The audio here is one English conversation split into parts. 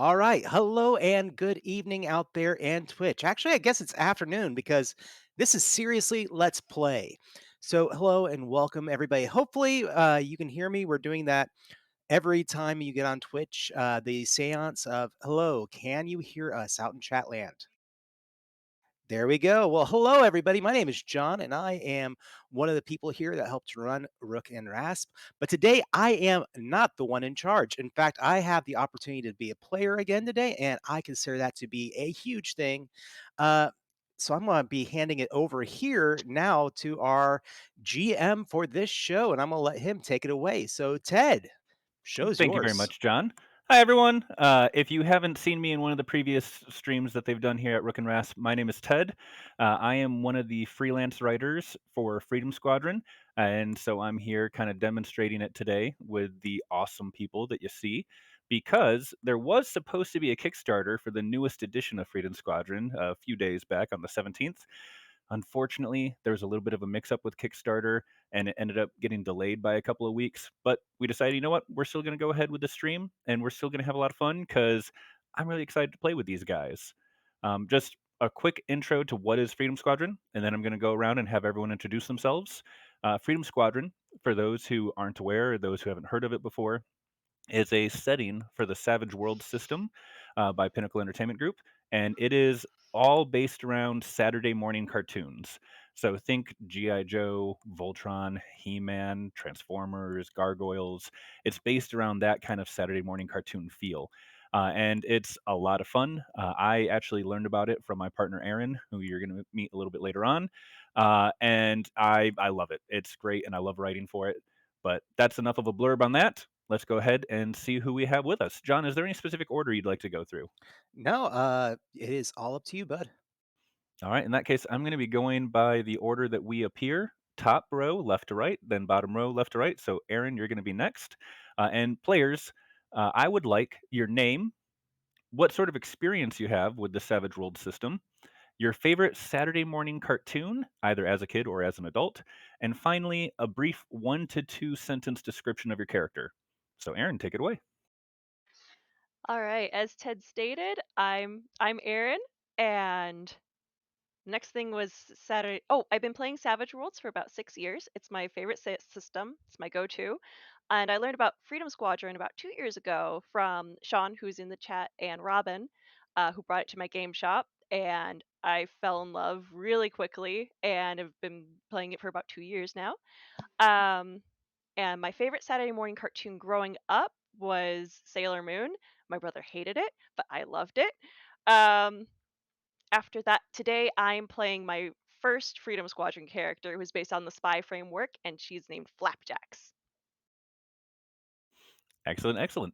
All right. Hello and good evening out there and Twitch. Actually, I guess it's afternoon because this is seriously Let's Play. So, hello and welcome, everybody. Hopefully, you can hear me. We're doing that every time you get on Twitch. The seance of hello, can you hear us out in chat land? There we go. Well, hello, everybody. My name is John, and I am one of the people here that helped run Rook and Rasp. But today, I am not the one in charge. In fact, I have the opportunity to be a player again today, and I consider that to be a huge thing. Uh, so I'm going to be handing it over here now to our GM for this show, and I'm going to let him take it away. So, Ted, show's Thank you very yours. much, John. Hi, everyone. If you haven't seen me in one of the previous streams that they've done here at Rook and Rasp, my name is Ted. I am one of the freelance writers for Freedom Squadron, and so I'm here kind of demonstrating it today with the awesome people that you see. Because there was supposed to be a Kickstarter for the newest edition of Freedom Squadron a few days back on the 17th. Unfortunately, there was a little bit of a mix up with Kickstarter and it ended up getting delayed by a couple of weeks. But we decided, you know what, we're still going to go ahead with the stream and we're still going to have a lot of fun because I'm really excited to play with these guys. Just a quick intro to what is Freedom Squadron, and then I'm going to go around and have everyone introduce themselves. Freedom Squadron, for those who aren't aware or those who haven't heard of it before, is a setting for the Savage World system by Pinnacle Entertainment Group, and it is all based around Saturday morning cartoons. So think G.I. Joe, Voltron, He-Man, Transformers, Gargoyles. It's based around that kind of Saturday morning cartoon feel. And it's a lot of fun. I actually learned about it from my partner Erin, who you're going to meet a little bit later on. And I love it. It's great, and I love writing for it. But that's enough of a blurb on that. Let's go ahead and see who we have with us. John, is there any specific order you'd like to go through? No, it is all up to you, bud. All right, in that case, I'm going to be going by the order that we appear top row, left to right, then bottom row, left to right. So, Aaron, you're going to be next. And players, I would like your name, what sort of experience you have with the Savage World system, your favorite Saturday morning cartoon, either as a kid or as an adult, and finally, a brief 1 to 2 sentence description of your character. So, Aaron, take it away. All right, as Ted stated, I'm Erin, and next thing was Saturday. Oh, I've been playing Savage Worlds for about 6 years. It's my favorite system. It's my go-to, and I learned about Freedom Squadron about 2 years ago from Shawn, who's in the chat, and Robin, who brought it to my game shop, and I fell in love really quickly, and have been playing it for about 2 years now. Um, and my favorite Saturday morning cartoon growing up was Sailor Moon. My brother hated it, but I loved it. Um, After that, today I'm playing my first Freedom Squadron character who's based on the Spy framework, and she's named Flapjacks. Excellent, excellent.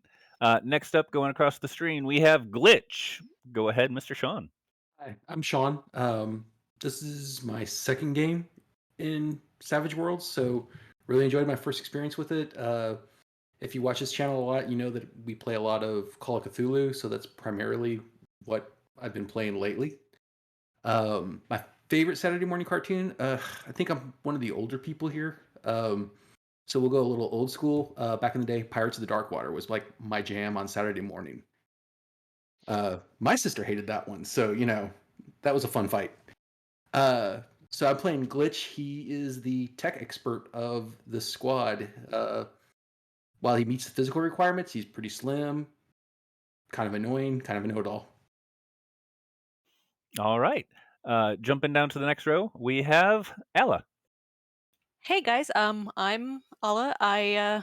Next up, going across the screen, we have Glitch. Go ahead, Mr. Shawn. Hi, I'm Shawn. This is my second game in Savage Worlds, so really enjoyed my first experience with it. If you watch this channel a lot, you know that we play a lot of Call of Cthulhu, so that's primarily what I've been playing lately. My favorite Saturday morning cartoon, I think I'm one of the older people here. So we'll go a little old school. Back in the day, Pirates of the Dark Water was like my jam on Saturday morning. My sister hated that one, so that was a fun fight. Uh, so I'm playing Glitch. He is the tech expert of the squad. While he meets the physical requirements, he's pretty slim, kind of annoying, kind of a know-it-all. All right. Jumping down to the next row, we have Ella. Hey guys, I'm Ala. I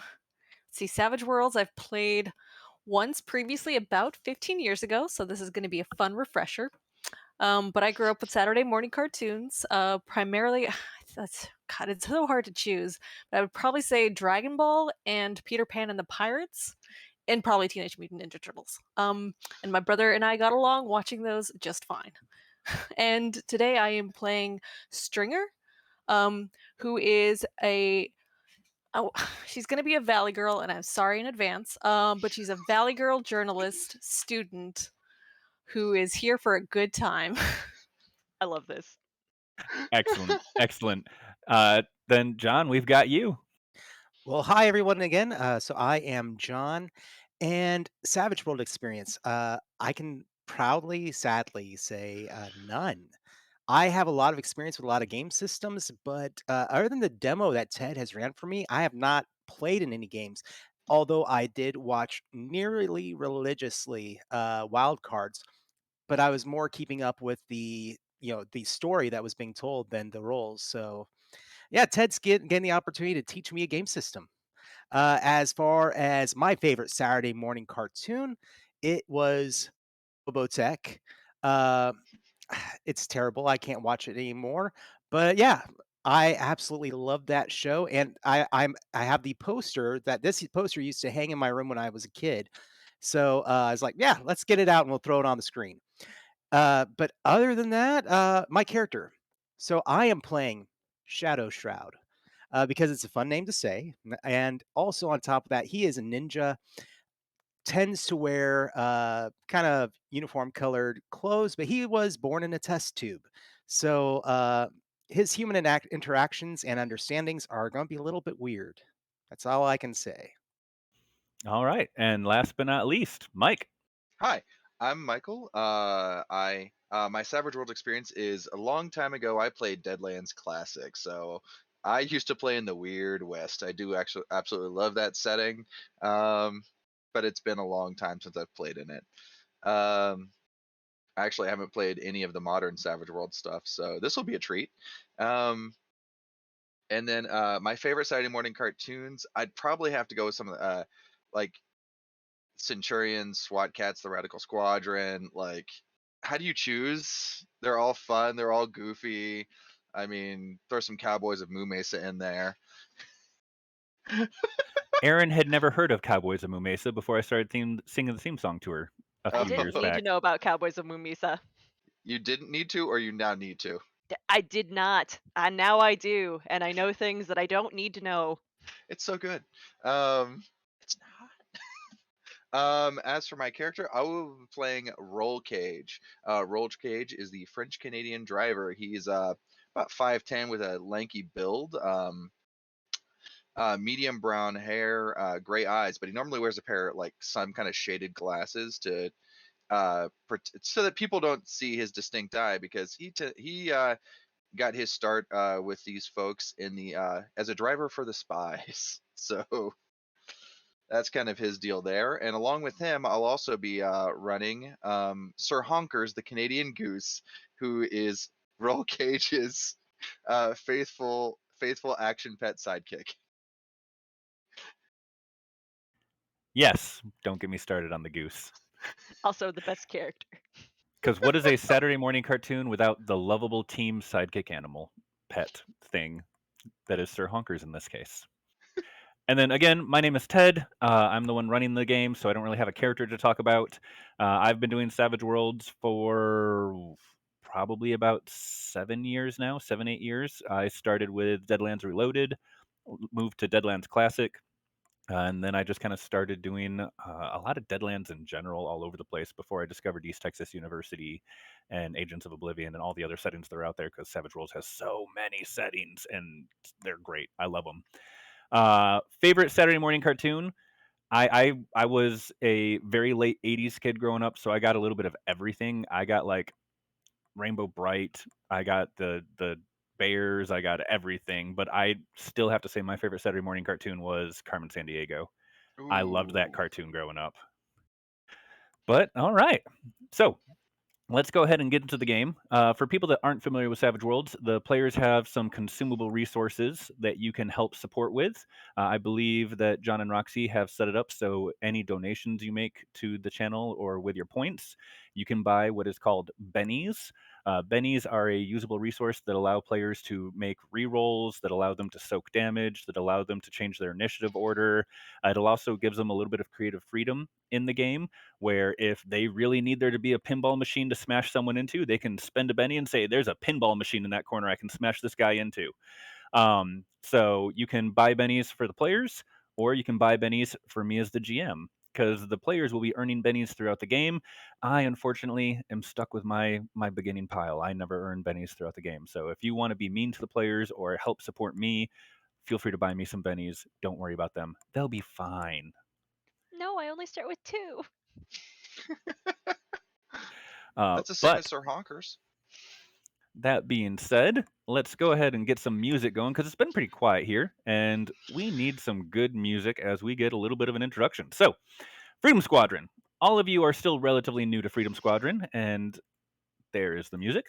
see Savage Worlds. I've played once previously about 15 years ago, so this is going to be a fun refresher. But I grew up with Saturday morning cartoons. Primarily, that's God, it's so hard to choose. But I would probably say Dragon Ball and Peter Pan and the Pirates, and probably Teenage Mutant Ninja Turtles. And my brother and I got along watching those just fine. And today I am playing Stringer, who is a oh, she's gonna be a Valley Girl, and I'm sorry in advance. But she's a Valley Girl journalist student who is here for a good time. I love this. Excellent, excellent. Then, John, we've got you. Well, hi everyone again. So I am John, And Savage World experience, I can proudly, sadly say none. I have a lot of experience with a lot of game systems, but other than the demo that Ted has ran for me, I have not played in any games. Although I did watch nearly religiously Wild Cards, but I was more keeping up with the story that was being told than the roles. So yeah, Ted's getting the opportunity to teach me a game system. As far as my favorite Saturday morning cartoon, it was Robotech. Uh, it's terrible. I can't watch it anymore. But yeah, I absolutely love that show, and I have the poster that this poster used to hang in my room when I was a kid. So I was like, yeah, let's get it out and we'll throw it on the screen. But other than that, my character. So I am playing Shadow Shroud because it's a fun name to say, and also on top of that, he is a ninja, tends to wear kind of uniform colored clothes, but he was born in a test tube. So his human interactions and understandings are going to be a little bit weird. That's all I can say. All right. And last but not least, Mike. Hi, I'm Michael. I My Savage Worlds experience is a long time ago. I played Deadlands Classic, so I used to play in the Weird West. I do actually absolutely love that setting, um, but it's been a long time since I've played in it. Um, I actually haven't played any of the modern Savage World stuff, so this will be a treat. Um, and then my favorite Saturday morning cartoons, I'd probably have to go with some of the like Centurions, SWAT Cats, the Radical Squadron. Like, how do you choose? They're all fun. They're all goofy. I mean, throw some Cowboys of Moo Mesa in there. Erin had never heard of Cowboys of Moo Mesa before I started singing the theme song to her a I few Oh, didn't years need to back. know about Cowboys of Mumisa. you didn't need to, or you now need to. I did not. And now I do. And I know things that I don't need to know. It's so good. It's not. As for my character, I will be playing Roll Cage. Roll Cage is the French Canadian driver. He's about 5'10" with a lanky build. Medium brown hair, gray eyes, but he normally wears a pair of like some kind of shaded glasses to so that people don't see his distinct eye because he got his start with these folks in the as a driver for the spies. So that's kind of his deal there. And along with him, I'll also be running Sir Honkers, the Canadian Goose, who is Roll Cage's faithful action pet sidekick. Yes, don't get me started on the goose. Also, the best character. Because what is a Saturday morning cartoon without the lovable team sidekick animal pet thing that is Sir Honkers in this case? And then again, my name is Ted. I'm the one running the game, so I don't really have a character to talk about. I've been doing Savage Worlds for probably about 7 years now, 8 years. I started with Deadlands Reloaded, moved to Deadlands Classic, and then I just kind of started doing a lot of Deadlands in general all over the place before I discovered East Texas University and Agents of Oblivion and all the other settings that are out there because Savage Worlds has so many settings and they're great. I love them. Favorite Saturday morning cartoon? I was a very late '80s kid growing up, so I got a little bit of everything. I got like Rainbow Bright, I got the Bears, I got everything. But I still have to say my favorite Saturday morning cartoon was Carmen Sandiego. I loved that Ooh. cartoon growing up. But all right, so let's go ahead and get into the game. For people that aren't familiar with Savage Worlds, the players have some consumable resources that you can help support with. I believe that John and Roxy have set it up so any donations you make to the channel or with your points, you can buy what is called bennies. Bennies are a usable resource that allow players to make rerolls, that allow them to soak damage, that allow them to change their initiative order. It also gives them a little bit of creative freedom in the game where if they really need there to be a pinball machine to smash someone into, they can spend a penny and say, there's a pinball machine in that corner I can smash this guy into. So you can buy bennies for the players, or you can buy bennies for me as the GM, because the players will be earning bennies throughout the game. I unfortunately am stuck with my beginning pile. I never earn bennies throughout the game. So if you want to be mean to the players or help support me, feel free to buy me some bennies. Don't worry about them. They'll be fine. no, I only start with 2. That's the same as But Sir Honkers. that being said, let's go ahead and get some music going because it's been pretty quiet here, and we need some good music as we get a little bit of an introduction. So, Freedom Squadron. All of you are still relatively new to Freedom Squadron, and there is the music.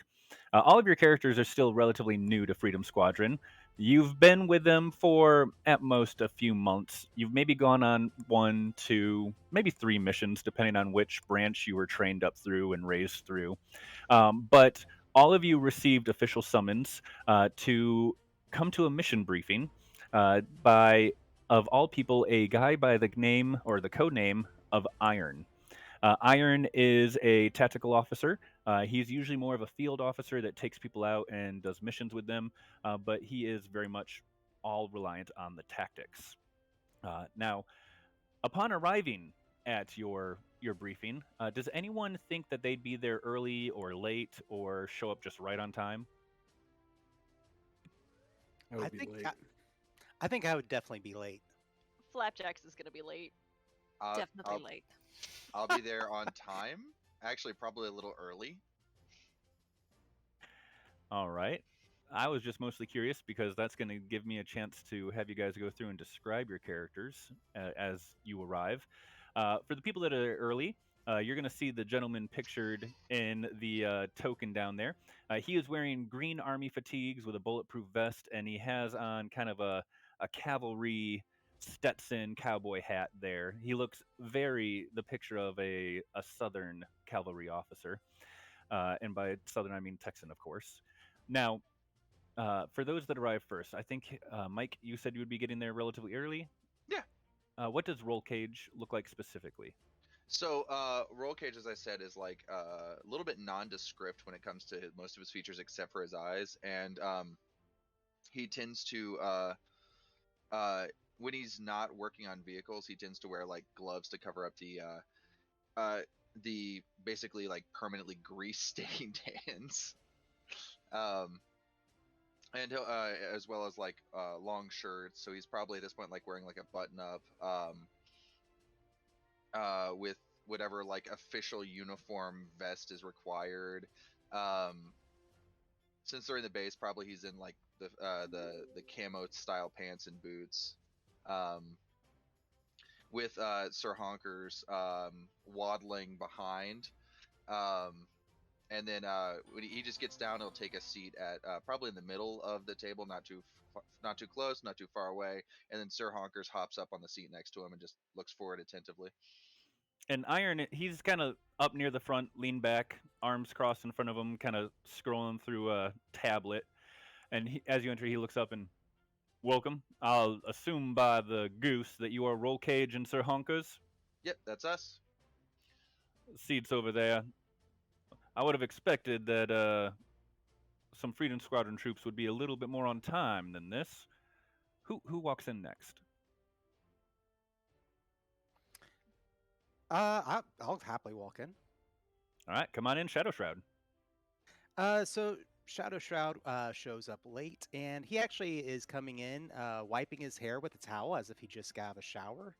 All of your characters are still relatively new to Freedom Squadron. You've been with them for at most a few months. You've maybe gone on 1, 2, maybe 3 missions, depending on which branch you were trained up through and raised through. But all of you received official summons to come to a mission briefing by, of all people, a guy by the name or the code name of Iron. Iron is a tactical officer. He's usually more of a field officer that takes people out and does missions with them, but he is very much all reliant on the tactics. Now, upon arriving at your briefing, does anyone think that they'd be there early or late or show up just right on time? I I would be think late. I think I would definitely be late. Flapjacks is gonna be late. Definitely I'll, late. I'll be there on time. Actually, probably a little early. All right. I was just mostly curious because that's going to give me a chance to have you guys go through and describe your characters as you arrive. For the people that are early, you're going to see the gentleman pictured in the token down there. He is wearing green army fatigues with a bulletproof vest, and he has on kind of a cavalry Stetson cowboy hat there. He looks very the picture of a Southern cavalry officer. And by Southern, I mean Texan, of course. Now, for those that arrive first, I think, Mike, you said you would be getting there relatively early. Yeah. What does roll cage look like specifically? So, Roll Cage, as I said, is like a little bit nondescript when it comes to most of his features, except for his eyes, and he tends to uh, when he's not working on vehicles, he tends to wear like gloves to cover up uh, the basically like permanently grease stained hands. Um, and he'll as well as like long shirts. So he's probably at this point like wearing like a button up with whatever like official uniform vest is required. Um, since they're in the base, probably he's in like the camo style pants and boots. Um, with Sir Honkers waddling behind. Um, and then when he just gets down, he'll take a seat at probably in the middle of the table, not too close, not too far away. And then Sir Honkers hops up on the seat next to him and just looks forward attentively. And Iron, he's kind of up near the front, lean back, arms crossed in front of him, kind of scrolling through a tablet. And as you enter, he looks up and welcome. I'll assume by the goose that you are Roll Cage and Sir Honkers. Yep, that's us. Seats over there. I would have expected that some Freedom Squadron troops would be a little bit more on time than this. Who walks in next? I'll happily walk in. All right, come on in, Shadow Shroud. So Shadow Shroud shows up late, and he actually is coming in, wiping his hair with a towel as if he just got out of a shower.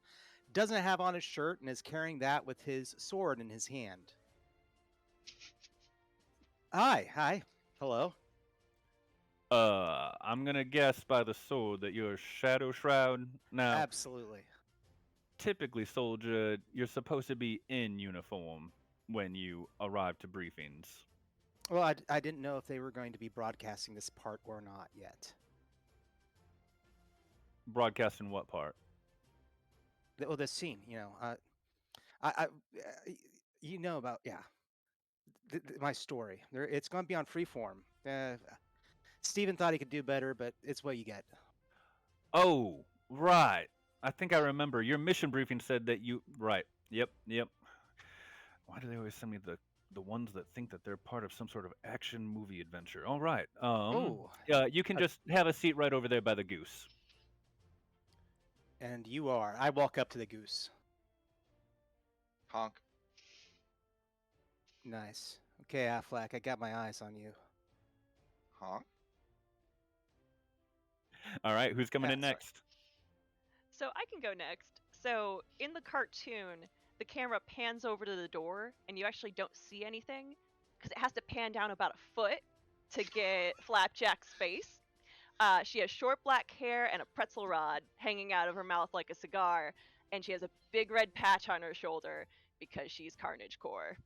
Doesn't have on his shirt and is carrying that with his sword in his hand. Hi, hello. I'm gonna guess by the sword that you're Shadow Shroud. Now, Absolutely. typically, soldier, you're supposed to be in uniform when you arrive to briefings. Well, I didn't know if they were going to be broadcasting this part or not yet. Broadcasting what part? Well, this scene, I you know about my story. It's going to be on Freeform. Steven thought he could do better, but it's what you get. Oh, right. I think I remember. Your mission briefing said that you. Right. Yep. Why do they always send me the ones that think that they're part of some sort of action movie adventure? All right. Oh, You can uh, just have a seat right over there by the goose. and you are. I walk up to the goose. Honk. Nice. Okay, Affleck, I got my eyes on you. Honk. All right. Who's coming in Sorry. next? So I can go next. So in the cartoon, the camera pans over to the door, and you actually don't see anything because it has to pan down about a foot to get Flapjack's face. She has short black hair and a pretzel rod hanging out of her mouth like a cigar, and she has a big red patch on her shoulder because she's Carnage Core.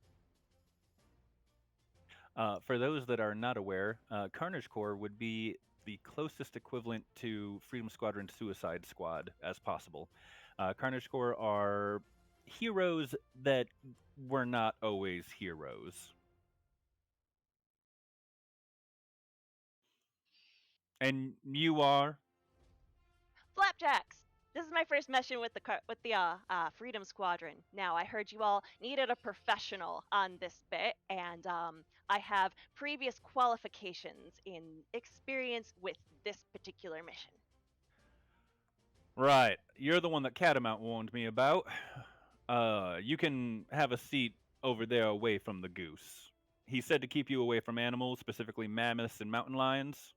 For those that are not aware, Carnage Corps would be the closest equivalent to Freedom Squadron Suicide Squad as possible. Carnage Corps are heroes that were not always heroes. And you are? Flapjacks! This is my first mission with the Freedom Squadron. Now, I heard you all needed a professional on this bit, and I have previous qualifications in experience with this particular mission. Right. You're the one that Catamount warned me about. You can have a seat over there away from the goose. He said to keep you away from animals, specifically mammoths and mountain lions.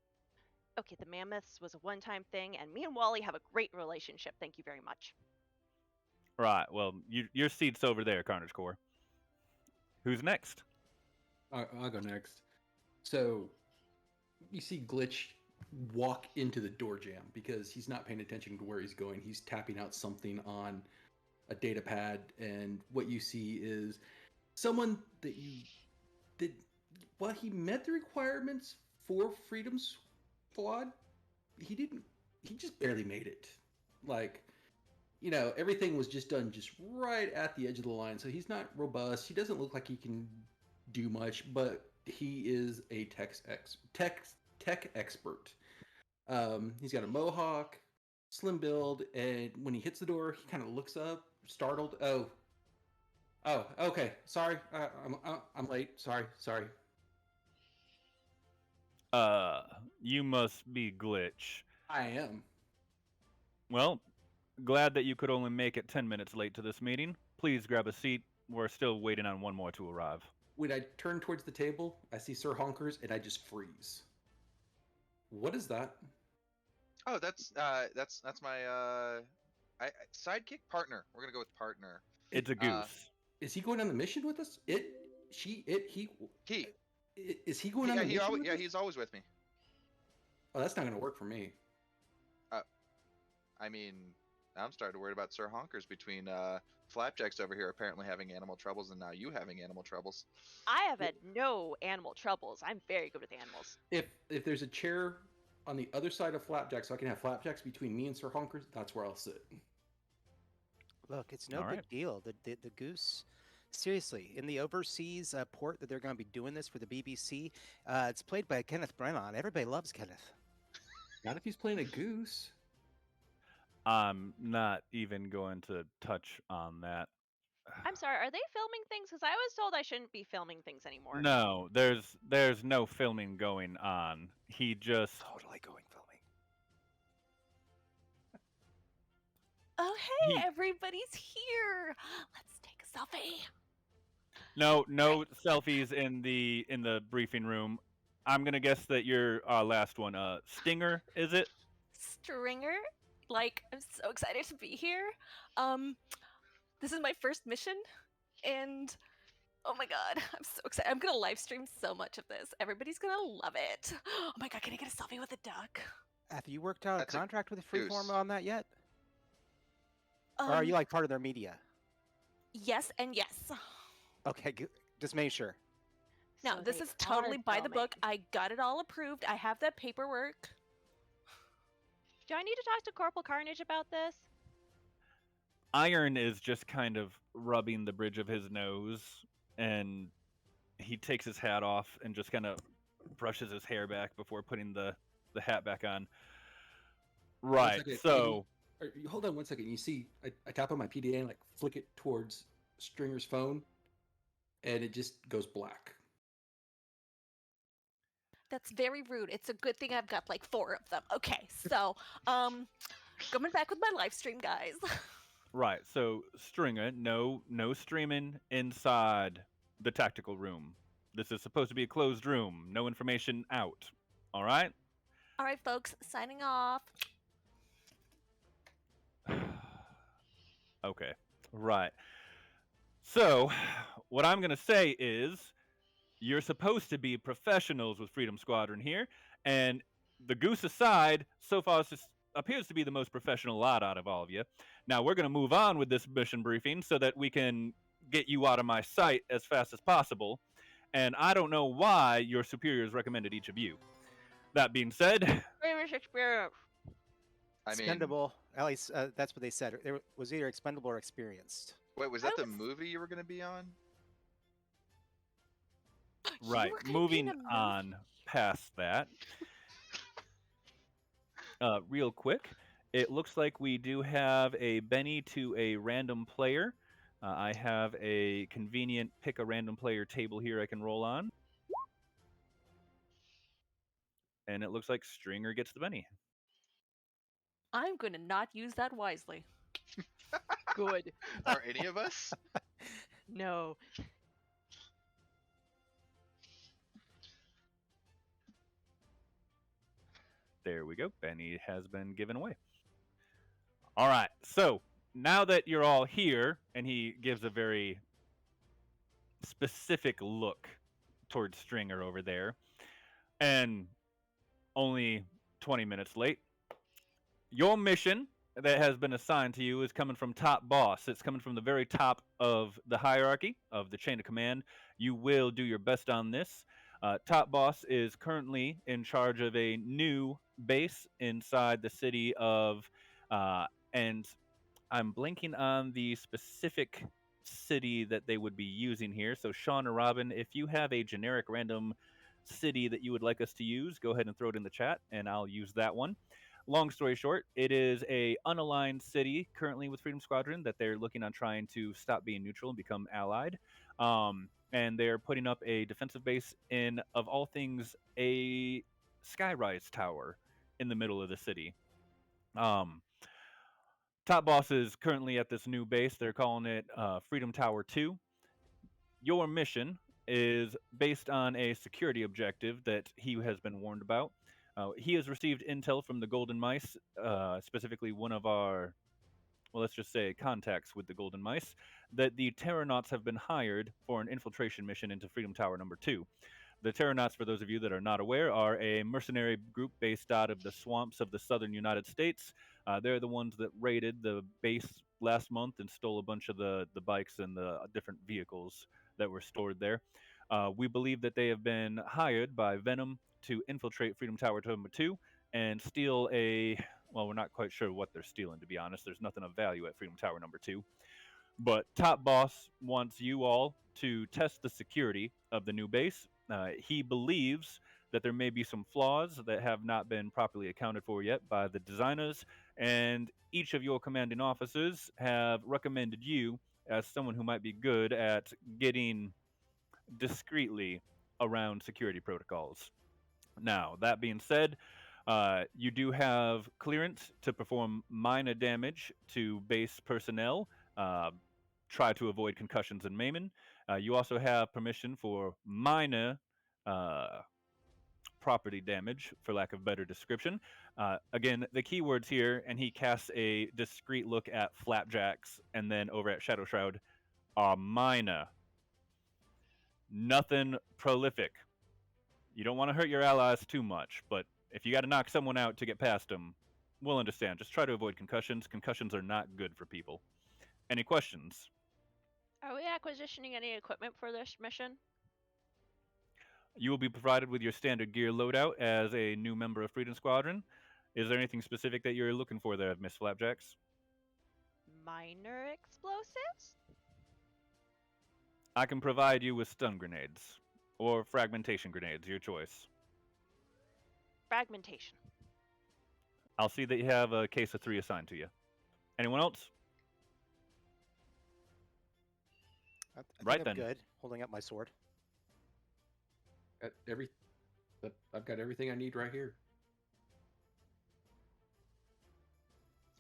Okay, the mammoths was a one-time thing, and me and Wally have a great relationship. Thank you very much. Right. Well, your seat's over there, Carnage Corps. Who's next? I'll go next. So you see Glitch walk into the door jam because he's not paying attention to where he's going. He's tapping out something on a data pad, and what you see is someone that you did. While he met the requirements for Freedom Squad, he didn't. He just barely made it. Like, everything was just done just right at the edge of the line. So he's not robust. He doesn't look like he can do much, but he is a tech expert. He's got a mohawk, slim build, and when he hits the door, he kind of looks up, startled. Oh, okay. Sorry, I'm late. Sorry. You must be Glitch. I am. Well, glad that you could only make it 10 minutes late to this meeting. Please grab a seat. We're still waiting on one more to arrive. When I turn towards the table, I see Sir Honkers, and I just freeze. What is that? Oh, that's my sidekick partner. We're gonna go with partner. It's a goose. Is he going on the mission with us? He. Is he going on the mission? With us? He's always with me. Oh, that's not going to work for me. I mean, I'm starting to worry about Sir Honkers between Flapjacks over here apparently having animal troubles and now you having animal troubles. I have had no animal troubles. I'm very good with animals. If there's a chair on the other side of Flapjack, so I can have Flapjacks between me and Sir Honkers, that's where I'll sit. Look, it's no All big right. deal. The goose, seriously, in the overseas port that they're going to be doing this for the BBC, it's played by Kenneth Branagh. Everybody loves Kenneth. Not if he's playing a goose. I'm not even going to touch on that. I'm sorry, are they filming things? Because I was told I shouldn't be filming things anymore. No, there's no filming going on. He just Totally going filming. Oh, hey, He- everybody's here. Let's take a selfie. no selfies in the briefing room. I'm gonna guess that your last one, Stinger, is it? Stringer, I'm so excited to be here. This is my first mission, and oh my god, I'm so excited. I'm gonna live stream so much of this. Everybody's gonna love it. Oh my god, can I get a selfie with a duck? Have you worked out That's a a contract with goose. Freeform on that yet? Or are you like part of their media? Yes and yes. Okay, just make sure. No, So this they is totally are by the book. filming. I got it all approved. I have that paperwork. Do I need to talk to Corporal Carnage about this? Iron is just kind of rubbing the bridge of his nose, and he takes his hat off and just kind of brushes his hair back before putting the hat back on. Right. second, So Hold on one second. You see, I tap on my PDA and flick it towards Stringer's phone, and it just goes black. That's very rude. It's a good thing I've got 4 of them. Okay, so coming back with my live stream, guys. right. So Stringer, no streaming inside the tactical room. This is supposed to be a closed room. No information out. All right. All right, folks, signing off. Okay, right. So, what I'm going to say is you're supposed to be professionals with Freedom Squadron here, and the goose aside, so far this appears to be the most professional lot out of all of you. Now, we're going to move on with this mission briefing so that we can get you out of my sight as fast as possible, and I don't know why your superiors recommended each of you. That being said, Famous experience. I mean, Expendable. At least that's what they said. It was either expendable or experienced. wait, was I that the was- movie you were going to be on? You right, were gonna be in moving a movie? on past that, real quick, it looks like we do have a Benny to a random player. I have a convenient pick a random player table here I can roll on. And it looks like Stringer gets the Benny. I'm going to not use that wisely. Good. Are any of us? No. There we go. Benny has been given away. All right. So now that you're all here, and he gives a very specific look towards Stringer over there, and only 20 minutes late, your mission that has been assigned to you is coming from top boss. It's coming from the very top of the hierarchy of the chain of command. You will do your best on this. Top boss is currently in charge of a new base inside the city of, and I'm blanking on the specific city that they would be using here. So, Shawn or Robin, if you have a generic random city that you would like us to use, go ahead and throw it in the chat, and I'll use that one. Long story short, it is a unaligned city currently with Freedom Squadron that they're looking on trying to stop being neutral and become allied. And they're putting up a defensive base in, of all things, a skyrise tower in the middle of the city. Top Boss is currently at this new base. They're calling it Freedom Tower 2. Your mission is based on a security objective that he has been warned about. He has received intel from the Golden Mice, specifically one of our, well, let's just say contacts with the Golden Mice, that the Terranauts have been hired for an infiltration mission into Freedom Tower number 2. The Terranauts, for those of you that are not aware, are a mercenary group based out of the swamps of the southern United States. They're the ones that raided the base last month and stole a bunch of the bikes and the different vehicles that were stored there. We believe that they have been hired by Venom to infiltrate Freedom Tower number 2 and steal a, well, we're not quite sure what they're stealing, to be honest. There's nothing of value at Freedom Tower number 2. But Top Boss wants you all to test the security of the new base. He believes that there may be some flaws that have not been properly accounted for yet by the designers, and each of your commanding officers have recommended you as someone who might be good at getting discreetly around security protocols. Now, that being said, you do have clearance to perform minor damage to base personnel. Try to avoid concussions and maiming. You also have permission for minor property damage, for lack of better description. Again, the keywords here, and he casts a discreet look at Flapjacks and then over at Shadow Shroud, are minor. Nothing prolific. You don't want to hurt your allies too much, but if you got to knock someone out to get past them, we'll understand. Just try to avoid concussions. Concussions are not good for people. Any questions? Are we acquisitioning any equipment for this mission? You will be provided with your standard gear loadout as a new member of Freedom Squadron. Is there anything specific that you're looking for there, Miss Flapjacks? Minor explosives? I can provide you with stun grenades or fragmentation grenades, your choice. Fragmentation. I'll see that you have a case of 3 assigned to you. Anyone else? I think Right I'm then. good. Holding up my sword. I've got everything I need right here.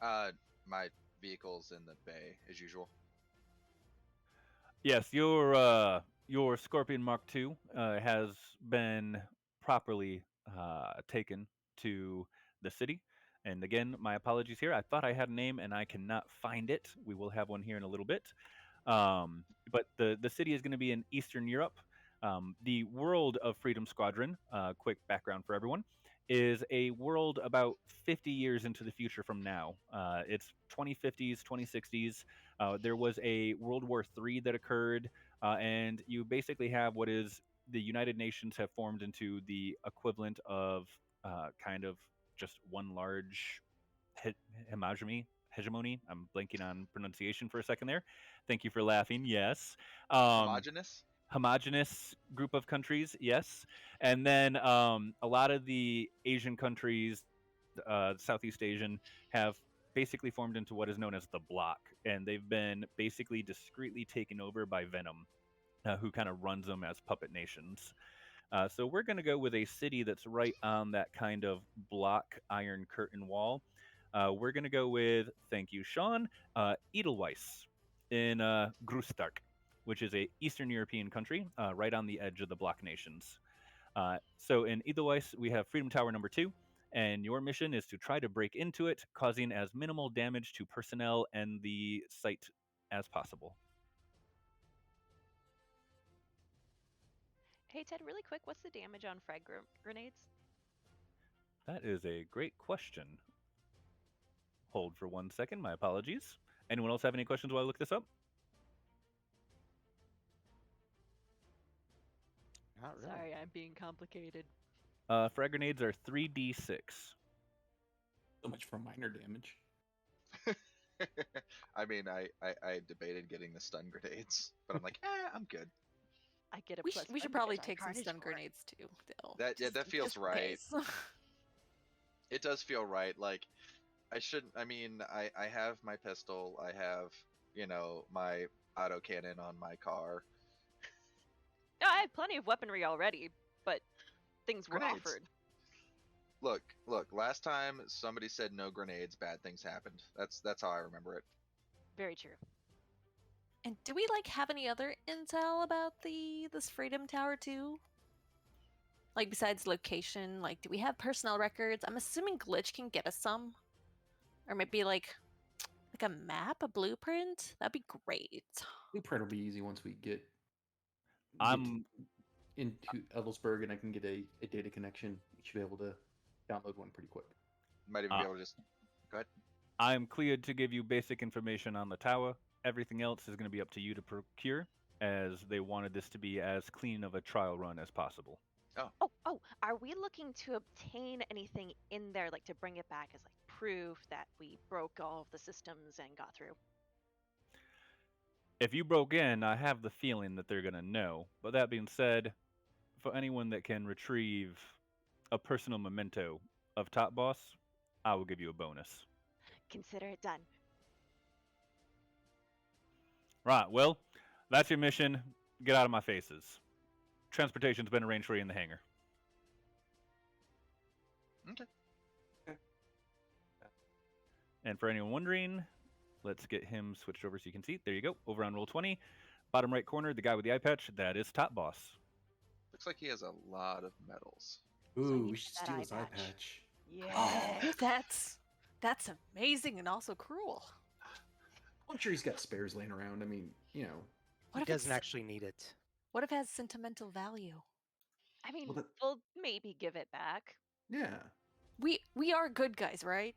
My vehicle's in the bay as usual. Yes, your Scorpion Mark II has been properly taken to the city. And again, my apologies here. I thought I had a name and I cannot find it. We will have one here in a little bit. But the city is going to be in Eastern Europe. The world of Freedom Squadron, quick background for everyone, is a world about 50 years into the future from now. It's 2050s, 2060s. There was a World War III that occurred, and you basically have what is the United Nations have formed into the equivalent of kind of just one large hegemony. I'm blanking on pronunciation for a second there. Thank you for laughing. Yes. Um, Homogenous. Homogenous group of countries, yes. And then a lot of the Asian countries, Southeast Asian, have basically formed into what is known as the bloc, and they've been basically discreetly taken over by Venom, who kind of runs them as puppet nations. So we're going to go with a city that's right on that kind of block iron curtain wall. We're going to go with, thank you, Shawn, Edelweiss in Grustark, which is a Eastern European country right on the edge of the block nations. So in Edelweiss, we have Freedom Tower number 2, and your mission is to try to break into it, causing as minimal damage to personnel and the site as possible. Hey Ted, really quick, what's the damage on frag grenades? That is a great question. Hold for 1 second. My apologies. Anyone else have any questions while I look this up? Not really. Sorry, I'm being complicated. Frag grenades are 3d6. So much for minor damage. I mean, I debated getting the stun grenades, but I'm like, I'm good. I get a We, plus we should one probably because I'm take some carnage stun for it. grenades too. Though, That feels just in right. case. It does feel right. Like I shouldn't. I mean, I have my pistol. I have my autocannon on my car. No, I have plenty of weaponry already, but things were Grenades. offered. Look. Last time somebody said no grenades, bad things happened. That's how I remember it. Very true. And do we have any other intel about this Freedom Tower too? Like besides location, do we have personnel records? I'm assuming Glitch can get us some, or maybe like a map, a blueprint. That'd be great. Blueprint will be easy once we get I'm into Evelsburg and I can get a data connection. You should be able to download one pretty quick. Might even be able to just go ahead. I'm cleared to give you basic information on the tower. Everything else is going to be up to you to procure, as they wanted this to be as clean of a trial run as possible. Oh, are we looking to obtain anything in there, like to bring it back as proof that we broke all of the systems and got through? If you broke in, I have the feeling that they're going to know. But that being said, for anyone that can retrieve a personal memento of Top Boss, I will give you a bonus. Consider it done. Right, well, that's your mission. Get out of my faces. Transportation's been arranged for you in the hangar. Okay. And for anyone wondering, let's get him switched over so you can see. There you go. Over on roll 20. Bottom right corner, the guy with the eye patch, that is Top Boss. Looks like he has a lot of medals. Ooh, you we get should that steal eye his eye patch. patch. Yeah. That's amazing and also cruel. I'm sure he's got spares laying around. I mean, He What if doesn't it's, actually need it. what if it has sentimental value? I mean, Well, that- we'll maybe give it back. yeah. We are good guys, right?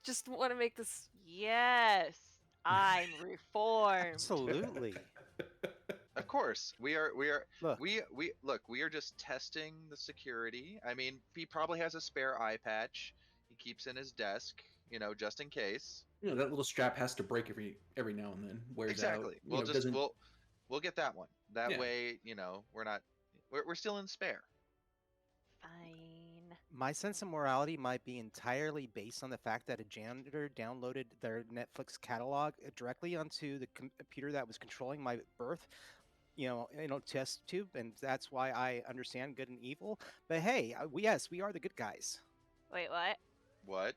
Just want to make this. Yes, I'm reformed. Absolutely. Of course, we are Look, we are just testing the security. I mean, he probably has a spare eye patch he keeps in his desk, just in case. That little strap has to break every now and then. Wears Exactly. out. We'll get that one. That Yeah. way, we're still in spare. Fine. my sense of morality might be entirely based on the fact that a janitor downloaded their Netflix catalog directly onto the computer that was controlling my birth, test tube, and that's why I understand good and evil. But hey, yes, we are the good guys. Wait, what? What?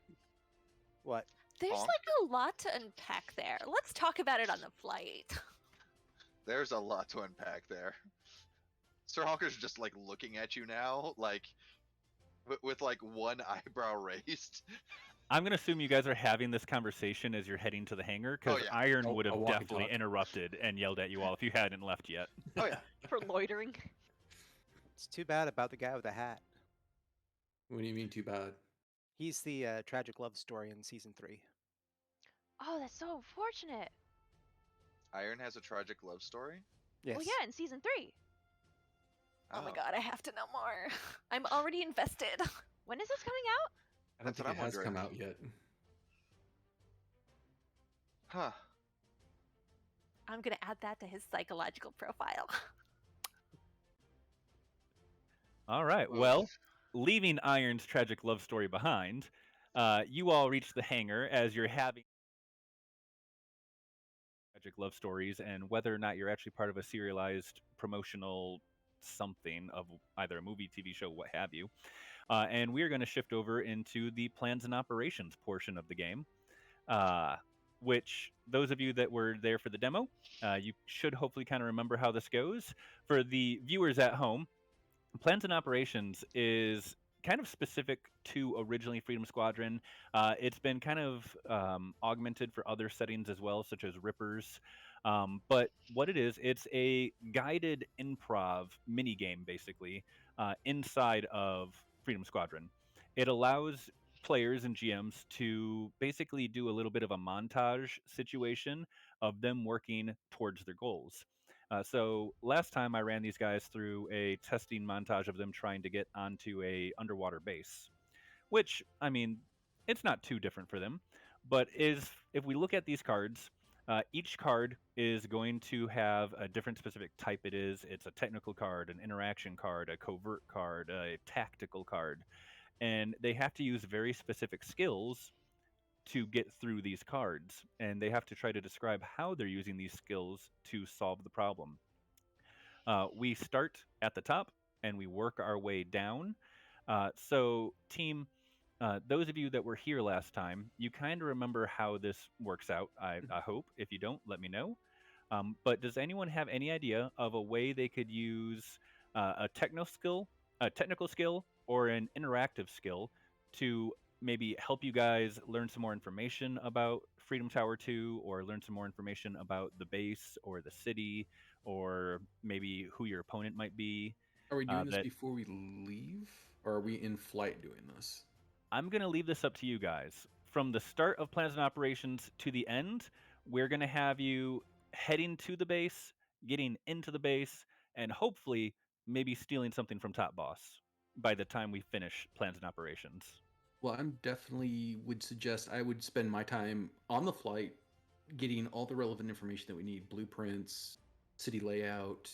What? There's Honk. a lot to unpack there. Let's talk about it on the flight. There's a lot to unpack there. Sir Honker's just looking at you now, with one eyebrow raised. I'm going to assume you guys are having this conversation as you're heading to the hangar, Oh because yeah. Iron would A have walk and definitely talk. interrupted and yelled at you all if you hadn't left yet. Oh yeah. For loitering. It's too bad about the guy with the hat. What do you mean too bad? He's the tragic love story in season 3. Oh, that's so unfortunate. Iron has a tragic love story. Yes. Well, yeah, in season 3. Oh my god, I have to know more. I'm already invested. When is this coming out? I don't That's what think it I'm has come wondering. out yet. Huh. I'm gonna add that to his psychological profile. All right. Oof. Well, leaving Iron's tragic love story behind, you all reach the hangar as you're having tragic love stories, and whether or not you're actually part of a serialized promotional something of either a movie, TV show, what have you. And we are going to shift over into the plans and operations portion of the game, which those of you that were there for the demo, you should hopefully kind of remember how this goes. For the viewers at home, plans and operations is kind of specific to originally Freedom Squadron. It's been kind of augmented for other settings as well, such as Rippers. But what it is, it's a guided improv mini game, basically, inside of Freedom Squadron. It allows players and GMs to basically do a little bit of a montage situation of them working towards their goals. So last time I ran these guys through a testing montage of them trying to get onto a underwater base, which I mean, it's not too different for them. But is if we look at these cards, each card is going to have a different specific type. It's a technical card, an interaction card, a covert card, a tactical card, and they have to use very specific skills to get through these cards, and they have to try to describe how they're using these skills to solve the problem. We start at the top and we work our way down. So, team, those of you that were here last time, you kind of remember how this works out. I hope. If you don't, let me know. But does anyone have any idea of a way they could use a technical skill, or an interactive skill to maybe help you guys learn some more information about Freedom Tower 2, or learn some more information about the base or the city, or maybe who your opponent might be? Are we doing this That before we leave? Or are we in flight doing this? I'm going to leave this up to you guys. From the start of plans and operations to the end, we're going to have you heading to the base, getting into the base, and hopefully maybe stealing something from Top Boss by the time we finish plans and operations. Well, I'm definitely would suggest I would spend my time on the flight getting all the relevant information that we need: blueprints, city layout,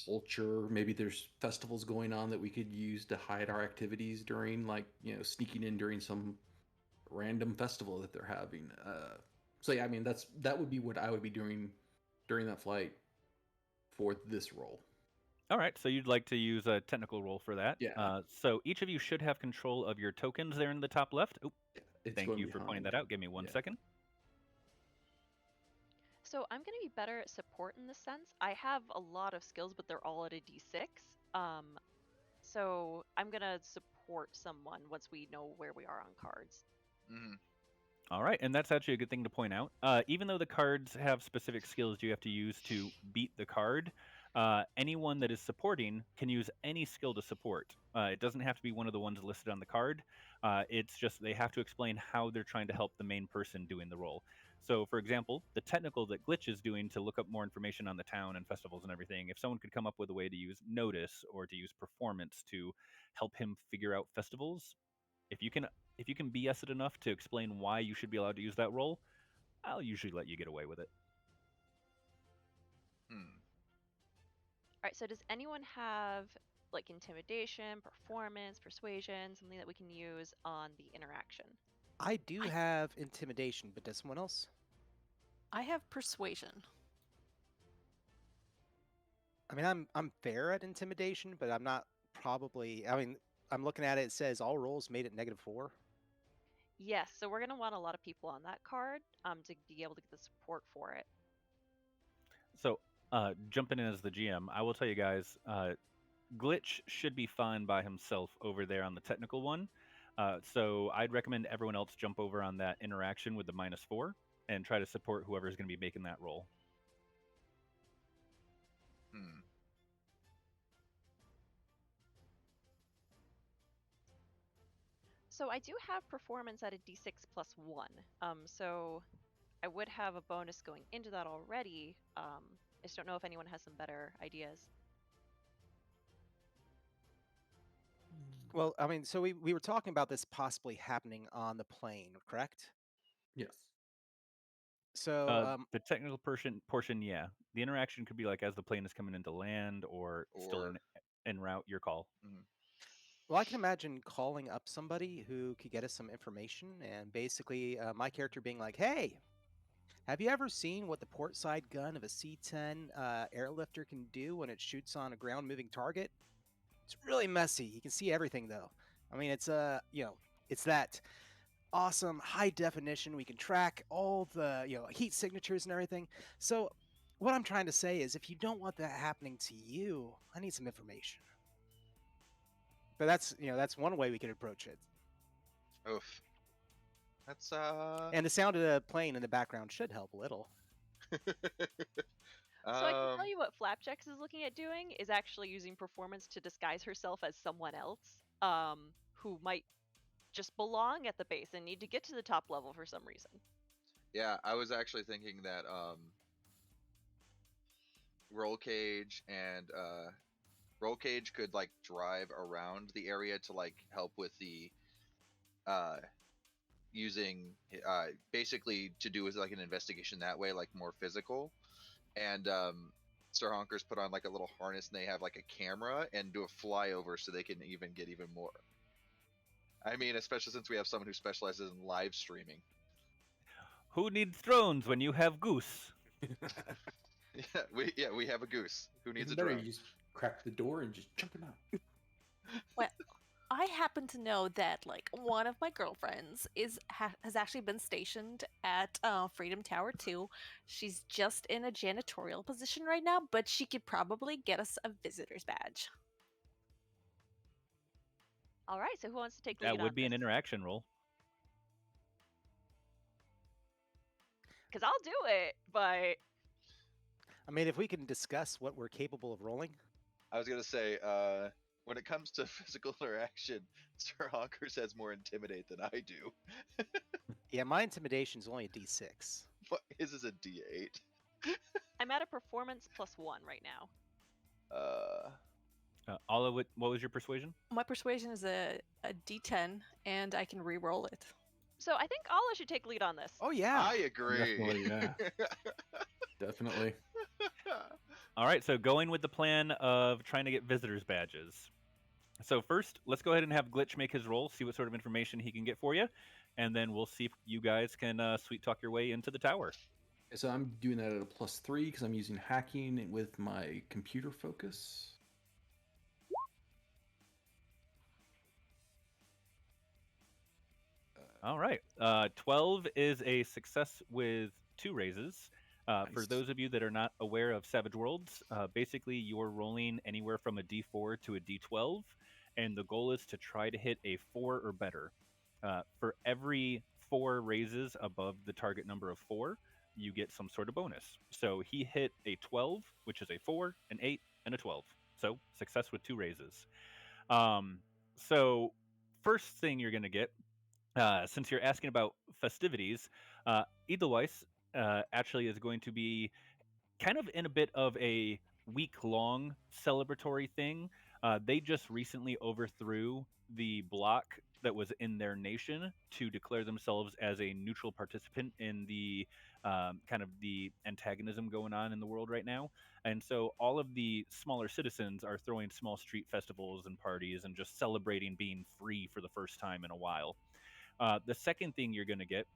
culture. Maybe there's festivals going on that we could use to hide our activities during, like, sneaking in during some random festival that they're having. So yeah, I mean that would be what I would be doing during that flight for this role. All right, so you'd like to use a technical roll for that. Yeah. So each of you should have control of your tokens there in the top left. Oh, It's thank going you for pointing behind. that out. Give me one Yeah. second. So I'm going to be better at support in this sense. I have a lot of skills, but they're all at a D6. So I'm going to support someone once we know where we are on cards. Hmm. All right, and that's actually a good thing to point out. Even though the cards have specific skills you have to use to beat the card, anyone that is supporting can use any skill to support. It doesn't have to be one of the ones listed on the card. It's just they have to explain how they're trying to help the main person doing the role. So, for example, the technical that Glitch is doing to look up more information on the town and festivals and everything, if someone could come up with a way to use notice or to use performance to help him figure out festivals, if you can BS it enough to explain why you should be allowed to use that role, I'll usually let you get away with it. Hmm. All right, so does anyone have like intimidation, performance, persuasion, something that we can use on the interaction? I do I- have intimidation, but does someone else? I have persuasion. I mean, I'm fair at intimidation, but I'm not probably. I mean, I'm looking at it. It says all rolls made at -4. Yes, so we're going to want a lot of people on that card to be able to get the support for it. So, jumping in as the GM, I will tell you guys, Glitch should be fine by himself over there on the technical one. So I'd recommend everyone else jump over on that interaction with the -4 and try to support whoever's going to be making that roll. Hmm. So I do have performance at a d6 plus 1. So I would have a bonus going into that already. I just don't know if anyone has some better ideas. Well, I mean, so we were talking about this possibly happening on the plane, correct? Yes. So, The technical portion, yeah. The interaction could be like as the plane is coming into land or still Or en route. Your call. mhm. well, I can imagine calling up somebody who could get us some information, and basically, my character being like, "Hey, have you ever seen what the port side gun of a C-10 airlifter can do when it shoots on a ground-moving target? It's really messy. You can see everything, though. I mean, it's it's that awesome high definition. We can track all the heat signatures and everything. So, what I'm trying to say is, if you don't want that happening to you, I need some information." But that's one way we could approach it. Oof. That's And the sound of the plane in the background should help a little. So I can tell um you what Flapjack is looking at doing is actually using performance to disguise herself as someone else, who might just belong at the base and need to get to the top level for some reason. yeah, I was actually thinking that roll cage could like drive around the area to like help with the uh using basically to do with like an investigation that way, like more physical. And Sir Honkers put on like a little harness and they have like a camera and do a flyover so they can even get even more. I mean, especially since we have someone who specializes in live streaming. Who needs drones when you have Goose? We have a goose. Who needs Even a better, drone? you just crack the door and just jump him out. Well, I happen to know that like one of my girlfriends has actually been stationed at Freedom Tower 2. She's just in a janitorial position right now, but she could probably get us a visitor's badge. All right, so who wants to take the That lead would on be an this? interaction roll. Because I'll do it, but I mean, if we can discuss what we're capable of rolling. I was gonna say, when it comes to physical interaction, Sir Honkers has more intimidate than I do. Yeah, my intimidation is only a D6. What his is a D8. I'm at a performance plus 1 right now. All of it. What was your persuasion? My persuasion is a D10, and I can re-roll it. So I think Alla should take lead on this. Oh yeah. I agree. Definitely, yeah. Definitely. All right, so going with the plan of trying to get visitors badges. So first, let's go ahead and have Glitch make his roll, see what sort of information he can get for you, and then we'll see if you guys can sweet talk your way into the tower. So I'm doing that at a +3 because I'm using hacking with my computer focus. All right, 12 is a success with 2 raises. For Nice. those of you that are not aware of Savage Worlds, basically you're rolling anywhere from a D4 to a D12, and the goal is to try to hit a 4 or better. For every 4 raises above the target number of 4, you get some sort of bonus. So he hit a 12, which is a 4, an 8, and a 12. So success with 2 raises. So first thing you're going to get, since you're asking about festivities, Edelweiss actually is going to be kind of in a bit of a week-long celebratory thing. They just recently overthrew the bloc that was in their nation to declare themselves as a neutral participant in the kind of the antagonism going on in the world right now. And so all of the smaller citizens are throwing small street festivals and parties and just celebrating being free for the first time in a while. The second thing you're going to get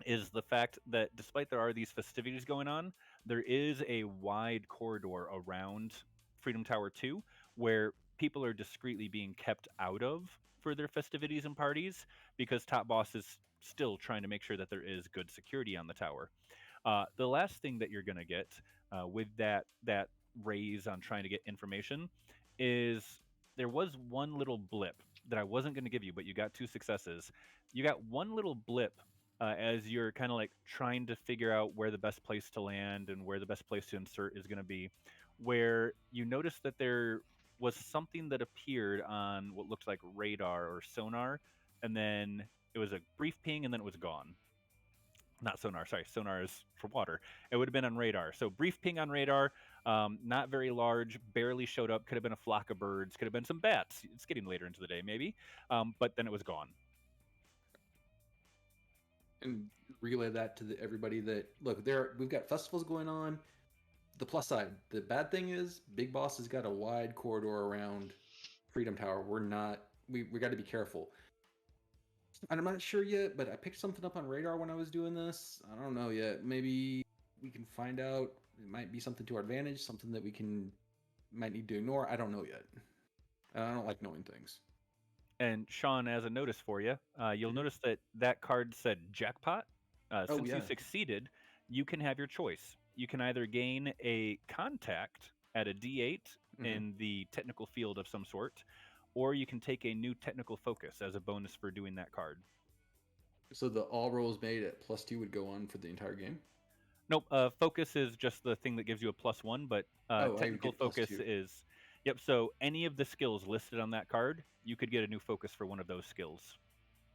is the fact that despite there are these festivities going on, there is a wide corridor around Freedom Tower 2 where people are discreetly being kept out of for their festivities and parties because Top Boss is still trying to make sure that there is good security on the tower. The last thing that you're going to get with that raise on trying to get information is there was one little blip that I wasn't going to give you, but you got 2 successes. You got one little blip as you're kind of like trying to figure out where the best place to land and where the best place to insert is going to be, where you notice that there was something that appeared on what looked like radar or sonar, and then it was a brief ping, and then it was gone. Not sonar, sorry. Sonar is for water. It would have been on radar. So brief ping on radar, not very large, barely showed up. Could have been a flock of birds. Could have been some bats. It's getting later into the day, maybe. But then it was gone. And relay that to everybody that look there. We've got festivals going on. The plus side, the bad thing is, Big Boss has got a wide corridor around Freedom Tower. We're not. We got to be careful. And I'm not sure yet, but I picked something up on radar when I was doing this. I don't know yet. Maybe we can find out. It might be something to our advantage, something that we might need to ignore. I don't know yet. And I don't like knowing things. And Shawn, as a notice for you, you'll notice that that card said jackpot. Since you yeah. succeeded, you can have your choice. You can either gain a contact at a D8 in the technical field of some sort, or you can take a new technical focus as a bonus for doing that card. So the all rolls made at +2 would go on for the entire game? Nope. Focus is just the thing that gives you a +1, but I would technical get focus +2. is. Yep. So any of the skills listed on that card, you could get a new focus for one of those skills.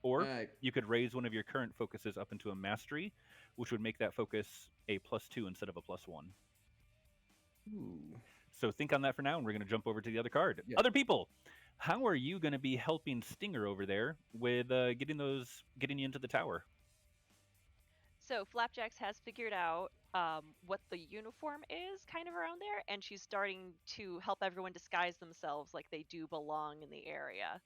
Or you could raise one of your current focuses up into a mastery, which would make that focus a +2 instead of a +1. Ooh. So think on that for now, and we're going to jump over to the other card. Yeah. Other people, how are you going to be helping Stinger over there with getting you into the tower? So Flapjacks has figured out what the uniform is kind of around there, and she's starting to help everyone disguise themselves like they do belong in the area.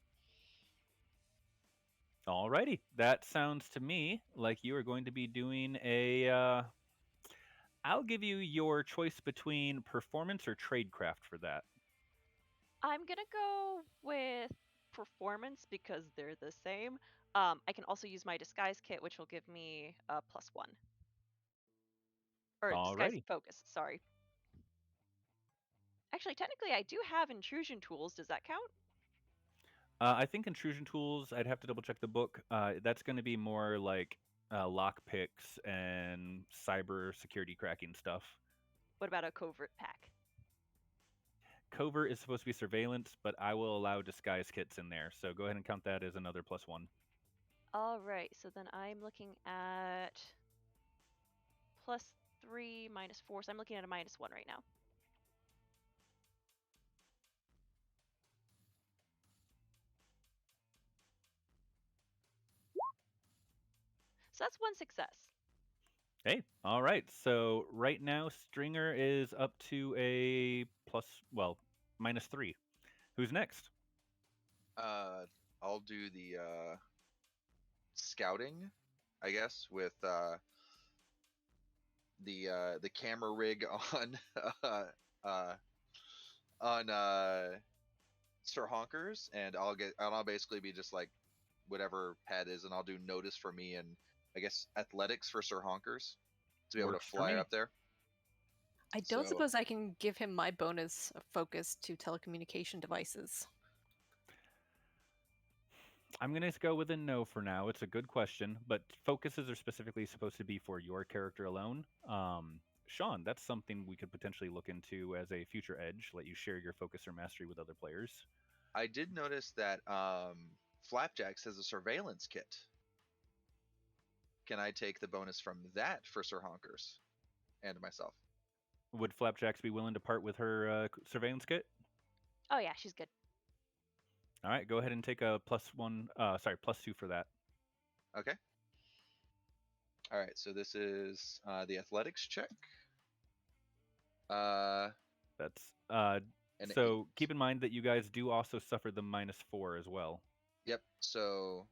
Alrighty, that sounds to me like you are going to be doing a. I'll give you your choice between performance or tradecraft for that. I'm gonna go with performance because they're the same. I can also use my disguise kit, which will give me a +1. Or disguise Alrighty. focus, sorry. Actually, technically, I do have intrusion tools. Does that count? I think intrusion tools. I'd have to double check the book. That's going to be more like lock picks and cyber security cracking stuff. What about a covert pack? Covert is supposed to be surveillance, but I will allow disguise kits in there. So go ahead and count that as another +1. All right, so then I'm looking at +3 -4. So I'm looking at a -1 right now. So that's 1 success. Hey, all right. So right now, Stringer is up to a -3. Who's next? I'll do the scouting, I guess, with the camera rig on Sir Honkers, and I'll basically be just like whatever pad is, and I'll do notice for me and I guess athletics for Sir Honkers to be able to Works for fly me. up there. I don't So- suppose I can give him my bonus of focus to telecommunication devices. I'm going to go with a no for now. It's a good question, but focuses are specifically supposed to be for your character alone. Shawn, that's something we could potentially look into as a future edge, let you share your focus or mastery with other players. I did notice that Flapjacks has a surveillance kit. Can I take the bonus from that for Sir Honkers and myself? Would Flapjacks be willing to part with her surveillance kit? Oh yeah, she's good. All right, go ahead and take a +2 for that. Okay. All right, so this is the athletics check. That's And so keep in mind that you guys do also suffer the -4 as well. Yep. So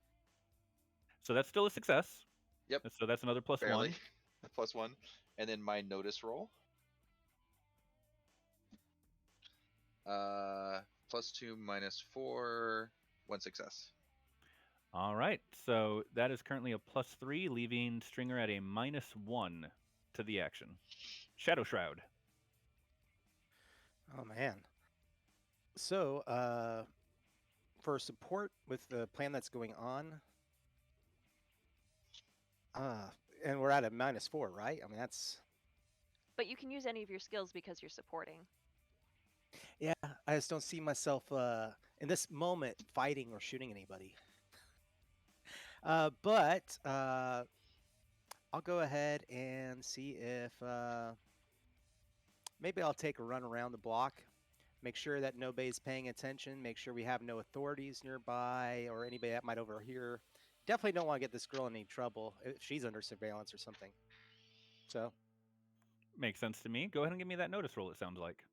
that's still a success. Yep. So that's another +1. Barely. +1, and then my notice roll. +2 -4, 1 success. All right, so that is currently a +3, leaving Stringer at a -1 to the action. Shadow Shroud. Oh man. So for support with the plan that's going on. And we're at a -4, right? I mean, that's... But you can use any of your skills because you're supporting. Yeah, I just don't see myself in this moment fighting or shooting anybody. But I'll go ahead and see if maybe I'll take a run around the block, make sure that nobody's paying attention, make sure we have no authorities nearby or anybody that might overhear. Definitely don't want to get this girl in any trouble if she's under surveillance or something. So, Makes sense to me. Go ahead and give me that notice roll, it sounds like.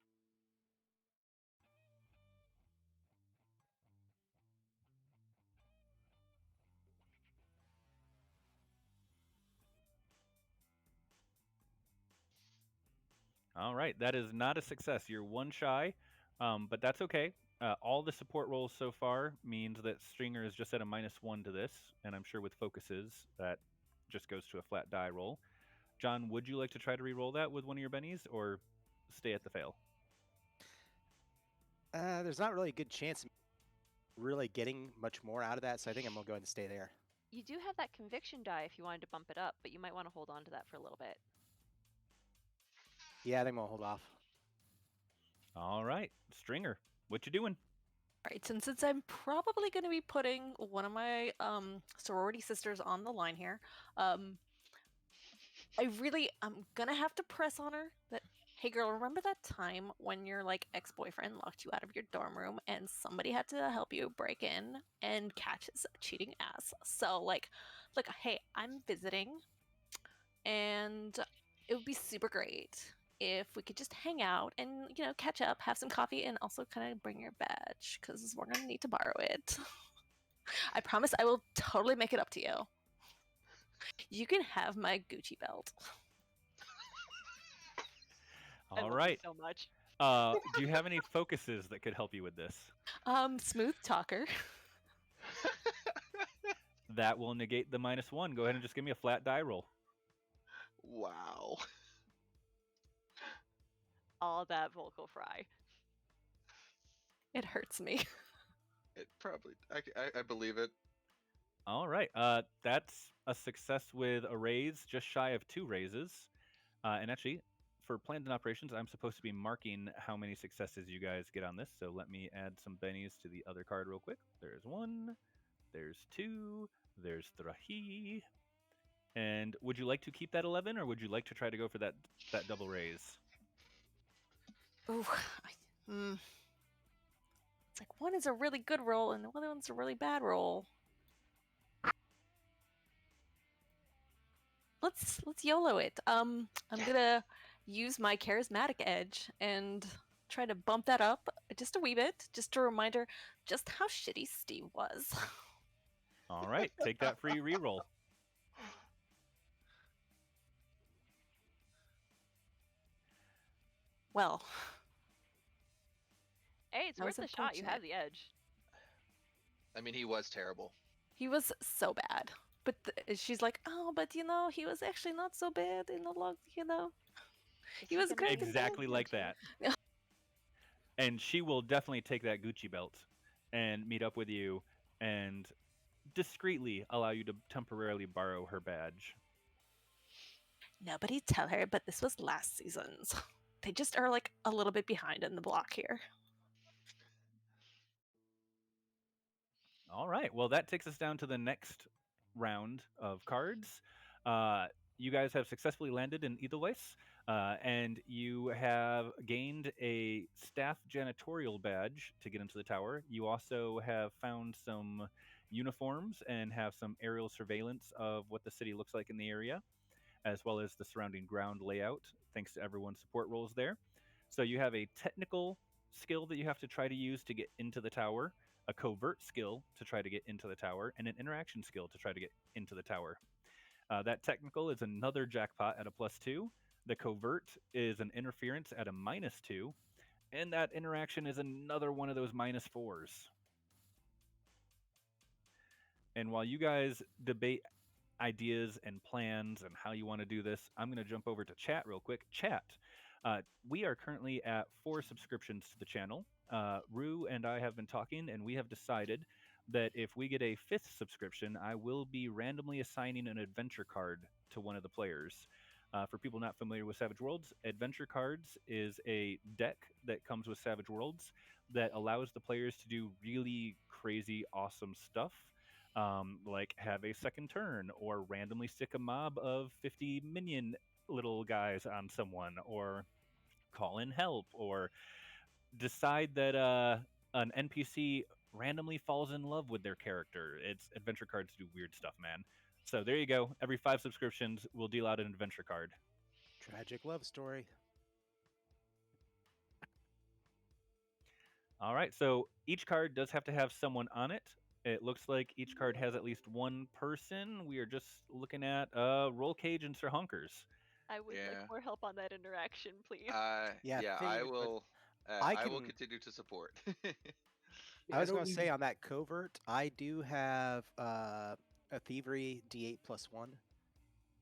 All right, that is not a success. You're one shy, but that's okay. All the support rolls so far means that Stringer is just at a -1 to this, and I'm sure with focuses that just goes to a flat die roll. John, would you like to try to re-roll that with one of your bennies, or stay at the fail? there's not really a good chance of really getting much more out of that, so I think I'm going to go ahead and stay there. You do have that conviction die if you wanted to bump it up, but you might want to hold on to that for a little bit. Yeah, I think I'm going to hold off. All right, Stringer, what you doing? All right, since I'm probably going to be putting one of my sorority sisters on the line here, I'm gonna have to press on her that, hey girl, remember that time when your like ex-boyfriend locked you out of your dorm room and somebody had to help you break in and catch his cheating ass? So like, hey, I'm visiting, and it would be super great if we could just hang out and catch up, have some coffee, and also kind of bring your badge because we're gonna need to borrow it. I promise I will totally make it up to you. You can have my Gucci belt. I All love right. you so much. Do you have any focuses that could help you with this? Smooth talker. That will negate the -1. Go ahead and just give me a flat die roll. Wow. All that vocal fry. It hurts me. It probably. I believe it. All right. That's a success with a raise, just shy of 2 raises. And actually, for plans and operations, I'm supposed to be marking how many successes you guys get on this. So let me add some bennies to the other card real quick. There's 1, there's 2, there's 3. And would you like to keep that 11, or would you like to try to go for that double raise? Ooh, it's like one is a really good roll and the other one's a really bad roll. Let's YOLO it. I'm gonna use my charismatic edge and try to bump that up just a wee bit, just a reminder just how shitty Steve was. All right, take that free reroll. Well, Hey, it's that worth was the shot. You unfortunate. have the edge. I mean, he was terrible. He was so bad. But she's like, oh, but he was actually not so bad in the log, He was great. Exactly like that. And she will definitely take that Gucci belt and meet up with you and discreetly allow you to temporarily borrow her badge. Nobody tell her, but this was last season's. They just are like a little bit behind in the block here. All right. Well, that takes us down to the next round of cards. You guys have successfully landed in Edelweiss, and you have gained a staff janitorial badge to get into the tower. You also have found some uniforms and have some aerial surveillance of what the city looks like in the area, as well as the surrounding ground layout, thanks to everyone's support roles there. So you have a technical skill that you have to try to use to get into the tower, a covert skill to try to get into the tower, and an interaction skill to try to get into the tower. That technical is another jackpot at a +2. The covert is an interference at a -2. And that interaction is another one of those -4s. And while you guys debate ideas and plans and how you want to do this, I'm going to jump over to chat real quick. Chat, we are currently at 4 subscriptions to the channel. Rue and I have been talking, and we have decided that if we get a 5th subscription, I will be randomly assigning an adventure card to one of the players. For people not familiar with Savage Worlds, Adventure Cards is a deck that comes with Savage Worlds that allows the players to do really crazy, awesome stuff, like have a second turn, or randomly stick a mob of 50 minion little guys on someone, or call in help, or decide that an NPC randomly falls in love with their character. It's adventure cards do weird stuff, man. So there you go. Every 5 subscriptions, we'll deal out an adventure card. Tragic love story. All right. So each card does have to have someone on it. It looks like each card has at least one person. We are just looking at Roll Cage and Sir Honkers. I would like Yeah. more help on that interaction, please. Yeah, Yeah, I figured, but will. I I will can. continue to support. I was don't going to need say on that covert, I do have a thievery D8 plus 1,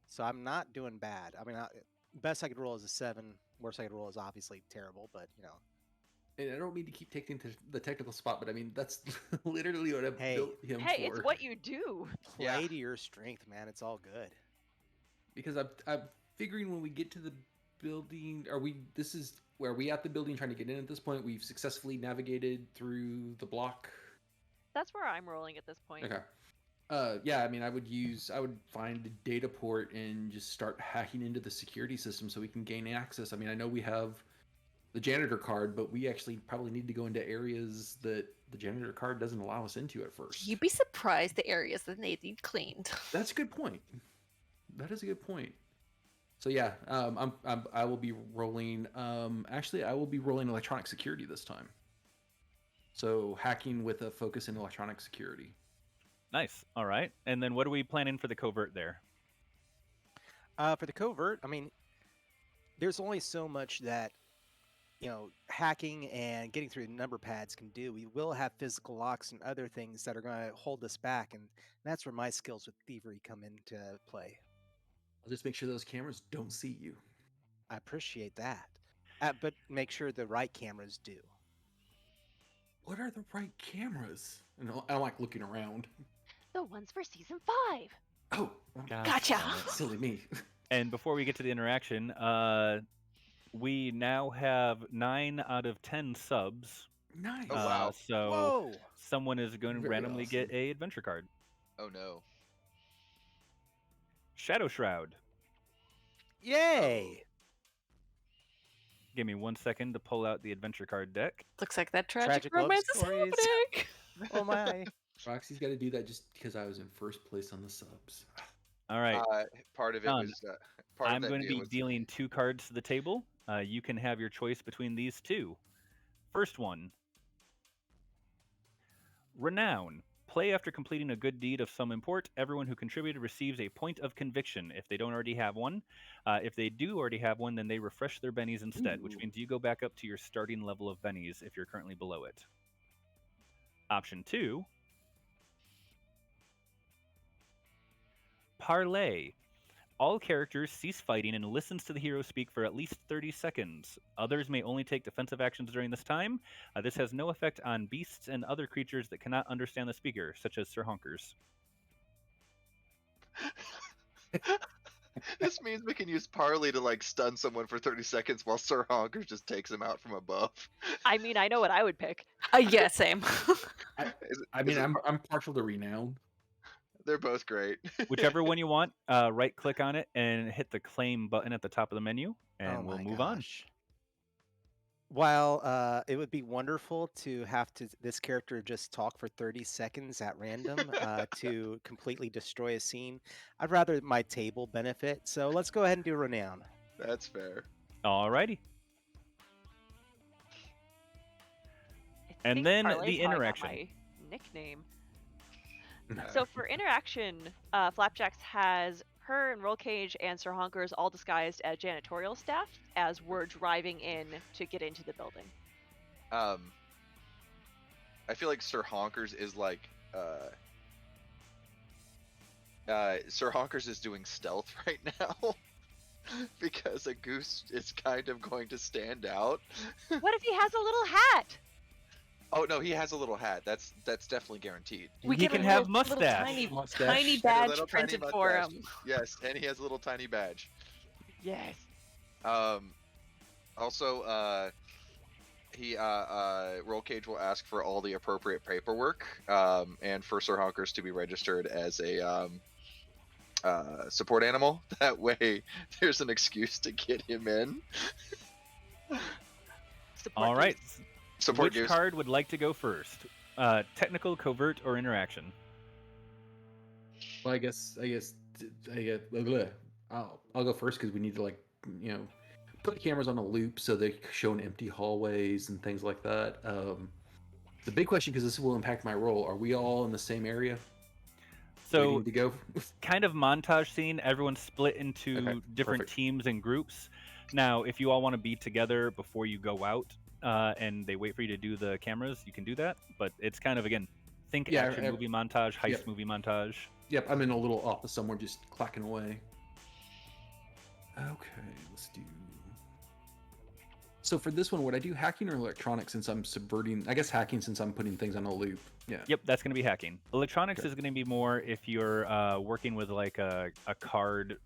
so I'm not doing bad. I mean, best I could roll is a 7. Worst I could roll is obviously terrible, but And I don't mean to keep taking the technical spot, but I mean that's literally what I Hey. built him Hey, for. it's what you do. play to your strength, man. It's all good. Because I'm figuring when we get to the building, this is where we at the building trying to get in at this point. We've successfully navigated through the block. That's where I'm rolling at this point. Okay. Yeah, I mean, I would find a data port and just start hacking into the security system so we can gain access. I mean, I know we have the janitor card, but we actually probably need to go into areas that the janitor card doesn't allow us into at first. You'd be surprised the areas that they need cleaned. That's a good point. That is a good point. So yeah, I will be rolling. Actually, I will be rolling electronic security this time. So hacking with a focus in electronic security. Nice. All right. And then what are we planning for the covert there? For the covert, I mean, there's only so much that hacking and getting through the number pads can do. We will have physical locks and other things that are going to hold us back, and that's where my skills with thievery come into play. I'll just make sure those cameras don't see you. I appreciate that, but make sure the right cameras do. What are the right cameras? And I like looking around. The ones for season 5. Oh, Gotcha. silly me. And before we get to the interaction, we now have 9 out of 10 subs. Nice. Oh, wow. So Whoa! someone is going to Very randomly awesome. get a adventure card. Oh no. Shadow Shroud. Yay! Give me 1 second to pull out the adventure card deck. Looks like that Tragic tragic love romance is stories. happening. Oh my! Roxy's got to do that just because I was in first place on the subs. All right. Part of it Done. was. Part I'm of that going to deal be was dealing 2 cards to the table. You can have your choice between these 2. First one. Renown. Play after completing a good deed of some import. Everyone who contributed receives a point of conviction if they don't already have one. If they do already have one, then they refresh their bennies instead, which means you go back up to your starting level of bennies if you're currently below it. Option 2. Parlay. All characters cease fighting and listens to the hero speak for at least 30 seconds. Others may only take defensive actions during this time. This has no effect on beasts and other creatures that cannot understand the speaker, such as Sir Honkers. This means we can use Parley to stun someone for 30 seconds while Sir Honkers just takes him out from above. I mean, I know what I would pick. Yeah, same. I'm partial to renown. They're both great. Whichever one you want, right click on it and hit the claim button at the top of the menu, and we'll move on. While it would be wonderful to have this character just talk for 30 seconds at random to completely destroy a scene, I'd rather my table benefit. So let's go ahead and do Renown. That's fair. Alrighty. And then the interaction. My nickname. So for interaction, Flapjack has her and Roll Cage and Sir Honkers all disguised as janitorial staff as we're driving in to get into the building. I feel like Sir Honkers is Sir Honkers is doing stealth right now because a goose is kind of going to stand out. What if he has a little hat? Oh no, he has a little hat. That's definitely guaranteed. We He get a can have little mustache. tiny Mustache. And a badge little tiny printed for mustache. him. Yes, and he has a little tiny badge. Yes. Also, he Roll Cage will ask for all the appropriate paperwork, and for Sir Honkers to be registered as a support animal. That way, there's an excuse to get him in. Support All right. geese. Support Which gives. card would like to go first? Technical, covert, or interaction? Well, I guess blah, blah. I'll go first because we need to put cameras on a loop so they're showing empty hallways and things like that. The big question, because this will impact my role, are we all in the same area So, waiting to go? kind of montage scene. Everyone's split into Okay, different perfect. teams and groups. Now, if you all want to be together before you go out, and they wait for you to do the cameras, you can do that. But it's kind of, again, think Yeah, action movie montage, heist yep. movie montage. Yep, I'm in a little office somewhere just clacking away. Okay, let's do... So for this one, would I do hacking or electronic since I'm subverting... I guess hacking since I'm putting things on a loop. Yeah. Yep, that's going to be hacking. Electronics Okay. is going to be more if you're working with like a card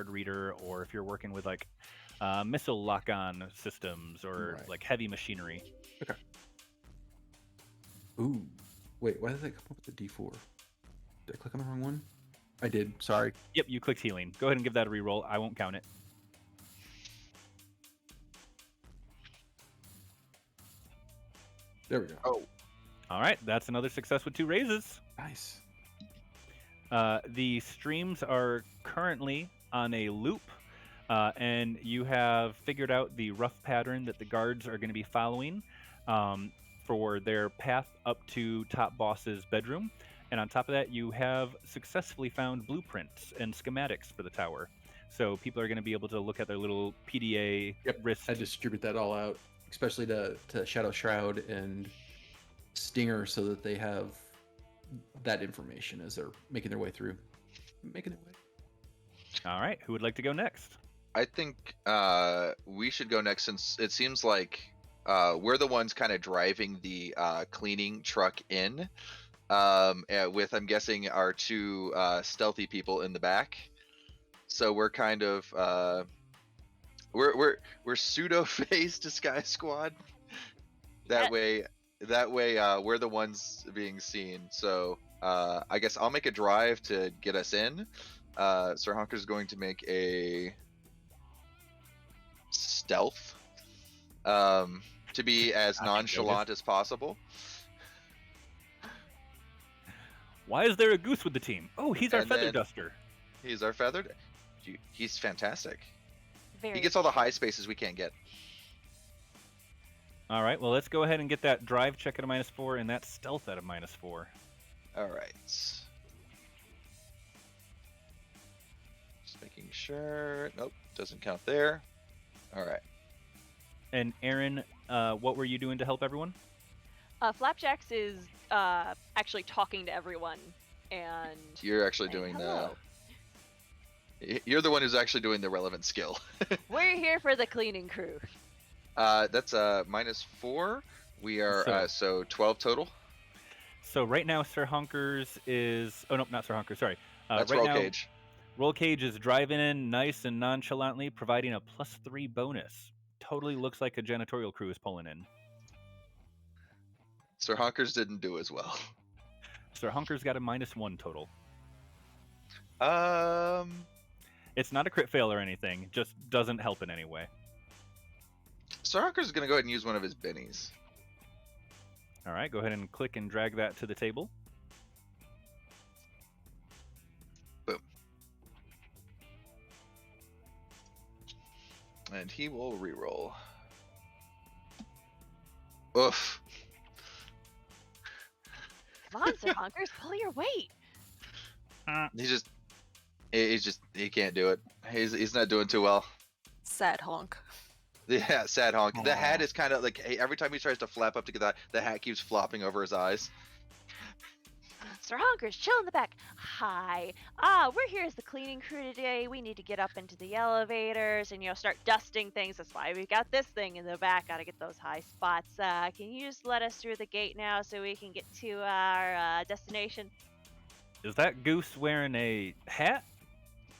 reader, or if you're working with like missile lock-on systems or Right. like heavy machinery. Okay. Ooh. Wait, why did that come up with the D4? Did I click on the wrong one? I did. Sorry. Yep, you clicked healing. Go ahead and give that a reroll. I won't count it. There we go. Oh, All right, that's another success with 2 raises. Nice. The streams are currently on a loop, and you have figured out the rough pattern that the guards are going to be following for their path up to Top Boss's bedroom. And on top of that, you have successfully found blueprints and schematics for the tower. So people are going to be able to look at their little PDA wrist. I distribute that all out, especially to Shadow Shroud and Stinger, so that they have that information as they're making their way through. Making their way. All right, who would like to go next? I think we should go next, since it seems like we're the ones kind of driving the cleaning truck in, with, I'm guessing, our 2 stealthy people in the back. So we're kind of we're pseudo face disguise squad. That way we're the ones being seen. So I guess I'll make a drive to get us in. Sir Honker's going to make a stealth to be as nonchalant as possible. Why is there a goose with the team? Oh, he's our And feather then- duster. He's our feathered. He's fantastic. Very. He gets all the high spaces we can't get. All right, well, let's go ahead and get that drive check at a -4 and that stealth at a -4. All right. Just making sure. Nope, doesn't count there. All right. And Erin, what were you doing to help everyone? Flapjacks is actually talking to everyone, and You're actually saying doing hello. You're the one who's actually doing the relevant skill. We're here for the cleaning crew. That's -4. We are so 12 total. So right now, Sir Honkers is... Oh, no, not Sir Honkers, sorry. That's right Roll now, Cage. Roll Cage is driving in nice and nonchalantly, providing a +3 bonus. Totally looks like a janitorial crew is pulling in. Sir Honkers didn't do as well. Sir Honkers got a -1 total. It's not a crit fail or anything, just doesn't help in any way. Sir Honkers is gonna go ahead and use one of his bennies. All right, go ahead and click and drag that to the table. Boom. And he will reroll. Oof. Come on, Sir Honkers, pull your weight. He can't do it. He's not doing too well. Sad honk. Yeah, sad honk. The Aw. hat is kind of like, every time he tries to flap up to get that, the hat keeps flopping over his eyes. Sir Honkers, chill in the back. Hi. We're here as the cleaning crew today. We need to get up into the elevators and, start dusting things. That's why we got this thing in the back. Gotta get those high spots. Can you just let us through the gate now so we can get to our destination? Is that Goose wearing a hat?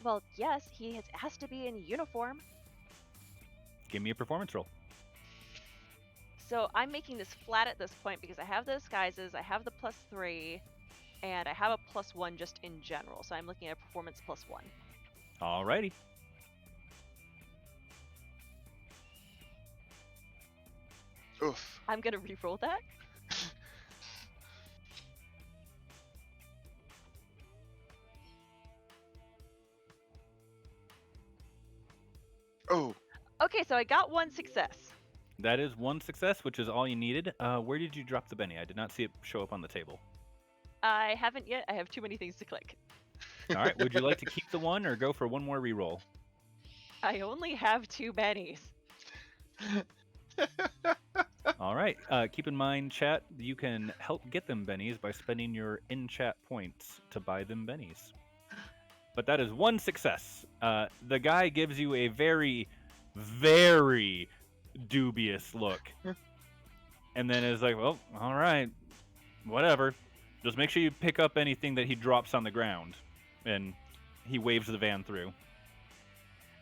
Well, yes, he has to be in uniform. Give me a performance roll. So I'm making this flat at this point because I have the disguises, I have the +3, and I have a +1 just in general. So I'm looking at a performance +1. Alrighty. Oof. I'm gonna re-roll that. Oh. Okay, so I got 1 success. That is 1 success, which is all you needed. Where did you drop the Benny? I did not see it show up on the table. I haven't yet. I have too many things to click. All right. Would you like to keep the 1 or go for one more reroll? I only have 2 bennies. All right. Keep in mind, chat, you can help get them bennies by spending your in-chat points to buy them bennies. But that is 1 success. The guy gives you a very, very dubious look. And then is like, well, all right, whatever. Just make sure you pick up anything that he drops on the ground. And he waves the van through.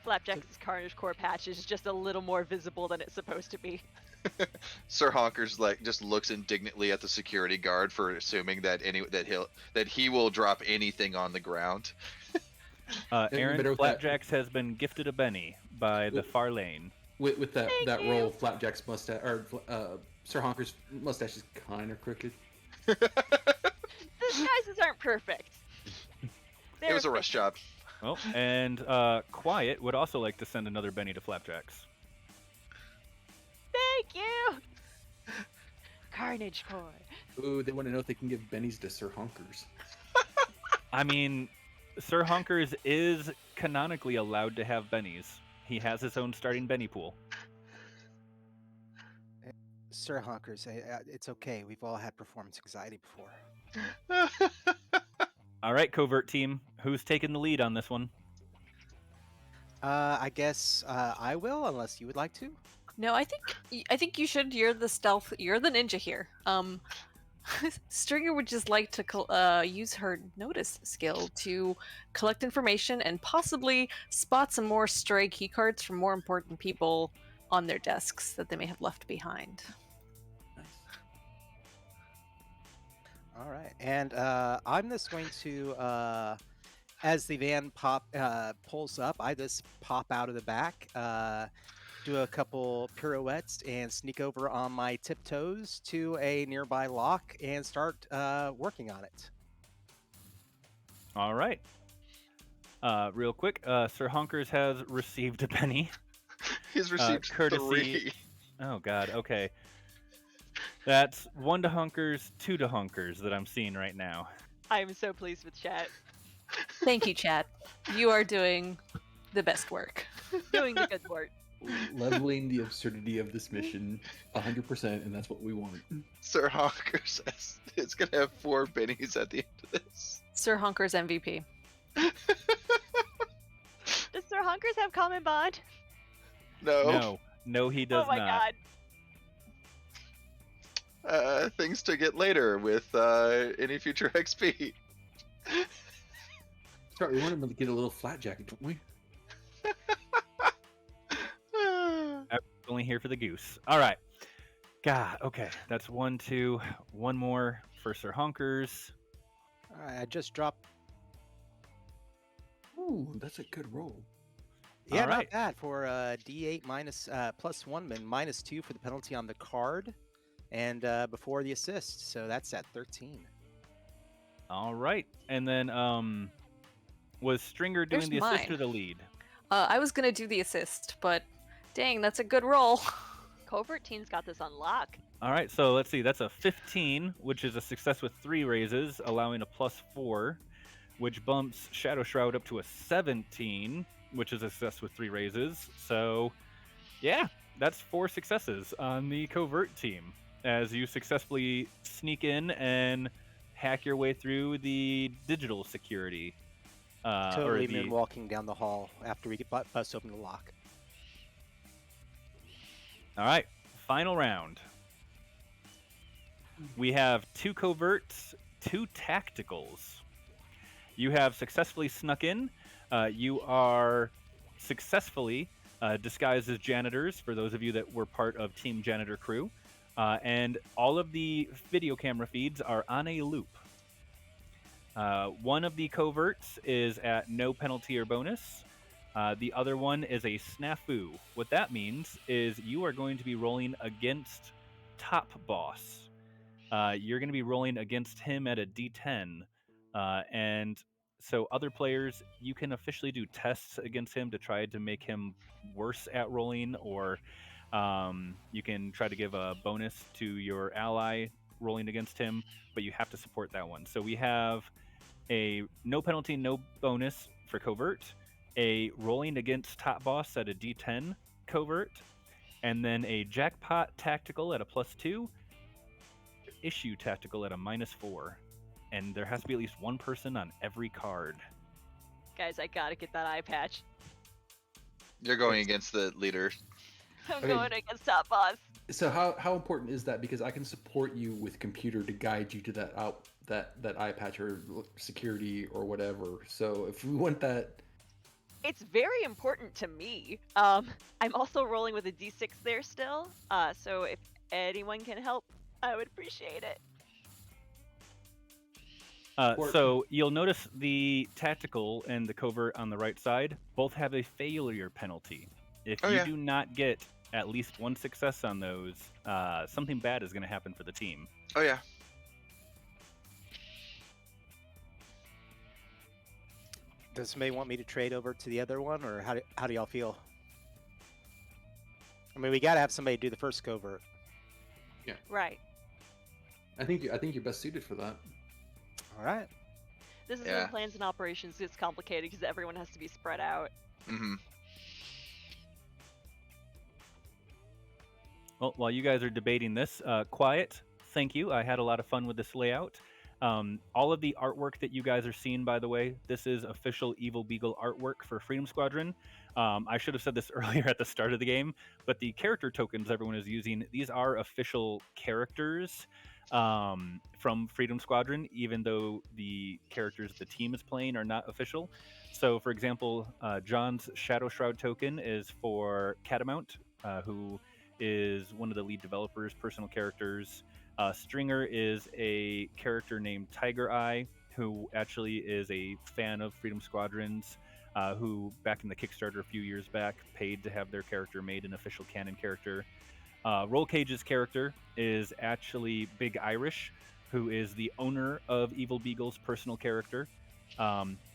Flapjack's Carnage Core patch is just a little more visible than it's supposed to be. Sir Honkers just looks indignantly at the security guard for assuming that he will drop anything on the ground. Erin, Flapjacks has been gifted a Benny by the far lane. With that Thank you. roll, Flapjack's mustache, or Sir Honker's mustache is kind of crooked. The disguises aren't perfect. It was a rush job. Oh, and Quiet would also like to send another Benny to Flapjacks. Thank you! Carnage Core. Ooh, they want to know if they can give bennies to Sir Honkers. I mean, Sir Honkers is canonically allowed to have bennies. He has his own starting Benny pool. Sir Honkers, it's okay. We've all had performance anxiety before. All right, covert team, who's taking the lead on this one? I guess I will, unless you would like to. No, I think you should. You're the stealth. You're the ninja here. Stringer would just like to use her notice skill to collect information and possibly spot some more stray keycards from more important people on their desks that they may have left behind. All right, and I'm just going to, as the van pulls up, I just pop out of the back, do a couple pirouettes, and sneak over on my tiptoes to a nearby lock and start working on it. All right. Real quick, Sir Honkers has received a Benny. He's received courtesy. 3. Oh, God. Okay. That's 1 to Honkers, 2 to Honkers that I'm seeing right now. I'm so pleased with chat. Thank you, chat. You are doing the best work. Doing the good work. Leveling the absurdity of this mission 100%, and that's what we want. Sir Honker says it's going to have 4 bennies at the end of this. Sir Honker's MVP. Does Sir Honkers have common bond? No. No, he does oh my not. god. Things to get later with any future XP. Sorry, we wanted to get a little flat jacket, don't we? I'm only here for the goose. All right. God, okay. That's 1, 2. 1 more for Sir Honkers. All right, I just dropped. Ooh, that's a good roll. Yeah, All not right. bad for D8 minus +1 and -2 for the penalty on the card, and before the assist. So that's at 13. All right. And then was Stringer doing Here's the assist or mine. the lead? I was gonna do the assist, but dang, that's a good roll. Covert team's got this on lock. All right, so let's see. That's a 15, which is a success with 3 raises, allowing a +4, which bumps Shadow Shroud up to a 17, which is a success with 3 raises. So, yeah, that's 4 successes on the covert team as you successfully sneak in and hack your way through the digital security. Or Totally the moonwalking down the hall after we get bust open the lock. All right, final round. We have 2 coverts, 2 tacticals. You have successfully snuck in. You are successfully disguised as janitors, for those of you that were part of Team Janitor Crew. And all of the video camera feeds are on a loop. One of the coverts is at no penalty or bonus. The other one is a snafu. What that means is you are going to be rolling against Top Boss. You're going to be rolling against him at a D10. And so other players, you can officially do tests against him to try to make him worse at rolling, or you can try to give a bonus to your ally rolling against him, but you have to support that one. So we have a no penalty, no bonus for covert, a rolling against Top Boss at a D10 covert, and then a jackpot tactical at a +2, issue tactical at a -4. And there has to be at least one person on every card. Guys, I gotta get that eye patch. You're going against the leader. I'm Okay. going against Top Boss. So how important is that? Because I can support you with computer to guide you to that eye patch or security or whatever. So if we want that, It's very important to me. I'm also rolling with a D6 there still. So if anyone can help, I would appreciate it. So you'll notice the tactical and the covert on the right side both have a failure penalty. If you do not get at least one success on those, something bad is going to happen for the team. Oh yeah. Does somebody want me to trade over to the other one, or how do y'all feel? I mean, we got to have somebody do the first covert. Right. I think you're best suited for that. All right. This is Yeah. when plans and operations gets complicated because everyone has to be spread out. Mm-hmm. Well, while you guys are debating this, quiet. Thank you. I had a lot of fun with this layout. All of the artwork that you guys are seeing, by the way, this is official Evil Beagle artwork for Freedom Squadron. I should have said this earlier at the start of the game, but the character tokens everyone is using, these are official characters from Freedom Squadron, even though the characters the team is playing are not official. So, for example, John's Shadow Shroud token is for Catamount, who is one of the lead developers' personal characters. Stringer is a character named Tiger Eye, who actually is a fan of Freedom Squadrons, who back in the Kickstarter a few years back paid to have their character made an official canon character. Roll Cage's character is actually Big Irish, who is the owner of Evil Beagle's personal character.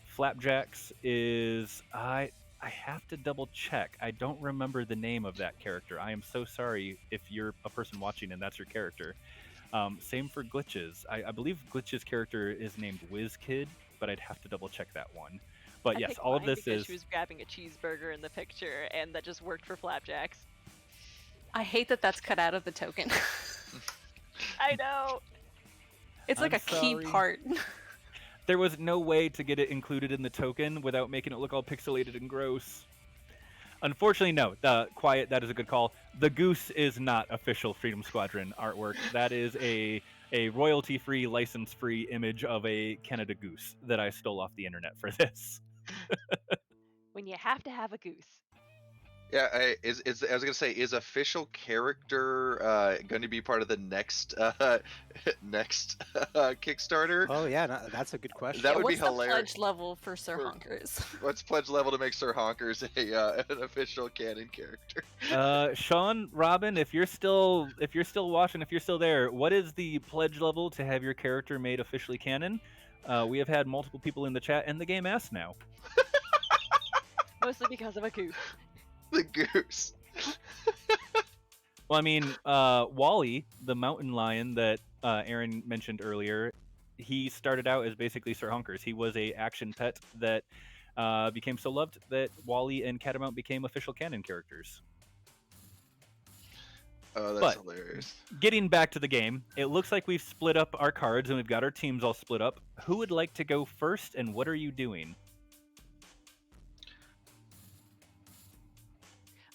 Flapjack's is I have to double check. I don't remember the name of that character. I am so sorry if you're a person watching and that's your character. Same for Glitches. I believe Glitch's character is named WizKid, but I'd have to double check that one. But I yes, picked all of mine this because is. she was grabbing a cheeseburger in the picture, and that just worked for Flapjacks. I hate that that's cut out of the token. I know. It's like I'm a key sorry. part. There was no way to get it included in the token without making it look all pixelated and gross. Unfortunately, no. Quiet, that is a good call. The goose is not official Freedom Squadron artwork. That is a royalty-free, license-free image of a Canada goose that I stole off the internet for this. When you have to have a goose. Yeah, I was gonna say, is official character going to be part of the next next Kickstarter? Oh yeah, that's a good question. That would be What's the hilarious. pledge level for Sir For- Honkers? What's pledge level to make Sir Honkers an official canon character? Shawn, Robin, if you're still watching, if you're still there, what is the pledge level to have your character made officially canon? We have had multiple people in the chat, and the game asks now. Mostly because of a goose. The goose. Well, I mean, Wally, the mountain lion that Erin mentioned earlier, he started out as basically Sir Honkers. He was a action pet that became so loved that Wally and Catamount became official canon characters. Oh, that's But hilarious. getting back to the game, it looks like we've split up our cards and we've got our teams all split up. Who would like to go first, and what are you doing?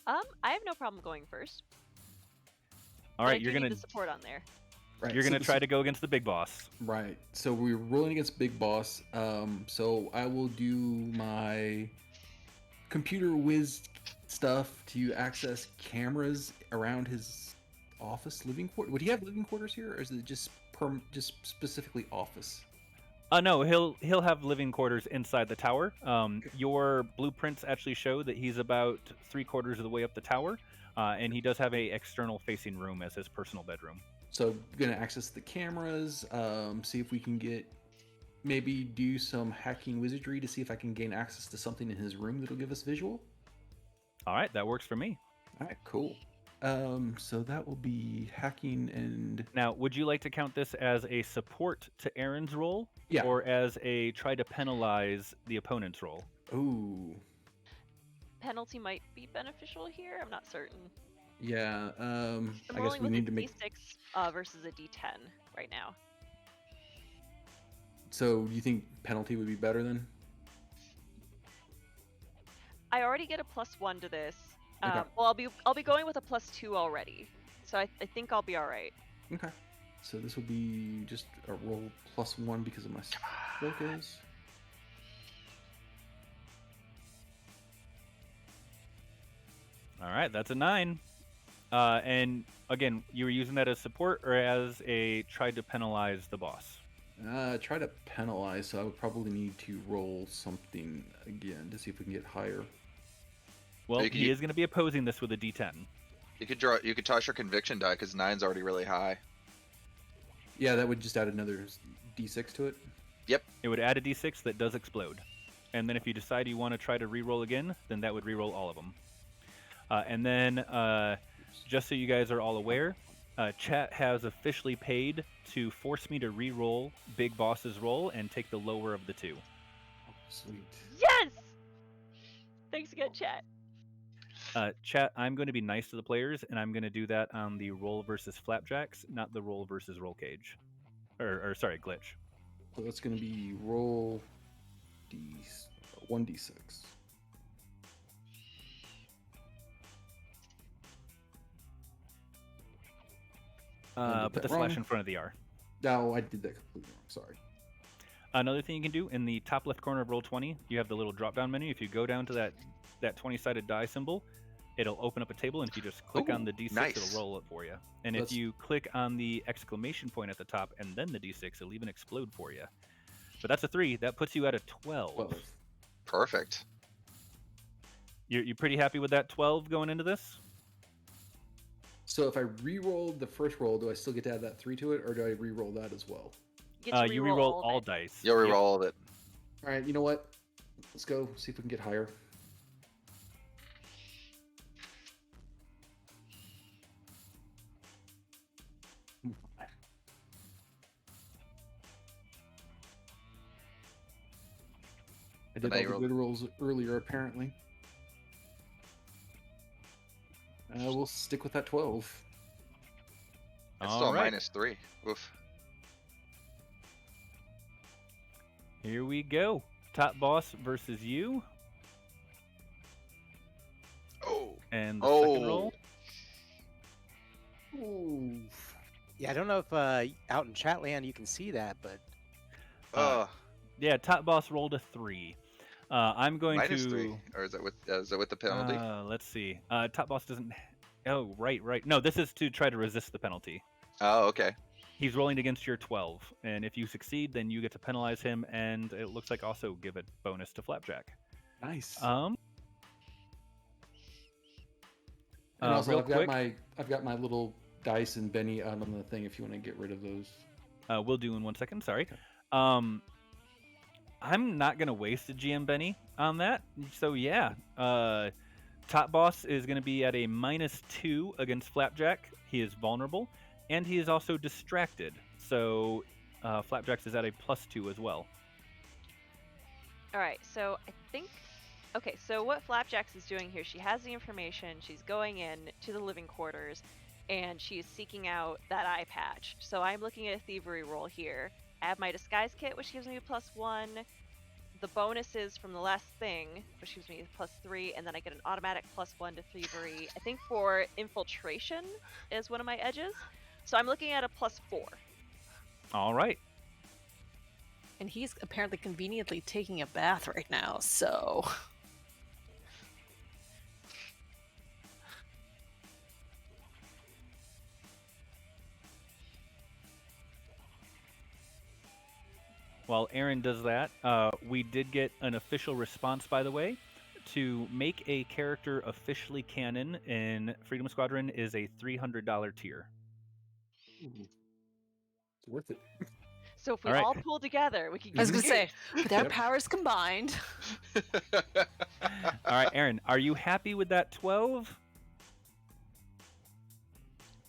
I have no problem going first. All But right, I do need the support on there. Right. you're so gonna this- try to go against the big boss. Right. So we're rolling against Big Boss. So I will do my computer whiz stuff to access cameras around his office, living quarters. Would he have living quarters here, or is it just just specifically office? No, he'll have living quarters inside the tower. Your blueprints actually show that he's about 3/4 of the way up the tower, and he does have a external facing room as his personal bedroom. So gonna access the cameras, see if we can maybe do some hacking wizardry to see if I can gain access to something in his room that'll give us visual. All right, that works for me. All right, cool. So that will be hacking and Now, would you like to count this as a support to Erin's role, yeah. or as a try to penalize the opponent's role? Ooh, Penalty might be beneficial here. I'm not certain. yeah. I'm I guess rolling we with need a to make. D6 versus a D10 right now. So you think penalty would be better then? I already get a +1 to this. Okay. Well, I'll be going with a +2 already, so I think I'll be all right. Okay. So this will be just a roll +1 because of my focus. All right, that's a 9. And again, you were using that as support or as a try to penalize the boss? Try to penalize, so I would probably need to roll something again to see if we can get higher. Well, You can- he is going to be opposing this with a D10. You could toss your conviction die because 9's already really high. Yeah, that would just add another d6 to it. It would add a D6 that does explode. And then if you decide you want to try to re-roll again, then that would re-roll all of them. And then, just so you guys are all aware, chat has officially paid to force me to re-roll Big Boss's roll and take the lower of the two. Sweet. Yes! Thanks again, chat. Chat, I'm going to be nice to the players, and I'm going to do that on the roll versus Flapjacks, not the roll versus Roll Cage. Or sorry, Glitch. So that's going to be roll 1d6. did Put that the slash wrong. in front of the R. No, I did that completely wrong. Sorry. Another thing you can do in the top left corner of Roll20, you have the little drop-down menu. If you go down to that 20-sided die symbol, it'll open up a table, and if you just click on the D6, nice. it'll roll it for you. And That's- if you click on the exclamation point at the top and then the D6, it'll even explode for you. But that's a 3. That puts you at a 12. 12. Perfect. You're pretty happy with that 12 going into this? So if I re-rolled the first roll, do I still get to add that 3 to it, or do I re-roll that as well? You get to You reroll re-roll all all of it. dice. You'll Yep. reroll all of it. All right, you know what? Let's go see if we can get higher. I did now all you the roll- good rolls earlier, apparently. We'll stick with that 12. It's All still a right. -3. Oof. Here we go. Top boss versus you. Oh. And the second Oh. roll. Ooh. Yeah, I don't know if out in Chatland you can see that, but Yeah, top boss rolled a 3. I'm going to -3, or is that with the penalty? Let's see. Top boss doesn't. Oh, right. No, this is to try to resist the penalty. Oh, okay. He's rolling against your 12, and if you succeed, then you get to penalize him, and it looks like also give a bonus to Flapjack. Nice. Um. And also, real I've got quick, I've got my little dice and Benny out on the thing. If you want to get rid of those. we'll do in 1 second. Sorry. Okay. I'm not gonna waste a GM Benny on that. So yeah, top boss is gonna be at a -2 against Flapjack. He is vulnerable, and he is also distracted. So Flapjack's is at a +2 as well. All right, so I think. Okay, so what Flapjacks is doing here, she has the information. She's going in to the living quarters, and she is seeking out that eye patch. So I'm looking at a thievery roll here. I have my disguise kit, which gives me a +1. The bonuses from the last thing, which gives me a +3, and then I get an automatic +1 to thievery. I think for infiltration is one of my edges. So I'm looking at a +4. All right. And he's apparently conveniently taking a bath right now, so. While Erin does that, we did get an official response, by the way. To make a character officially canon in Freedom Squadron is a $300 tier. Ooh. It's worth it. So if we All right. all pull together, we can I was get going to say, with our Yep. powers combined. All right, Erin, are you happy with that 12?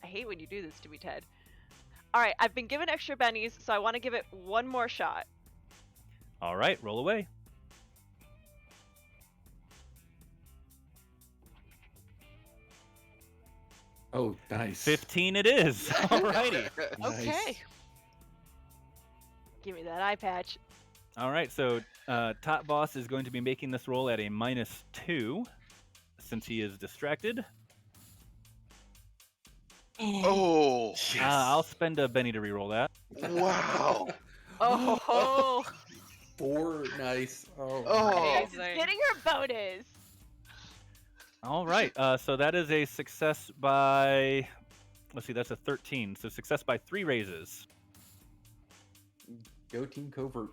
I hate when you do this to me, Ted. All right, I've been given extra bennies, so I want to give it one more shot. All right, roll away. Oh, nice. 15 it is. All righty. Nice. Okay. Give me that eye patch. All right, so Top Boss is going to be making this roll at a -2 since he is distracted. Oh, I'll spend a Benny to reroll that. wow. Oh, 4, nice. Oh, Oh. She's getting her bonus. All right, so that is a success by, let's see, that's a 13. So success by 3 raises. Go Team Covert.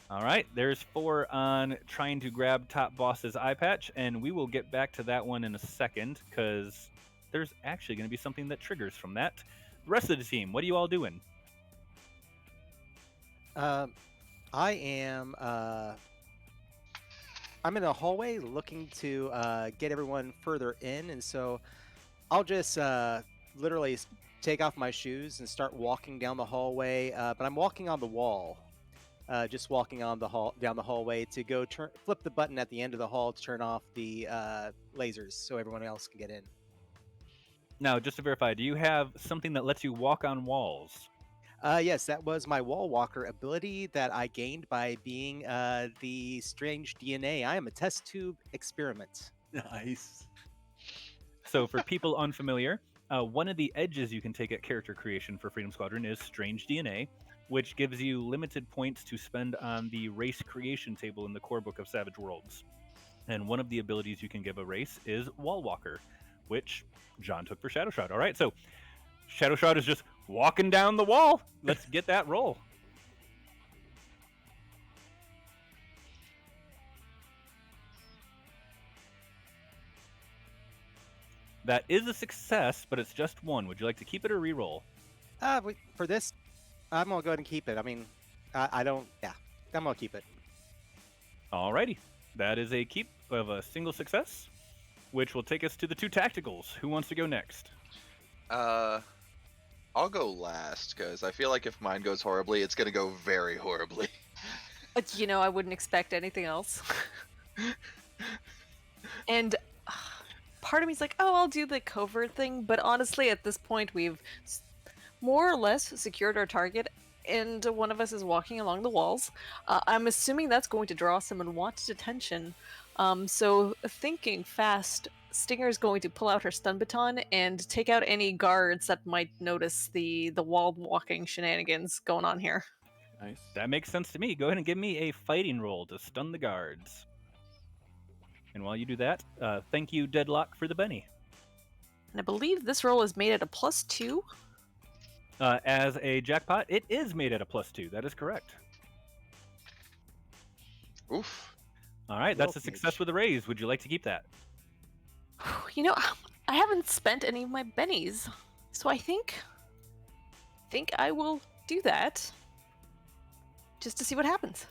All right, there's 4 on trying to grab Top Boss's eye patch, and we will get back to that one in a second because there's actually going to be something that triggers from that. The rest of the team, what are you all doing? I am. I'm in a hallway looking to get everyone further in, and so I'll just literally take off my shoes and start walking down the hallway. But I'm walking on the wall, just walking on the down the hallway to go flip the button at the end of the hall to turn off the lasers so everyone else can get in. Now, just to verify, do you have something that lets you walk on walls? Yes, that was my wall walker ability that I gained by being the strange DNA. I am a test tube experiment. Nice. So for people unfamiliar, one of the edges you can take at character creation for Freedom Squadron is Strange DNA, which gives you limited points to spend on the race creation table in the core book of Savage Worlds. And one of the abilities you can give a race is Wall Walker, which John took for Shadow Shroud. All right, so Shadow Shroud is just walking down the wall. Let's get that roll. That is a success, but it's just 1. Would you like to keep it or re-roll? For this, I'm gonna go ahead and keep it. I mean, I don't. Yeah, I'm gonna keep it. Alrighty. That is a keep of a single success, which will take us to the 2 tacticals. Who wants to go next? I'll go last because I feel like if mine goes horribly, it's gonna go very horribly. But, I wouldn't expect anything else. And part of me's like, oh, I'll do the covert thing. But honestly, at this point, we've more or less secured our target, and one of us is walking along the walls. I'm assuming that's going to draw some unwanted attention. So thinking fast, Stinger's going to pull out her stun baton and take out any guards that might notice the wall walking shenanigans going on here. Nice. That makes sense to me. Go ahead and give me a fighting roll to stun the guards. And while you do that, thank you, Deadlock, for the Benny. And I believe this roll is made at a +2. As a jackpot, it is made at a +2. That is correct. Oof. All right, that's a success with a raise. Would you like to keep that? I haven't spent any of my bennies, so I think I will do that just to see what happens.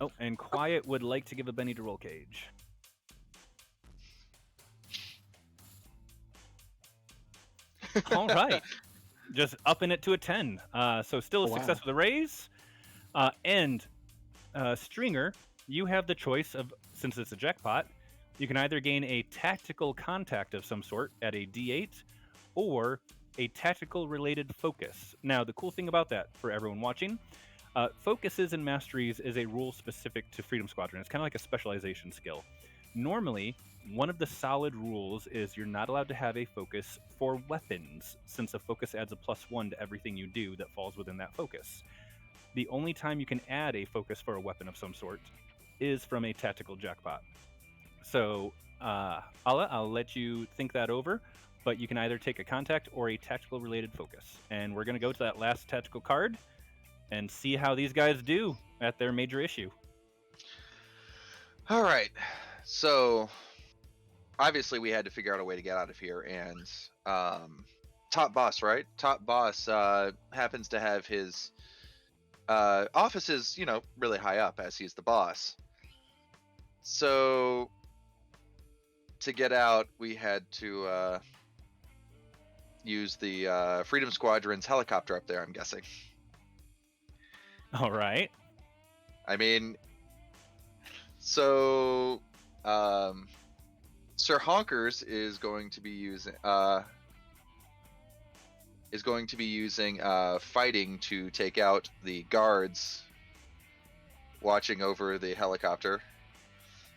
Oh, and Quiet would like to give a Benny to roll cage. All right. Just upping it to a 10. So still a Oh, success wow. with a raise. And Stringer, you have the choice of, since it's a jackpot, you can either gain a tactical contact of some sort at a D8 or a tactical related focus. Now, the cool thing about that for everyone watching, focuses and masteries is a rule specific to Freedom Squadron. It's kind of like a specialization skill. Normally, one of the solid rules is you're not allowed to have a focus for weapons, since a focus adds a +1 to everything you do that falls within that focus. The only time you can add a focus for a weapon of some sort is from a tactical jackpot. So, Ala, I'll let you think that over, but you can either take a contact or a tactical related focus. And we're going to go to that last tactical card and see how these guys do at their major issue. All right. So obviously we had to figure out a way to get out of here, and top boss, right? Top boss happens to have his offices, you know, really high up, as he's the boss. So to get out, we had to use the Freedom Squadron's helicopter up there, I'm guessing. All right. I mean, so Sir Honkers is going to be using fighting to take out the guards watching over the helicopter,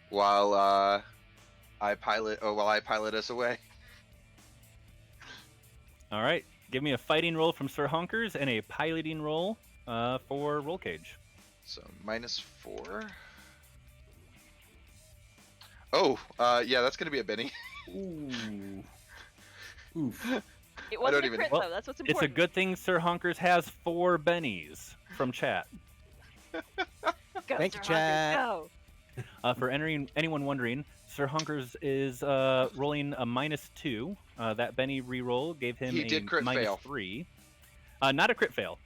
while I pilot us away. All right. Give me a fighting roll from Sir Honkers and a piloting roll for Roll Cage. So -4. Oh, yeah, that's gonna be a Benny. Ooh. Oof. It wasn't don't a even- crit Well, though. That's what's It's important. a good thing Sir Honkers has 4 bennies from chat. Go, Thank you, Sir Honkers, chat. Go. For anyone wondering, Sir Honkers is rolling a -2. That Benny reroll gave him He a did crit fail. -3. Not a crit fail.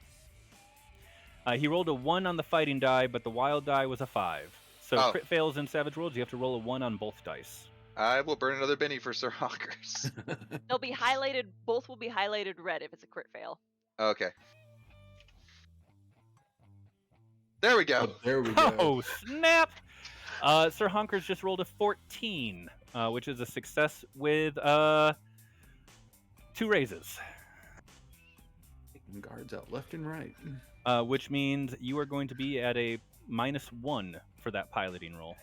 He rolled a 1 on the fighting die, but the wild die was a 5. So Oh. crit fails in Savage Worlds, you have to roll a 1 on both dice. I will burn another Benny for Sir Honkers. They'll be highlighted. Both will be highlighted red if it's a crit fail. Okay. There we go. Oh, there we go. Oh, snap! Sir Honkers just rolled a 14, which is a success with 2 raises. Taking guards out left and right. Which means you are going to be at a -1 for that piloting roll.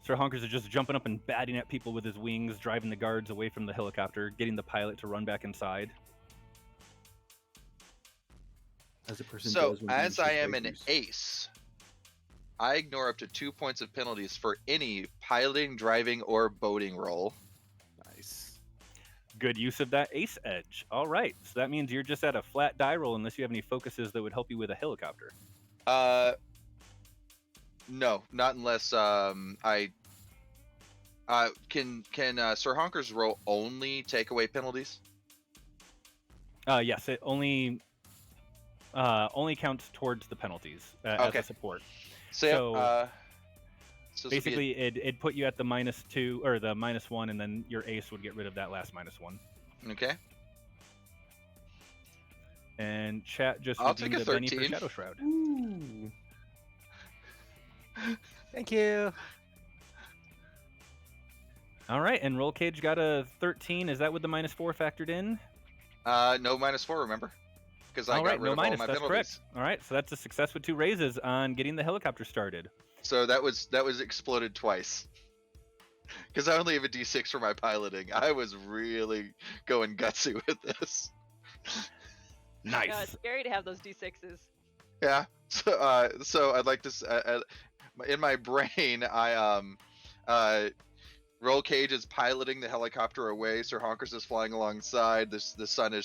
Sir Honkers is just jumping up and batting at people with his wings, driving the guards away from the helicopter, getting the pilot to run back inside. As a person So, does when as doing I am an playthroughs. ace, I ignore up to 2 points of penalties for any piloting, driving, or boating roll. Nice. Good use of that ace edge. All right, so that means you're just at a flat die roll unless you have any focuses that would help you with a helicopter. No, not unless I can Sir Honkers roll only take away penalties? Yes, it only counts towards the penalties as Okay. a support. So this would be Basically, it'd put you at the -2 or the -1, and then your ace would get rid of that last -1. okay. And chat just I'll take redeemed a a Benny for 13. Shadow Shroud. Ooh. Thank you. All right, and Roll Cage got a 13. Is that with the -4 factored in? No -4, remember? Because I All got right, rid no of all minus. my That's penalties. correct. All right, so that's a success with 2 raises on getting the helicopter started. So that was exploded twice. Because I only have a D6 for my piloting. I was really going gutsy with this. Nice. Yeah, it's scary to have those D6s. Yeah. So I'd like to in my brain Roll Cage is piloting the helicopter away. Sir Honkers is flying alongside. The sun is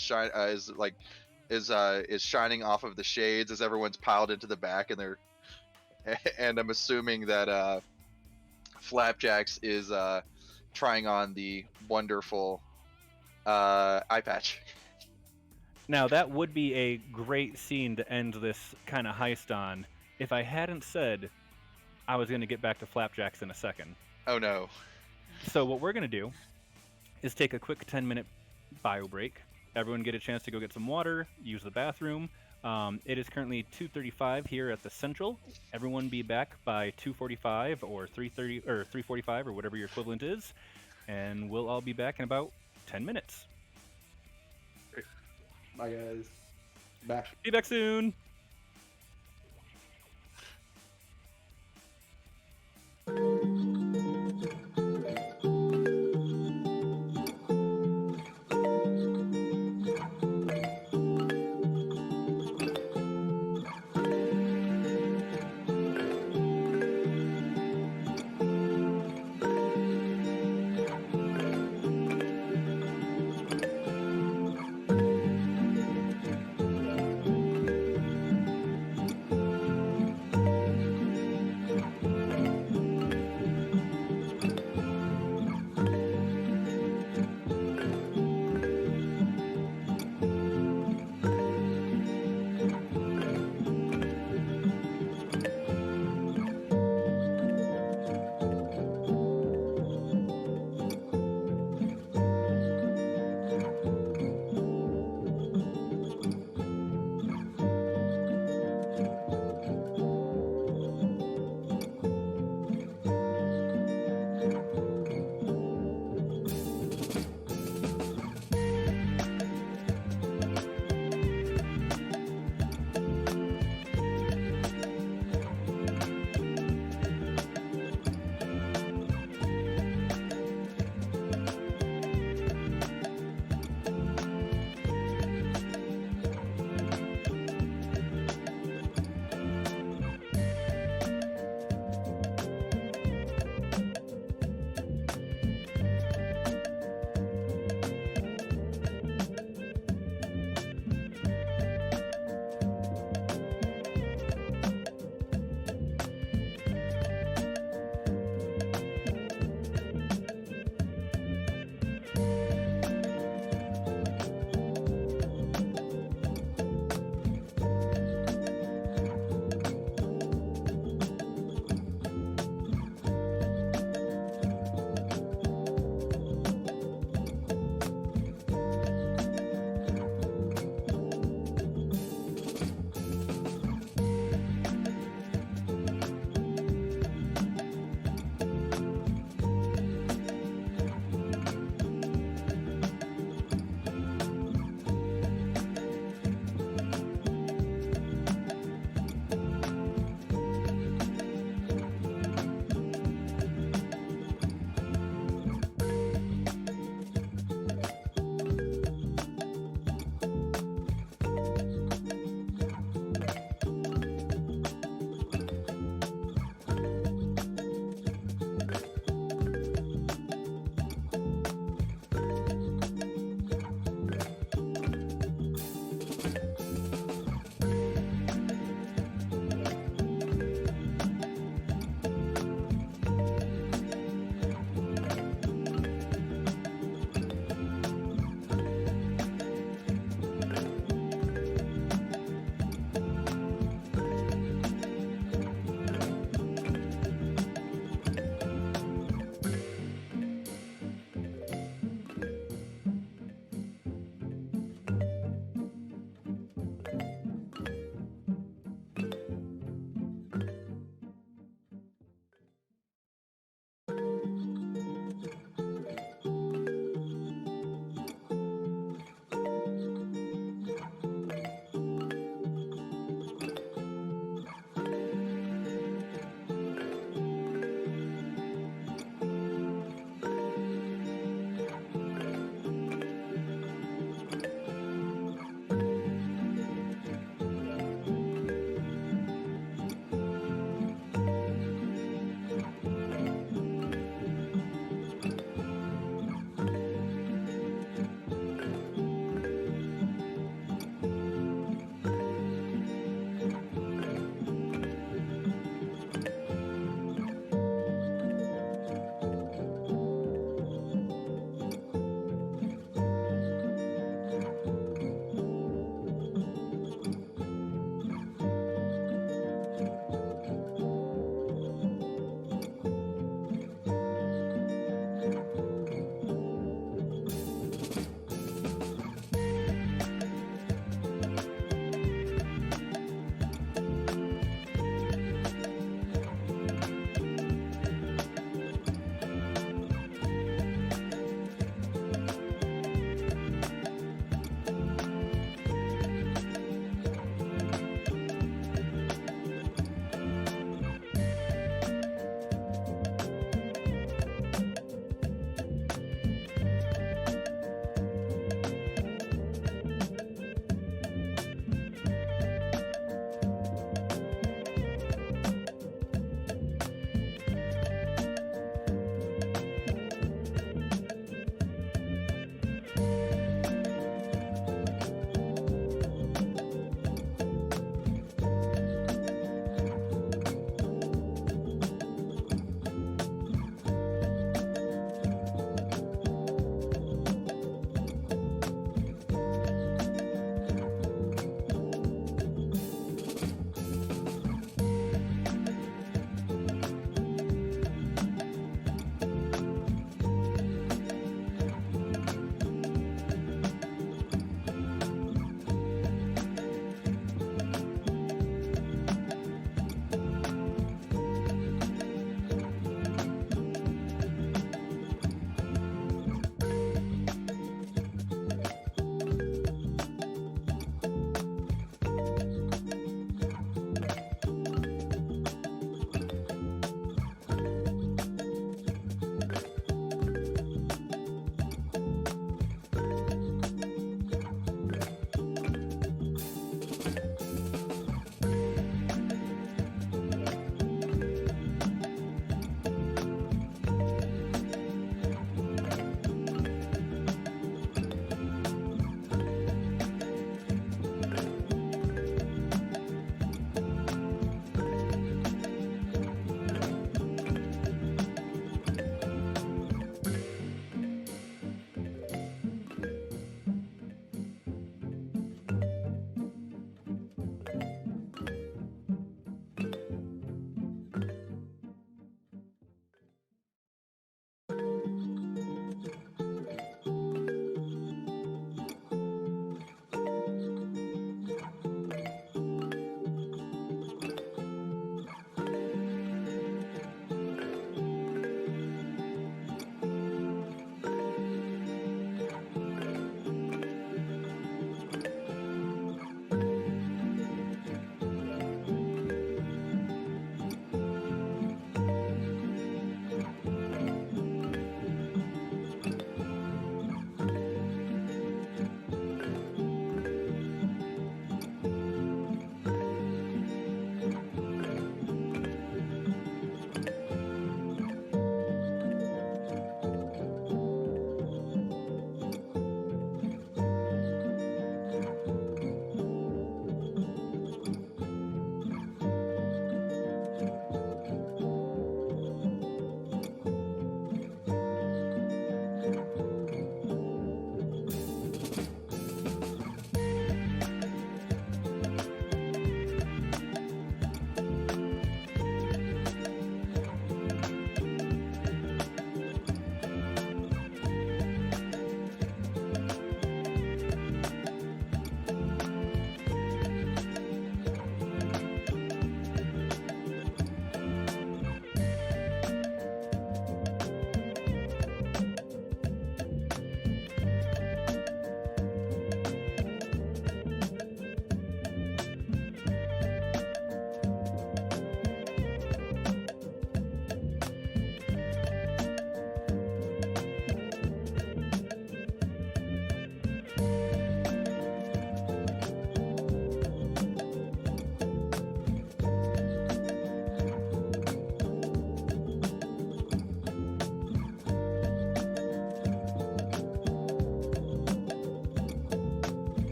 shining off of the shades as everyone's piled into the back, and I'm assuming that Flapjacks is trying on the wonderful eye patch. Now, that would be a great scene to end this kind of heist on if I hadn't said I was going to get back to Flapjacks in a second. Oh no. So what we're going to do is take a quick 10-minute bio break. Everyone get a chance to go get some water, use the bathroom. It is currently 2:35 here at the Central. Everyone be back by 2:45 or 3:30 or 3:45 or whatever your equivalent is, and we'll all be back in about 10 minutes. Bye, guys. Back. Be back soon.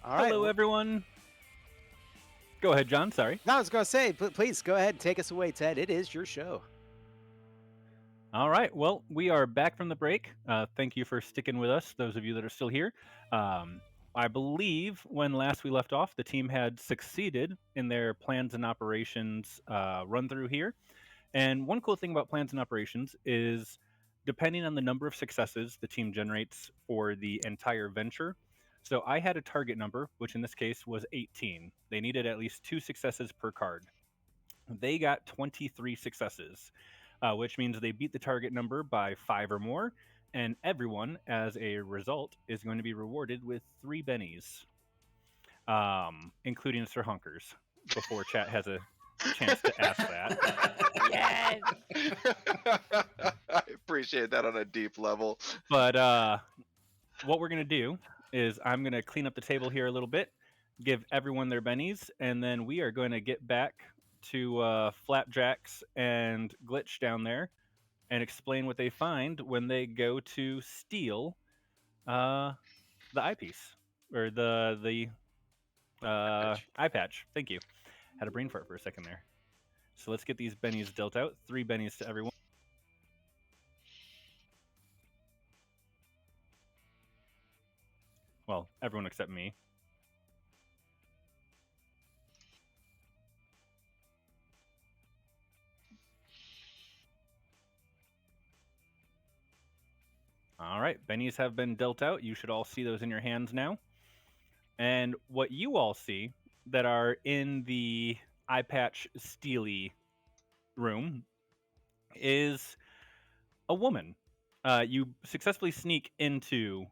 All right. Hello, everyone. Go ahead, John. Sorry. No, I was going to say, please go ahead and take us away, Ted. It is your show. All right. Well, we are back from the break. Thank you for sticking with us, those of you that are still here. I believe when last we left off, the team had succeeded in their plans and operations run through here. And one cool thing about plans and operations is depending on the number of successes the team generates for the entire venture. So I had a target number, which in this case was 18. They needed at least 2 successes per card. They got 23 successes, which means they beat the target number by 5 or more. And everyone, as a result, is going to be rewarded with 3 bennies, including Sir Hunkers, before chat has a chance to ask that. Yes. I appreciate that on a deep level. But what we're going to do is I'm going to clean up the table here a little bit, give everyone their bennies, and then we are going to get back to Flapjacks and Glitch down there and explain what they find when they go to steal the eyepiece or the eye patch. Thank you. Had a brain fart for a second there. So let's get these bennies dealt out. 3 bennies to everyone. Well, everyone except me. All right, bennies have been dealt out. You should all see those in your hands now. And what you all see that are in the eye patch steely room is a woman. You successfully sneak into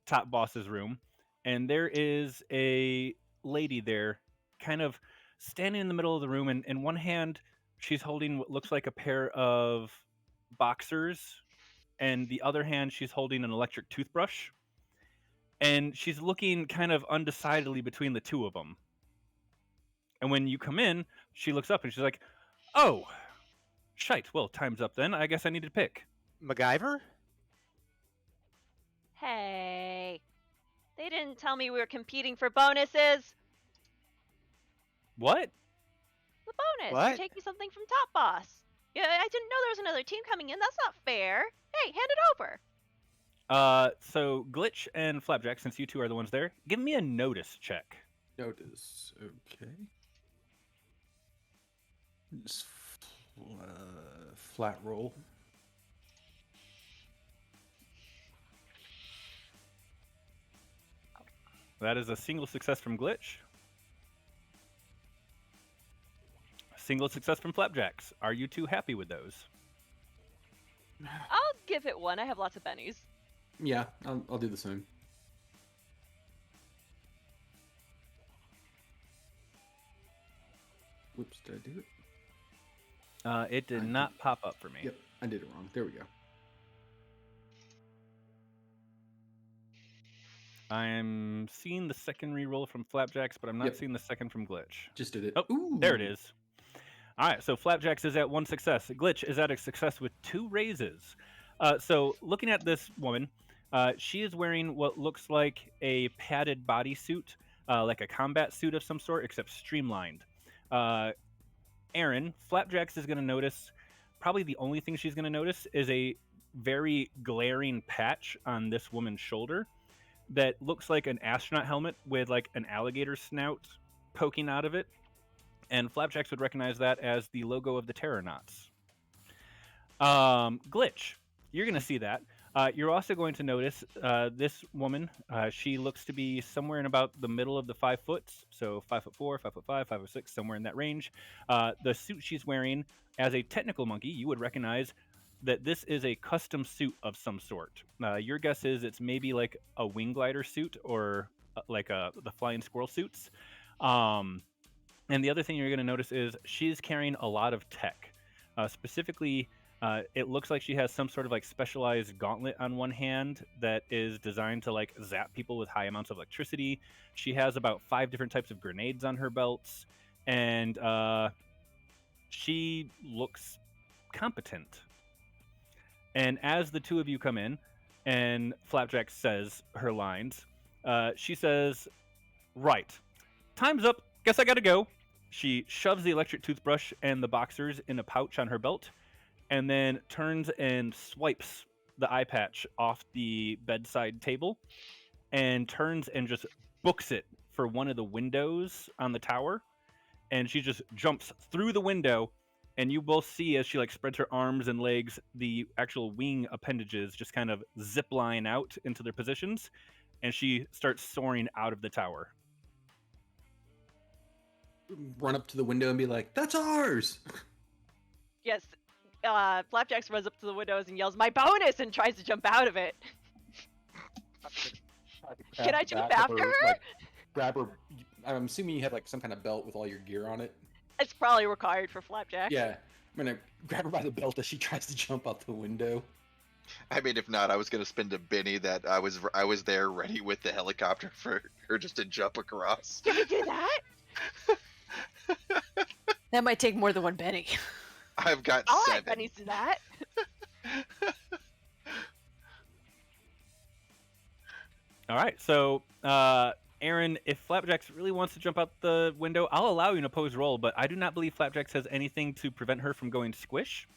Top Boss's room, and there is a lady there, kind of standing in the middle of the room, and in one hand, she's holding what looks like a pair of boxers, and the other hand, she's holding an electric toothbrush. And she's looking kind of undecidedly between the two of them. And when you come in, she looks up and she's like, "Oh, shite. Well, time's up then. I guess I need to pick." MacGyver? Hey. They didn't tell me we were competing for bonuses. What? The bonus. What? You're taking something from Top Boss. Yeah, I didn't know there was another team coming in. That's not fair. Hey, hand it over. So Glitch and Flapjack, since you two are the ones there, give me a notice check. Notice. Okay. Just flat roll. That is a single success from Glitch. Single success from Flapjacks. Are you two happy with those? I'll give it 1. I have lots of bennies. Yeah, I'll do the same. Whoops, did I do it? It did not pop up for me. Yep, I did it wrong. There we go. I'm seeing the second reroll from Flapjacks, but I'm not Yep. seeing the second from Glitch. Just did it. Oh, Ooh. there it is. All right, so Flapjacks is at 1 success. Glitch is at a success with 2 raises. So looking at this woman, she is wearing what looks like a padded bodysuit, like a combat suit of some sort, except streamlined. Erin, Flapjacks is going to notice, probably the only thing she's going to notice is a very glaring patch on this woman's shoulder that looks like an astronaut helmet with like an alligator snout poking out of it. And Flapjacks would recognize that as the logo of the Terranauts. Glitch, you're going to see that. You're also going to notice this woman. She looks to be somewhere in about the middle of the 5 foot, so 5'4", 5'5", 5'6", somewhere in that range. The suit she's wearing, as a technical monkey, you would recognize that this is a custom suit of some sort. Your guess is it's maybe like a wing glider suit or like the flying squirrel suits. And the other thing you're going to notice is she's carrying a lot of tech. Specifically, it looks like she has some sort of like specialized gauntlet on one hand that is designed to like zap people with high amounts of electricity. She has about 5 different types of grenades on her belts, and she looks competent. And as the two of you come in, and Flapjack says her lines, She says, "Right, time's up. Guess I gotta go." She shoves the electric toothbrush and the boxers in a pouch on her belt, and then turns and swipes the eye patch off the bedside table, and turns and just books it for one of the windows on the tower. And she just jumps through the window, and you both see as she like spreads her arms and legs, the actual wing appendages just kind of zip line out into their positions, and she starts soaring out of the tower. Run up to the window and be like, "That's ours!" Yes. Flapjack runs up to the windows and yells, "My bonus!" and tries to jump out of it. Can I jump after her? Like, grab her. I'm assuming you have like some kind of belt with all your gear on it. It's probably required for Flapjack. Yeah, I'm gonna grab her by the belt as she tries to jump out the window. I mean, if not, I was gonna spend a Benny that I was there ready with the helicopter for her just to jump across. Can we do that? That might take more than one penny. I've got I'll 7. add pennies to that. All right, so Erin, if Flapjax really wants to jump out the window, I'll allow you an opposed roll, but I do not believe Flapjax has anything to prevent her from going squish.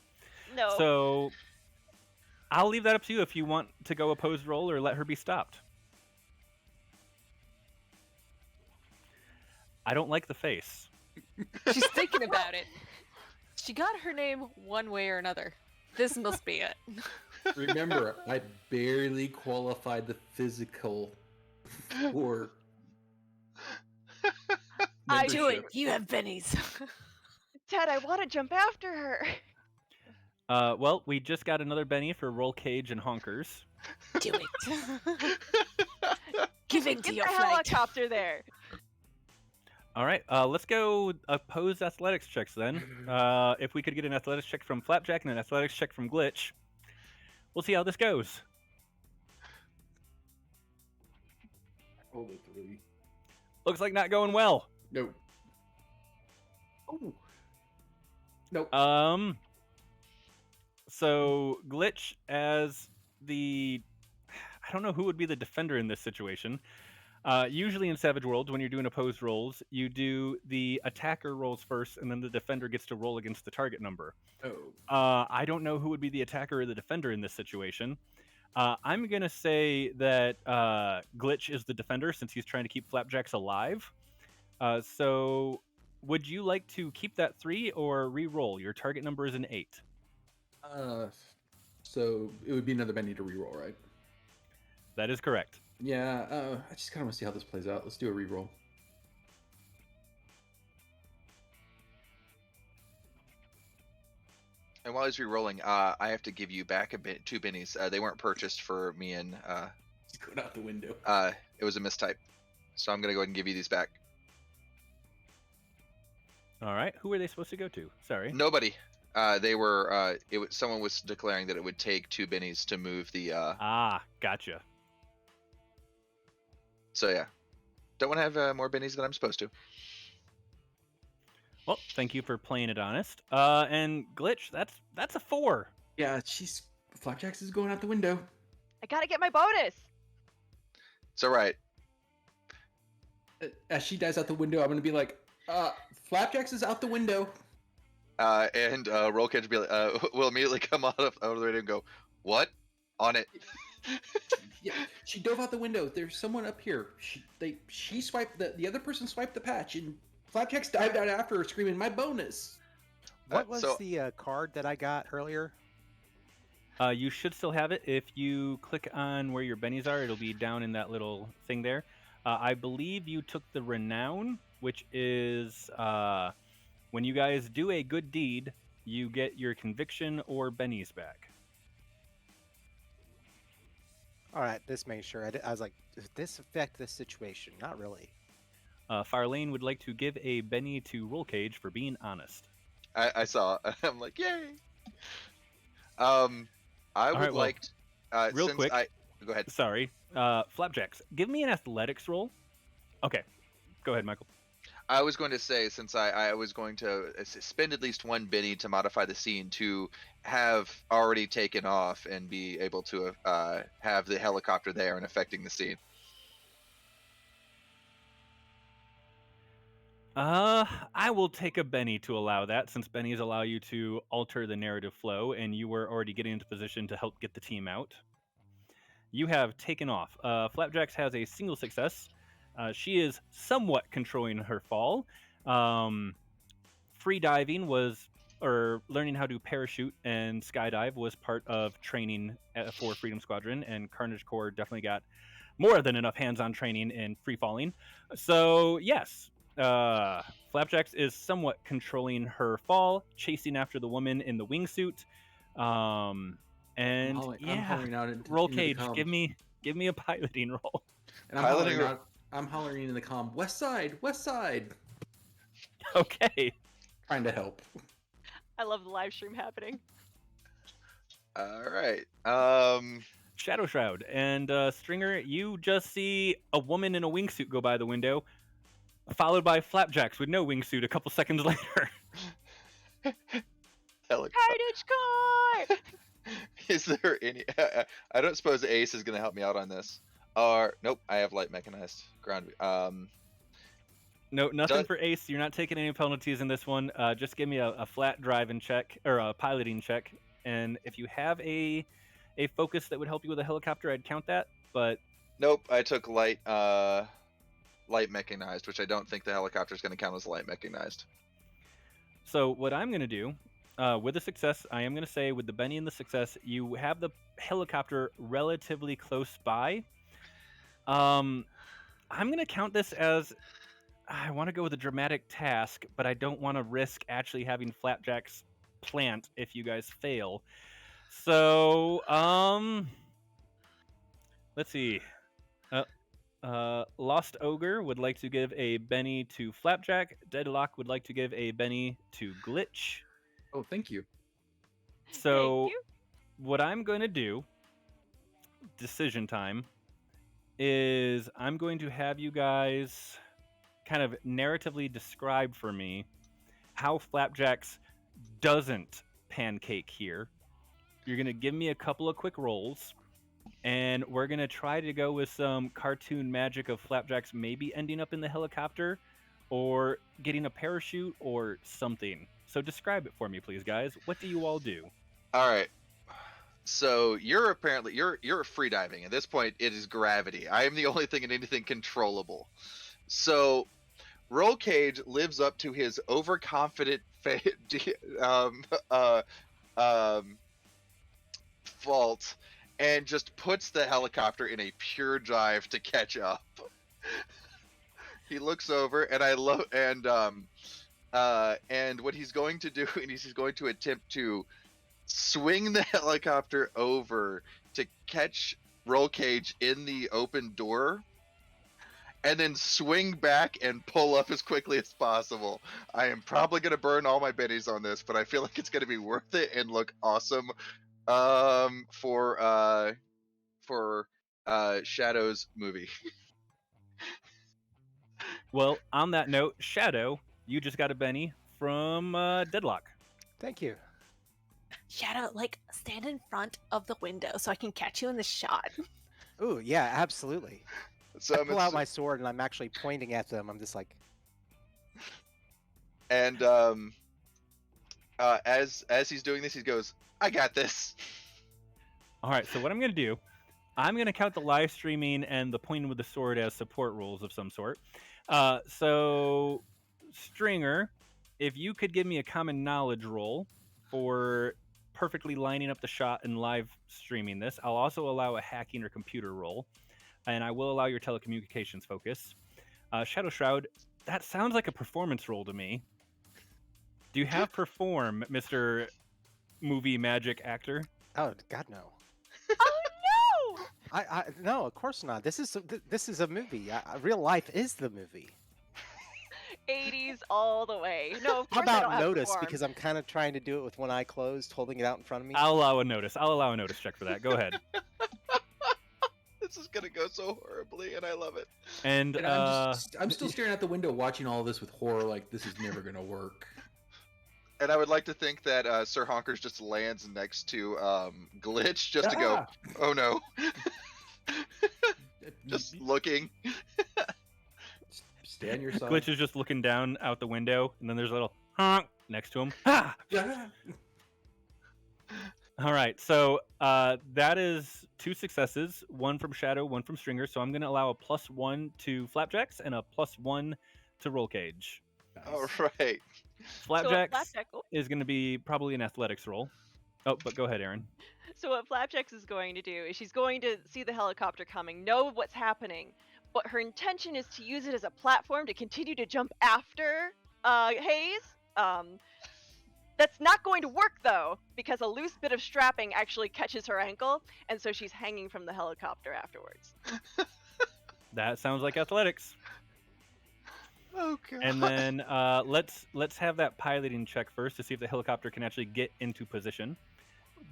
No. So I'll leave that up to you if you want to go opposed roll or let her be stopped. I don't like the face. She's thinking about it. She got her name one way or another. This must be it. Remember, I barely qualified the physical for. I Do it. You have pennies. Ted, I want to jump after her. Well, we just got another Benny for roll cage and honkers. Do it. Give in to Get your the flight. helicopter there. All right, let's go opposed athletics checks then. If we could get an athletics check from Flapjack and an athletics check from Glitch, we'll see how this goes. Hold it, 3. Looks like not going well. No. Oh. Nope. So Glitch as the, I don't know who would be the defender in this situation. Usually in Savage Worlds, when you're doing opposed rolls, you do the attacker rolls first, and then the defender gets to roll against the target number. Oh. I don't know who would be the attacker or the defender in this situation. I'm going to say that Glitch is the defender since he's trying to keep Flapjacks alive. So would you like to keep that 3 or re-roll? Your target number is an 8. So it would be another Benny to reroll, right? That is correct. Yeah, I just kind of want to see how this plays out. Let's do a reroll. And while he's re-rolling, I have to give you back 2 bennies. They weren't purchased for me, and He's going out the window. it was a mistype. So I'm gonna go ahead and give you these back. All right. Who are they supposed to go to? Sorry. Nobody. They were. Someone was declaring that it would take 2 bennies to move the. Gotcha. So yeah, don't want to have more bennies than I'm supposed to. Well, thank you for playing it honest. And Glitch, that's a 4. Yeah, Flapjacks is going out the window. I gotta get my bonus. It's all right. As she dives out the window, I'm going to be like, Flapjacks is out the window. And Roll Cage will immediately come out of the radio and go, "What? On it." Yeah, she dove out the window. There's someone up here. She swiped the other person swiped the patch, and Flapjacks dived out after her, screaming, "My bonus!" What was the card that I got earlier? You should still have it. If you click on where your bennies are, it'll be down in that little thing there. I believe you took the Renown, which is when you guys do a good deed, you get your conviction or bennies back. All right, this made sure. I was like, does this affect this situation? Not really. Farlane would like to give a Benny to Roll Cage for being honest. I saw. I'm like, yay. I would right, well, like. real since quick. Go ahead. Sorry. Flapjacks, give me an athletics roll. Okay. Go ahead, Michael. I was going to say, since I was going to spend at least 1 Benny to modify the scene to have already taken off and be able to have the helicopter there and affecting the scene. I will take a Benny to allow that, since Bennies allow you to alter the narrative flow, and you were already getting into position to help get the team out. You have taken off. Flapjacks has a single success. She is somewhat controlling her fall. Free diving or learning how to parachute and skydive was part of training for Freedom Squadron, and Carnage Corps definitely got more than enough hands-on training in free falling. So yes, Flapjacks is somewhat controlling her fall, chasing after the woman in the wingsuit. And I'm yeah, hollering out roll into the cage. comms. Give me a piloting roll. And I'm hollering in the comm, West Side, West Side, Okay. trying to help. I love the live stream happening. All right. Shadow Shroud and Stringer, you just see a woman in a wingsuit go by the window, followed by Flapjacks with no wingsuit a couple seconds later. Carnage Corps! Is there any? I don't suppose Ace is going to help me out on this. Or nope, I have light mechanized ground. No, nothing for Ace. You're not taking any penalties in this one. Just give me a flat driving check or a piloting check, and if you have a focus that would help you with a helicopter, I'd count that. But nope, I took light mechanized, which I don't think the helicopter is going to count as light mechanized. So what I'm going to do, with a success, I am going to say with the Benny and the success, you have the helicopter relatively close by. I'm going to count this as, I want to go with a dramatic task, but I don't want to risk actually having Flapjacks plant if you guys fail. So, let's see. Lost Ogre would like to give a Benny to Flapjack. Deadlock would like to give a Benny to Glitch. Oh, thank you. So, Thank you. what I'm going to do, decision time, is I'm going to have you guys kind of narratively describe for me how Flapjacks doesn't pancake here. You're going to give me a couple of quick rolls, and we're going to try to go with some cartoon magic of Flapjacks maybe ending up in the helicopter or getting a parachute or something. So describe it for me, please, guys. What do you all do? All right. So you're free diving. At this point, it is gravity. I am the only thing and anything controllable. So Roll Cage lives up to his overconfident fault and just puts the helicopter in a pure dive to catch up. He looks over, and and what he's going to do, and he's going to attempt to swing the helicopter over to catch Roll Cage in the open door, and then swing back and pull up as quickly as possible. I am probably going to burn all my bennies on this, but I feel like it's going to be worth it and look awesome for Shadow's movie. Well, on that note, Shadow, you just got a Benny from Deadlock. Thank you. Shadow, like, stand in front of the window so I can catch you in the shot. Ooh, yeah, absolutely. So I pull out my sword and I'm actually pointing at them. I'm just like, and as he's doing this, he goes, "I got this." All right, so what I'm going to do, I'm going to count the live streaming and the pointing with the sword as support rules of some sort. So, Stringer, if you could give me a common knowledge roll for perfectly lining up the shot and live streaming this. I'll also allow a hacking or computer roll, and I will allow your telecommunications focus. Shadow Shroud, that sounds like a performance roll to me. Do you have perform, Mr. Movie Magic Actor? oh God, no. Oh no! No, of course not. This is a movie. Real life is the movie. 80s all the way. No, of How course I don't about have notice? perform. Because I'm kind of trying to do it with one eye closed, holding it out in front of me. I'll allow a notice. I'll allow a notice check for that. Go ahead. This is gonna go so horribly, and I love it. And And I'm still staring out the window, watching all this with horror. Like, this is never gonna work. And I would like to think that Sir Honkers just lands next to Glitch just to go, "Oh no," just looking. stay on your side. Glitch is just looking down out the window, and then there's a little honk next to him. Ha! Yeah. All right, so that is 2 successes, 1 from Shadow, 1 from Stringer. So I'm going to allow a +1 to Flapjacks and a +1 to Roll Cage. All right. Flapjacks Flapjack, oh, is going to be probably an athletics roll. Oh, but go ahead, Erin. so what Flapjacks is going to do is she's going to see the helicopter coming, know what's happening, but her intention is to use it as a platform to continue to jump after Hayes. That's not going to work though, because a loose bit of strapping actually catches her ankle, and so she's hanging from the helicopter afterwards. That sounds like athletics. Oh god. And then let's have that piloting check first to see if the helicopter can actually get into position.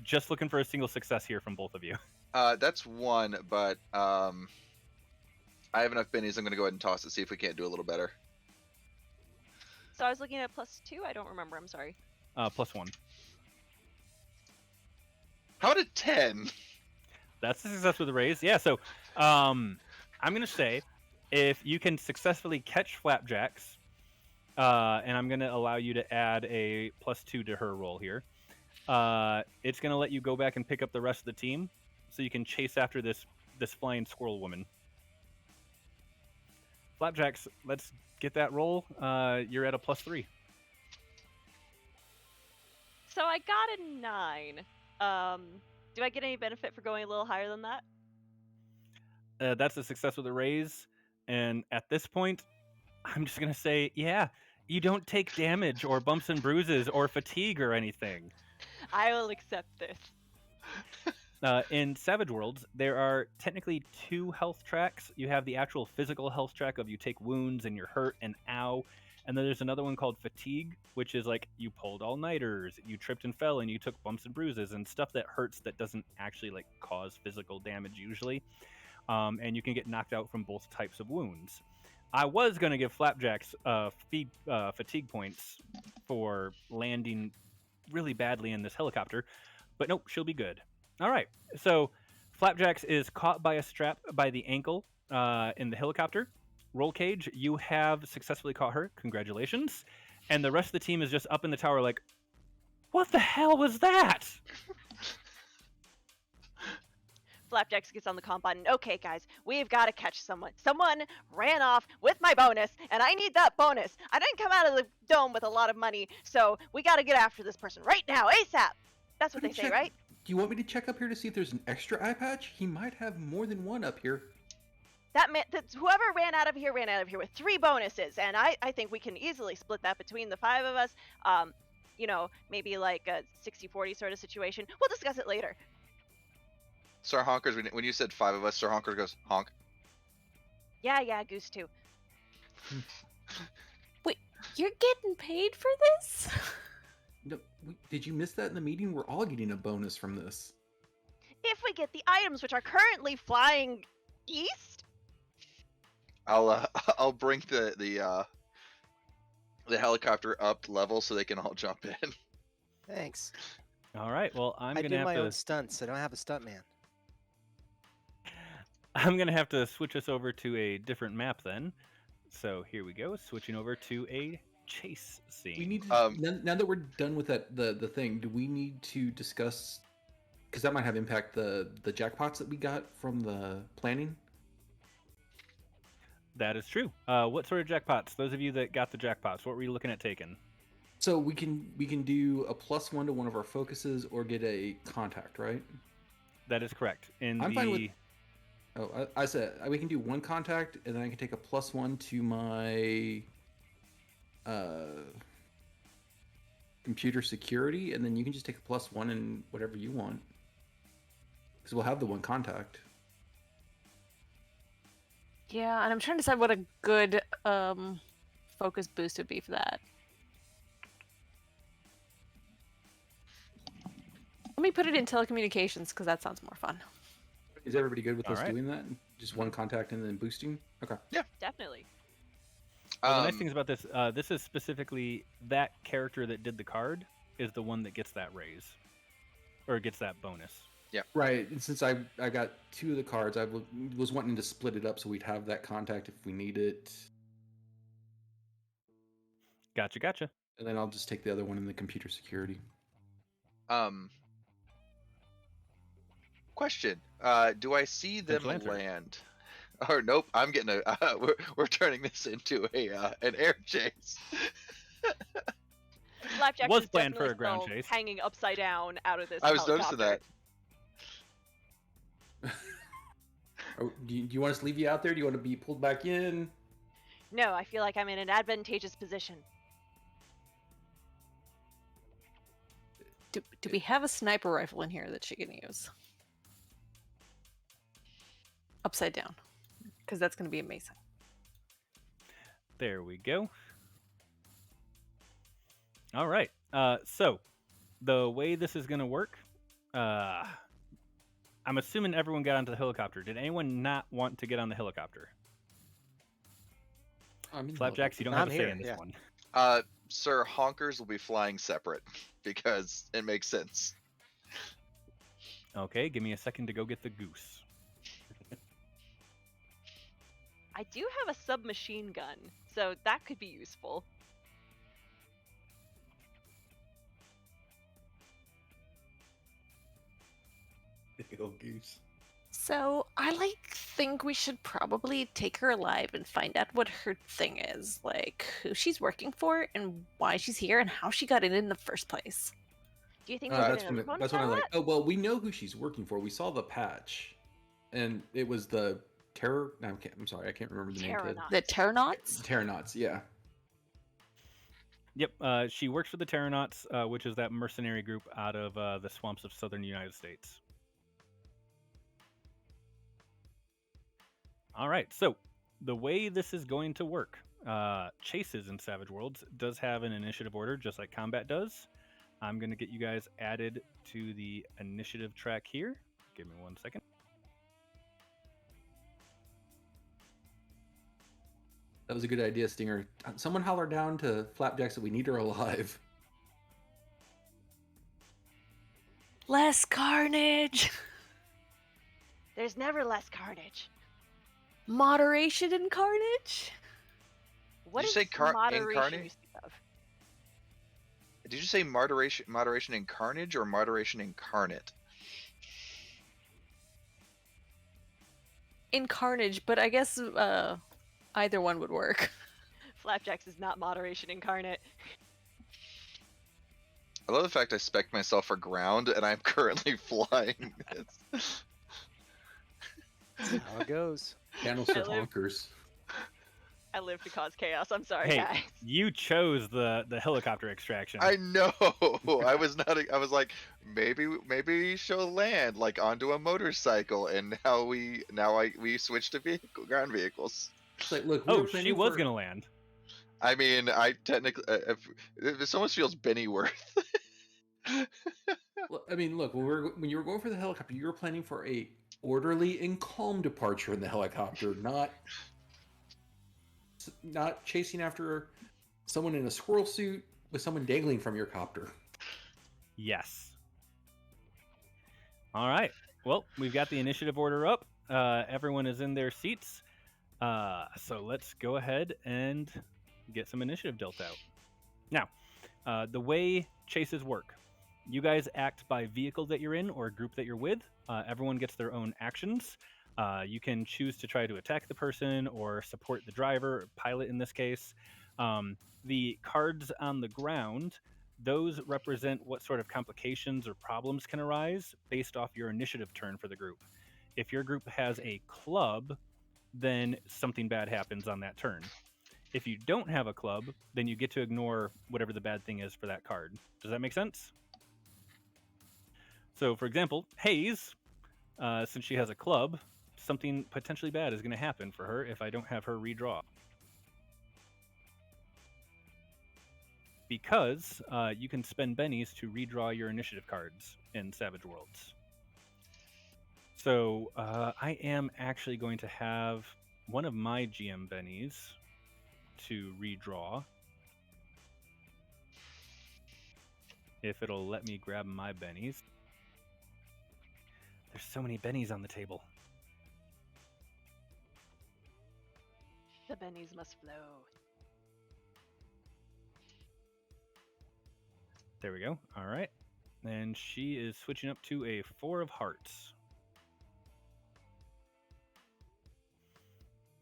Just looking for a single success here from both of you. That's 1, but I have enough bennies. I'm gonna go ahead and toss it, see if we can't do a little better. So I was looking at +2. I don't remember. I'm sorry. +1. How about a 10? That's a success with a raise. Yeah, so I'm going to say if you can successfully catch Flapjacks, and I'm going to allow you to add a +2 to her roll here, it's going to let you go back and pick up the rest of the team so you can chase after this flying squirrel woman. Flapjacks, let's get that roll. You're at a +3. So I got a 9. Do I get any benefit for going a little higher than that? That's a success with a raise. And at this point, I'm just going to say, yeah, you don't take damage or bumps and bruises or fatigue or anything. I will accept this. In Savage Worlds, there are technically 2 health tracks. You have the actual physical health track of you take wounds and you're hurt and ow. And then there's another one called Fatigue, which is like you pulled all-nighters, you tripped and fell, and you took bumps and bruises and stuff that hurts that doesn't actually like cause physical damage usually. And you can get knocked out from both types of wounds. I was going to give Flapjacks fatigue points for landing really badly in this helicopter, but nope, she'll be good. All right, so Flapjacks is caught by a strap by the ankle in the helicopter. Roll Cage, you have successfully caught her. Congratulations. And the rest of the team is just up in the tower like, what the hell was that? Flapjacks gets on the comm button. Okay, guys, we've got to catch someone. Someone ran off with my bonus, and I need that bonus. I didn't come out of the dome with a lot of money, so we got to get after this person right now, ASAP. That's what they say, right? Do you want me to check up here to see if there's an extra eye patch? He might have more than one up here. That meant that whoever ran out of here with 3 bonuses, and I think we can easily split that between the 5 of us. Maybe like a 60-40 sort of situation. We'll discuss it later. Sir Honkers, when you said 5 of us, Sir Honkers goes, honk. Yeah, Goose too. Wait, you're getting paid for this? No, did you miss that in the meeting? We're all getting a bonus from this. If we get the items which are currently flying east? I'll bring the helicopter up level so they can all jump in. Thanks. All right, well, I I'm do going my to own stunts. I don't have a stuntman. I'm going to have to switch us over to a different map then. So here we go, switching over to a chase scene. We need to, now that we're done with that the thing, do we need to discuss, because that might have impact the jackpots that we got from the planning? That is true. What sort of jackpots? Those of you that got the jackpots, what were you looking at taking? So we can do a +1 to one of our focuses or get a contact, right? That is correct. I'm fine with. Oh, I said we can do 1 contact, and then I can take a +1 to my computer security, and then you can just take a +1 and whatever you want, because we'll have the 1 contact. Yeah, and I'm trying to decide what a good focus boost would be for that. Let me put it in telecommunications, because that sounds more fun. Is everybody good with All us right. doing that? Just 1 contact and then boosting? Okay. Definitely. Well, the nice things about this, this is specifically that character that did the card is the one that gets that raise, or gets that bonus. Right, and since I got 2 of the cards, I was wanting to split it up so we'd have that contact if we need it. Gotcha. And then I'll just take the other one in the computer security. Question. Do I see them Potential answer. land? Or nope, I'm getting a. We're turning this into an air chase. Flapjack Was is planned for definitely a ground still chase. hanging upside down out of this I was helicopter. noticing that. Do you want us to leave you out there? Do you want to be pulled back in? No, I feel like I'm in an advantageous position. Do we have a sniper rifle in here that she can use? Upside down. Because that's going to be amazing. There we go. All right. So the way this is going to work, I'm assuming everyone got onto the helicopter. Did anyone not want to get on the helicopter? Flapjacks, you don't have a say in this one. Sir, honkers will be flying separate because it makes sense. Okay, give me a second to go get the goose. I do have a submachine gun, so that could be useful. Oh, goose. So I think we should probably take her alive and find out what her thing is, like who she's working for and why she's here and how she got in the first place. Do you think That's we're gonna what I like. Oh well, we know who she's working for. We saw the patch, and it was the terror. No, I'm sorry, I can't remember the name. The Terranauts. Terranauts, yeah. Yep. She works for the Terranauts, which is that mercenary group out of the swamps of southern United States. All right, so the way this is going to work, chases in Savage Worlds does have an initiative order, just like combat does. I'm going to get you guys added to the initiative track here. Give me 1 second. That was a good idea, Stinger. Someone holler down to Flapjack that we need her alive. Less carnage. There's never less carnage. Moderation in carnage? What Did you is say moderation incarnate? you speak of? Did you say moderation in carnage or moderation incarnate? In carnage, but I guess either one would work. Flapjacks is not moderation incarnate. I love the fact I spec'd myself for ground and I'm currently flying. That's how it goes. Channels for honkers. I live to cause chaos. I'm sorry, Hey, guys. you chose the helicopter extraction. I know. I was like, maybe she'll land like onto a motorcycle, and we switch to ground vehicles. It's like, look, she was gonna land. I mean, I technically, if this almost feels Bennyworth. Well, I mean, look, when you were going for the helicopter, you were planning for a orderly and calm departure in the helicopter, not chasing after someone in a squirrel suit with someone dangling from your copter. Yes. All right. Well, we've got the initiative order up. Everyone is in their seats. So let's go ahead and get some initiative dealt out. Now, the way chases work, you guys act by vehicle that you're in or group that you're with. Everyone gets their own actions. You can choose to try to attack the person or support the driver, or pilot in this case. The cards on the ground, those represent what sort of complications or problems can arise based off your initiative turn for the group. If your group has a club, then something bad happens on that turn. If you don't have a club, then you get to ignore whatever the bad thing is for that card. Does that make sense? So, for example, Hayes, since she has a club, something potentially bad is going to happen for her if I don't have her redraw. Because you can spend bennies to redraw your initiative cards in Savage Worlds. So I am actually going to have one of my GM bennies to redraw. If it'll let me grab my bennies. There's so many bennies on the table. The bennies must flow. There we go. All right. And she is switching up to a 4 of hearts,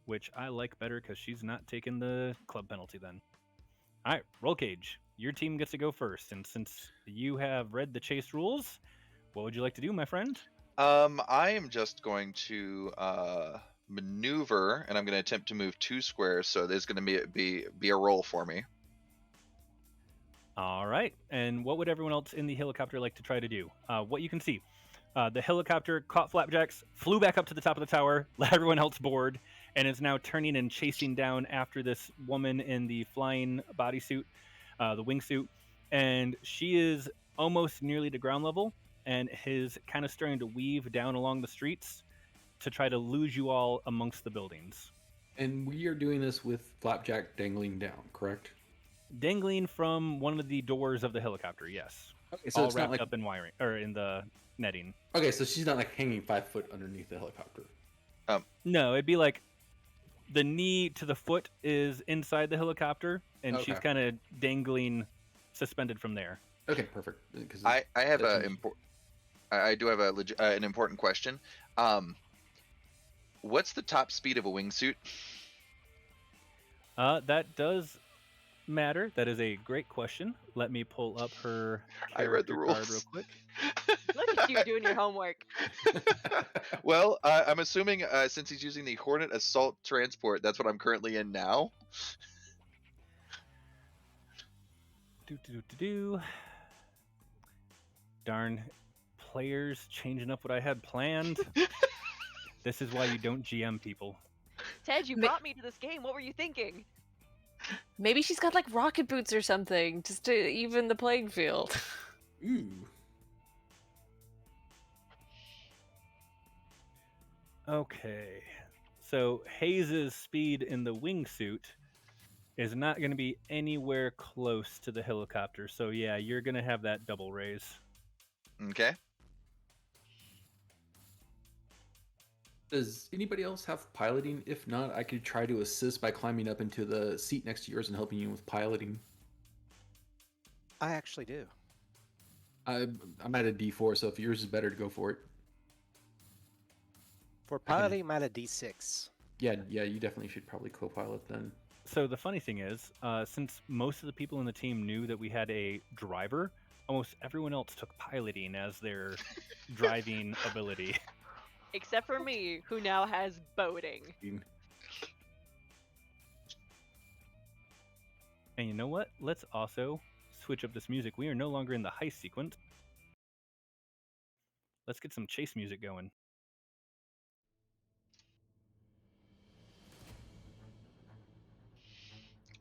which I like better because she's not taking the club penalty then. All right, Roll Cage. Your team gets to go first. And since you have read the chase rules, what would you like to do, my friend? I am just going to maneuver, and I'm going to attempt to move 2 squares. So there's going to be a roll for me. All right. And what would everyone else in the helicopter like to try to do? What you can see, the helicopter caught Flapjacks, flew back up to the top of the tower, let everyone else board, and is now turning and chasing down after this woman in the flying bodysuit, the wingsuit. And she is almost nearly to ground level and is kind of starting to weave down along the streets to try to lose you all amongst the buildings. And we are doing this with Flapjack dangling down, correct? Dangling from one of the doors of the helicopter, yes. Okay, so all it's wrapped not like up in wiring or in the netting. okay, so she's not like hanging 5 foot underneath the helicopter. No, it'd be like the knee to the foot is inside the helicopter, and she's Okay. kind of dangling, suspended from there. Okay, perfect. 'Cause I have that's- I do have an important question. What's the top speed of a wingsuit? That does matter. That is a great question. Let me pull up her I read the character card real rules. quick. Look at you doing your homework. Well, I'm assuming since he's using the Hornet Assault Transport, that's what I'm currently in now. Darn players changing up what I had planned. This is why you don't GM people. Ted, you Ma- brought me to this game. What were you thinking? Maybe she's got like rocket boots or something, just to even the playing field. Ooh. Okay. So Hayes's speed in the wingsuit is not going to be anywhere close to the helicopter. So yeah, you're going to have that double raise. Okay. Does anybody else have piloting? If not, I could try to assist by climbing up into the seat next to yours and helping you with piloting. I actually do. I'm at a D4, so if yours is better, to go for it. For piloting, I'm at a D6. Yeah, you definitely should probably co-pilot then. So the funny thing is, since most of the people in the team knew that we had a driver, almost everyone else took piloting as their driving ability. Except for me, who now has boating. And you know what? Let's also switch up this music. We are no longer in the heist sequence. Let's get some chase music going.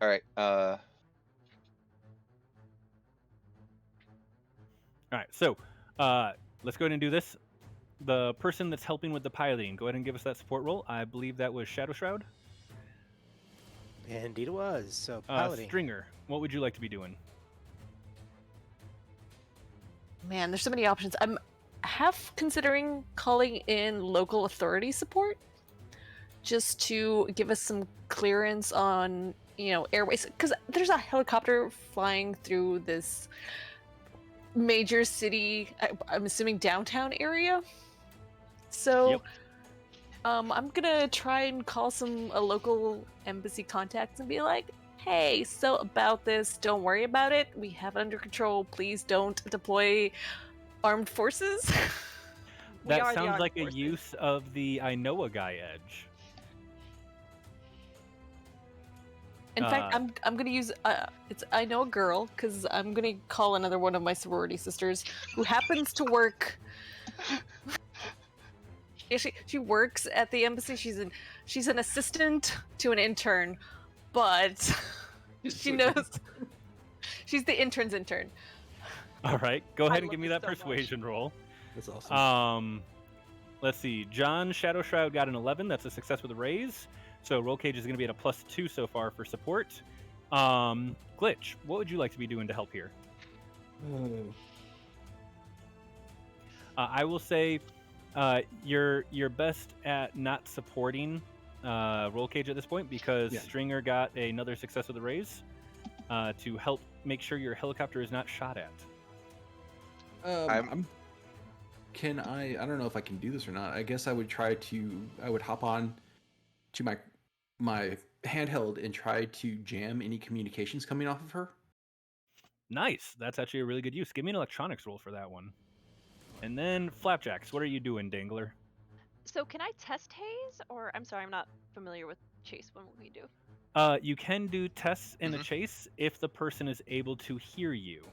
All right. All right, so let's go ahead and do this. The person that's helping with the piloting, go ahead and give us that support roll. I believe that was Shadow Shroud. Indeed it was. So piloting. Stringer, what would you like to be doing? Man, there's so many options. I'm half considering calling in local authority support just to give us some clearance on, airways, because there's a helicopter flying through this major city, I'm assuming downtown area. So Yep. I'm gonna try and call a local embassy contacts and be like, hey, so about this, don't worry about it, we have it under control, please don't deploy armed forces. We That are the sounds armed like a forces. use of the I know a guy edge. In fact, I'm gonna use I know a girl, because I'm gonna call another one of my sorority sisters who happens to work. Yeah, she works at the embassy. She's an assistant to an intern, but she knows she's the intern's intern. All right, go ahead and love give me this that so much. persuasion roll. That's awesome. Let's see. John Shadow Shroud got an 11. That's a success with a raise. So Roll Cage is going to be at a +2 so far for support. Glitch, what would you like to be doing to help here? I will say you're best at not supporting Roll Cage at this point because Yeah. Stringer got another success with a raise to help make sure your helicopter is not shot at. Can I don't know if I can do this or not. I guess I would hop on to my handheld and try to jam any communications coming off of her. Nice. That's actually a really good use. Give me an electronics roll for that one. And then Flapjacks, what are you doing, Dangler? So can I test haze, or I'm sorry, I'm not familiar with chase. What will we do? You can do tests in a chase if the person is able to hear you.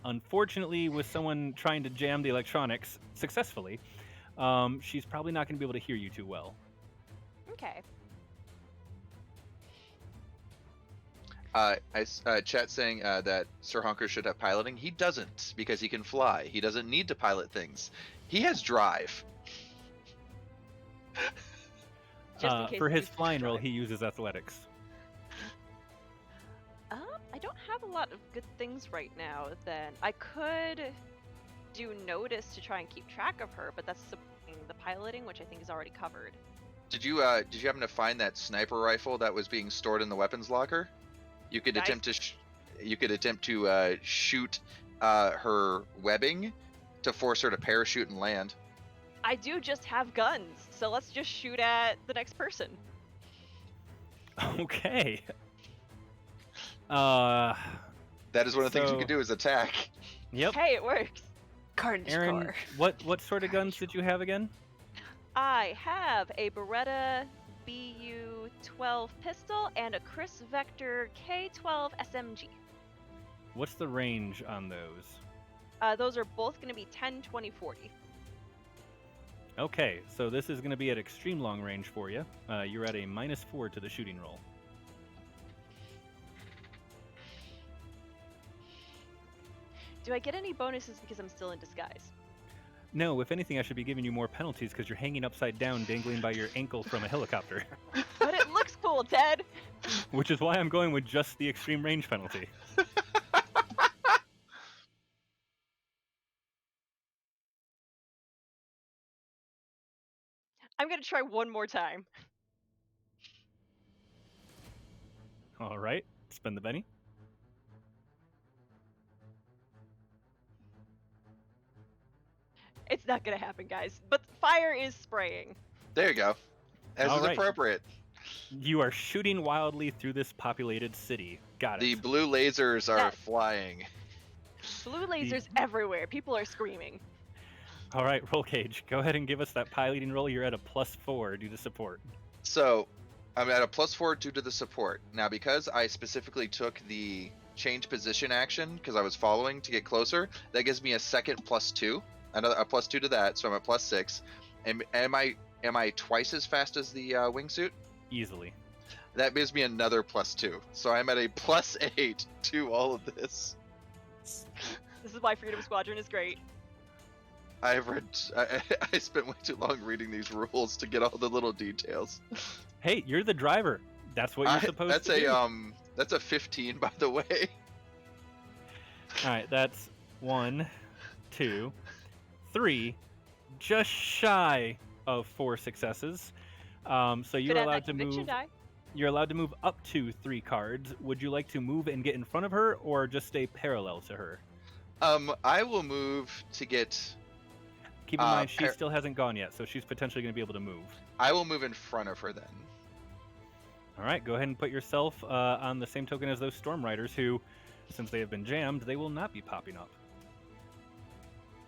Unfortunately, with someone trying to jam the electronics successfully, she's probably not going to be able to hear you too well. Okay. Chat saying that Sir Honker should have piloting. He doesn't, because he can fly. He doesn't need to pilot things. He has drive. Just in case for he his uses flying roll, drive. he uses athletics. I don't have a lot of good things right now. Then I could do notice to try and keep track of her, but that's supporting the piloting, which I think is already covered. Did you happen to find that sniper rifle that was being stored in the weapons locker? You could Nice. attempt to shoot her webbing to force her to parachute and land. I do just have guns, so let's just shoot at the next person. Okay. That is one of the things you So- can do is attack. Yep. Hey, it works. Carnage Erin, car. what sort of guns did you have again? I have a Beretta BU-12 pistol and a Chris Vector K-12 SMG. What's the range on those? Those are both going to be 10, 20, 40. Okay, so this is going to be at extreme long range for you. You're at a -4 to the shooting roll. Do I get any bonuses because I'm still in disguise? No, if anything, I should be giving you more penalties because you're hanging upside down, dangling by your ankle from a helicopter. But it looks cool, Ted! Which is why I'm going with just the extreme range penalty. I'm going to try one more time. All right, spend the Benny. It's not going to happen, guys. But fire is spraying. There you go. As All is right. appropriate. You are shooting wildly through this populated city. Got The it. blue lasers are Yes. flying. Blue lasers everywhere. People are screaming. All right, roll cage. Go ahead and give us that piloting roll. You're at a +4 due to support. So I'm at a +4 due to the support. Now, because I specifically took the change position action because I was following to get closer, that gives me a second +2, another a +2 to that, so I'm at +6. And am I twice as fast as the wingsuit? Easily. That gives me another +2, so I'm at a +8 to all of this. This is why Freedom Squadron is great. I spent way too long reading these rules to get all the little details. Hey, you're the driver. That's what you're supposed to do. That's a 15, by the way. All right, that's 1, 2, 3, just shy of 4 successes. So Could you're have allowed that to conviction move. die. You're allowed to move up to 3 cards. Would you like to move and get in front of her, or just stay parallel to her? I will move to get. Keep in mind, she still hasn't gone yet, so she's potentially going to be able to move. I will move in front of her then. All right, go ahead and put yourself on the same token as those Storm Riders who, since they have been jammed, they will not be popping up.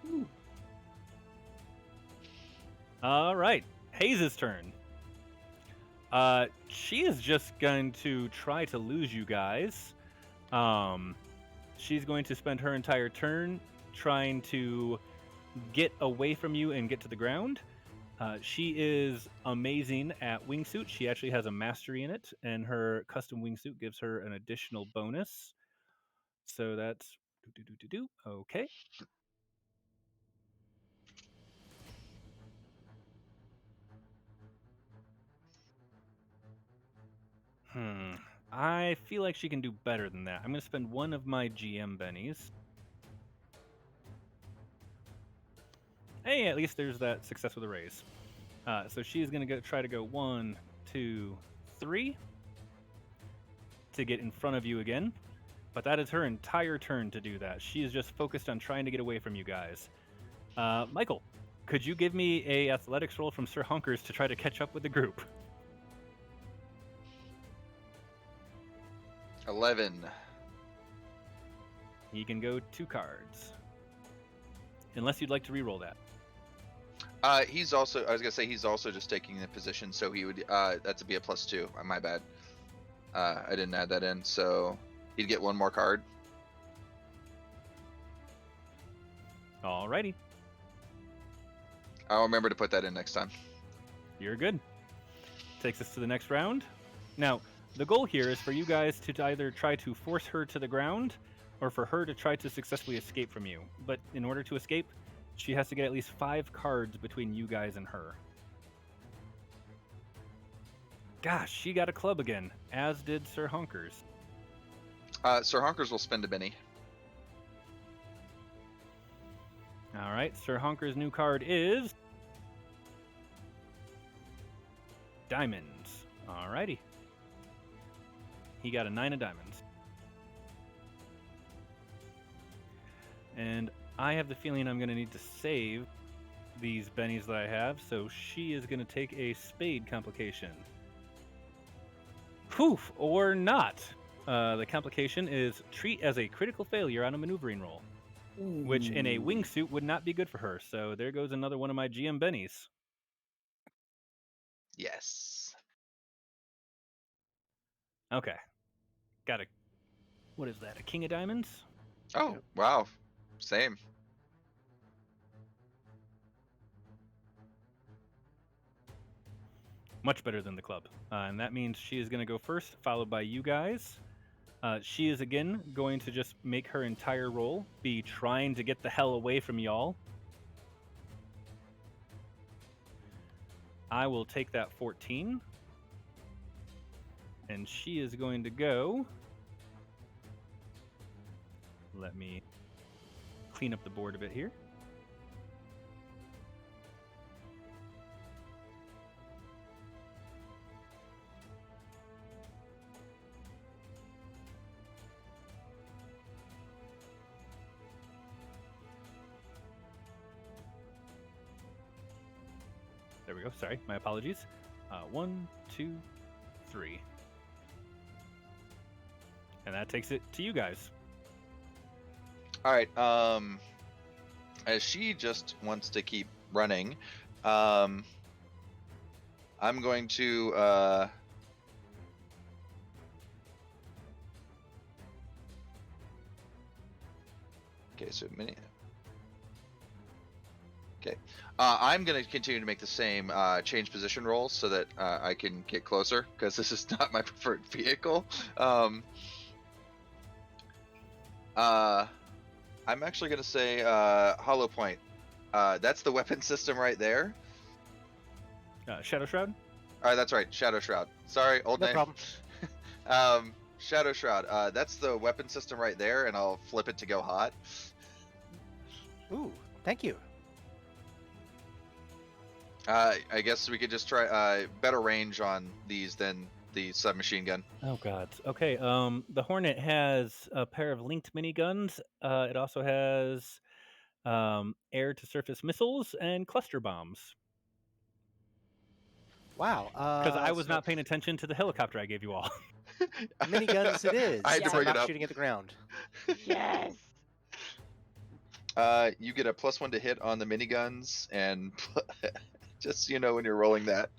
Ooh. All right, Hayes' turn. She is just going to try to lose you guys. She's going to spend her entire turn trying to get away from you and get to the ground. She is amazing at wingsuit. She actually has a mastery in it, and her custom wingsuit gives her an additional bonus. So that's okay. I feel like she can do better than that. I'm going to spend one of my GM bennies. Hey, at least there's that success with a raise. So she's going to try to go 1, 2, 3. to get in front of you again, but that is her entire turn to do that. She is just focused on trying to get away from you guys. Michael, could you give me a athletics roll from Sir Honkers to try to catch up with the group? 11. He can go 2 cards. Unless you'd like to re-roll that. He's also, I was gonna say he's also just taking the position, so he would, that's a be a +2. My bad. I didn't add that in, so he'd get 1 more card. Alrighty. I'll remember to put that in next time. You're good. Takes us to the next round. Now, the goal here is for you guys to either try to force her to the ground or for her to try to successfully escape from you. But in order to escape, she has to get at least 5 cards between you guys and her. Gosh, she got a club again, as did Sir Honkers. Sir Honkers will spend a Benny. All right, Sir Honkers' new card is Diamonds. Alrighty. He got a 9 of diamonds. And I have the feeling I'm going to need to save these bennies that I have, so she is going to take a spade complication. Poof, or not. The complication is treat as a critical failure on a maneuvering roll, which in a wingsuit would not be good for her. So there goes another one of my GM bennies. Yes. Okay. Got a, what is that, a king of diamonds? Oh, wow. Same. Much better than the club. And that means she is going to go first, followed by you guys. She is again going to just make her entire roll be trying to get the hell away from y'all. I will take that 14. And she is going to go. Let me clean up the board a bit here. There we go. Sorry, my apologies. 1, 2, 3. And that takes it to you guys. All right. As she just wants to keep running, I'm going to okay. So mini. Okay. I'm going to continue to make the same change position rolls so that I can get closer because this is not my preferred vehicle. I'm actually going to say Hollow Point. That's the weapon system right there. Shadow Shroud? That's right, Shadow Shroud. Sorry, old No name. problem. Shadow Shroud. That's the weapon system right there, and I'll flip it to go hot. Ooh, thank you. I guess we could just try better range on these than the submachine gun. Oh god. Okay. The Hornet has a pair of linked miniguns. It also has air to surface missiles and cluster bombs. Wow. Because I was not paying attention to the helicopter I gave you all. Miniguns it is. I had to so bring it not up. shooting at the ground. Yes. You get a +1 to hit on the miniguns, and just so you know when you're rolling that.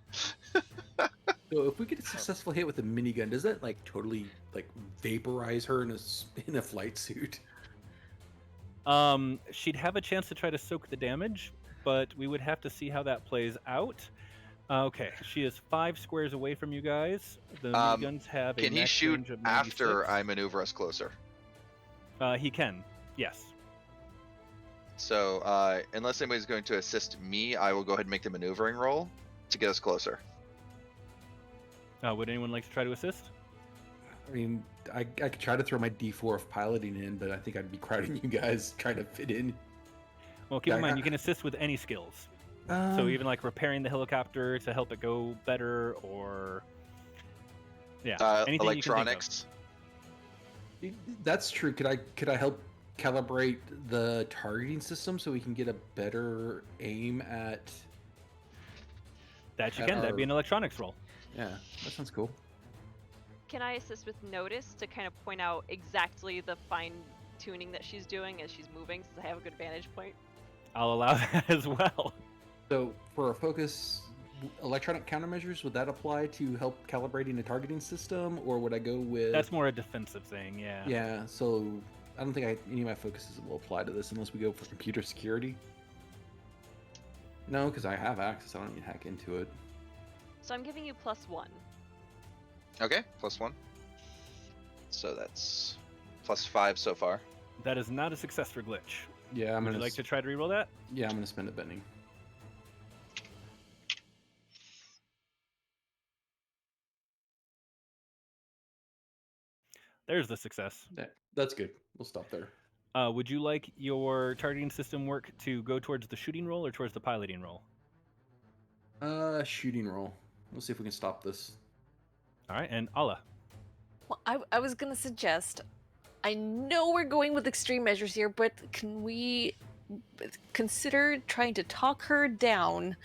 So if we get a successful hit with a minigun, does that like totally like vaporize her in a flight suit? She'd have a chance to try to soak the damage, but we would have to see how that plays out. Okay, she is 5 squares away from you guys. The miniguns have a Can he max shoot range of after 96. I maneuver us closer? He can, yes. So unless anybody's going to assist me, I will go ahead and make the maneuvering roll to get us closer. Would anyone like to try to assist? I mean, I could try to throw my D4 of piloting in, but I think I'd be crowding you guys trying to fit in. Well, keep in mind, you can assist with any skills. So even like repairing the helicopter to help it go better, or anything Electronics. That's true. Could I help calibrate the targeting system so we can get a better aim at? That you At can. That'd be our- an electronics roll. Yeah, that sounds cool. Can I assist with notice to kind of point out exactly the fine tuning that she's doing as she's moving, since I have a good vantage point? I'll allow that as well. So for a focus, electronic countermeasures, would that apply to help calibrating the targeting system, or would I go with? That's more a defensive thing, yeah. Yeah. So I don't think any of my focuses will apply to this unless we go for computer security. No, because I have access. I don't need to hack into it. So I'm giving you +1. Okay, +1. So that's +5 so far. That is not a success for glitch. Yeah, I'm Would gonna. you like to try to reroll that? Yeah, I'm gonna spend a Benny. There's the success. That's good. We'll stop there. Would you like your targeting system work to go towards the shooting roll or towards the piloting roll? Shooting roll. We'll see if we can stop this. All right, and Allah. Well, I was gonna suggest. I know we're going with extreme measures here, but can we consider trying to talk her down?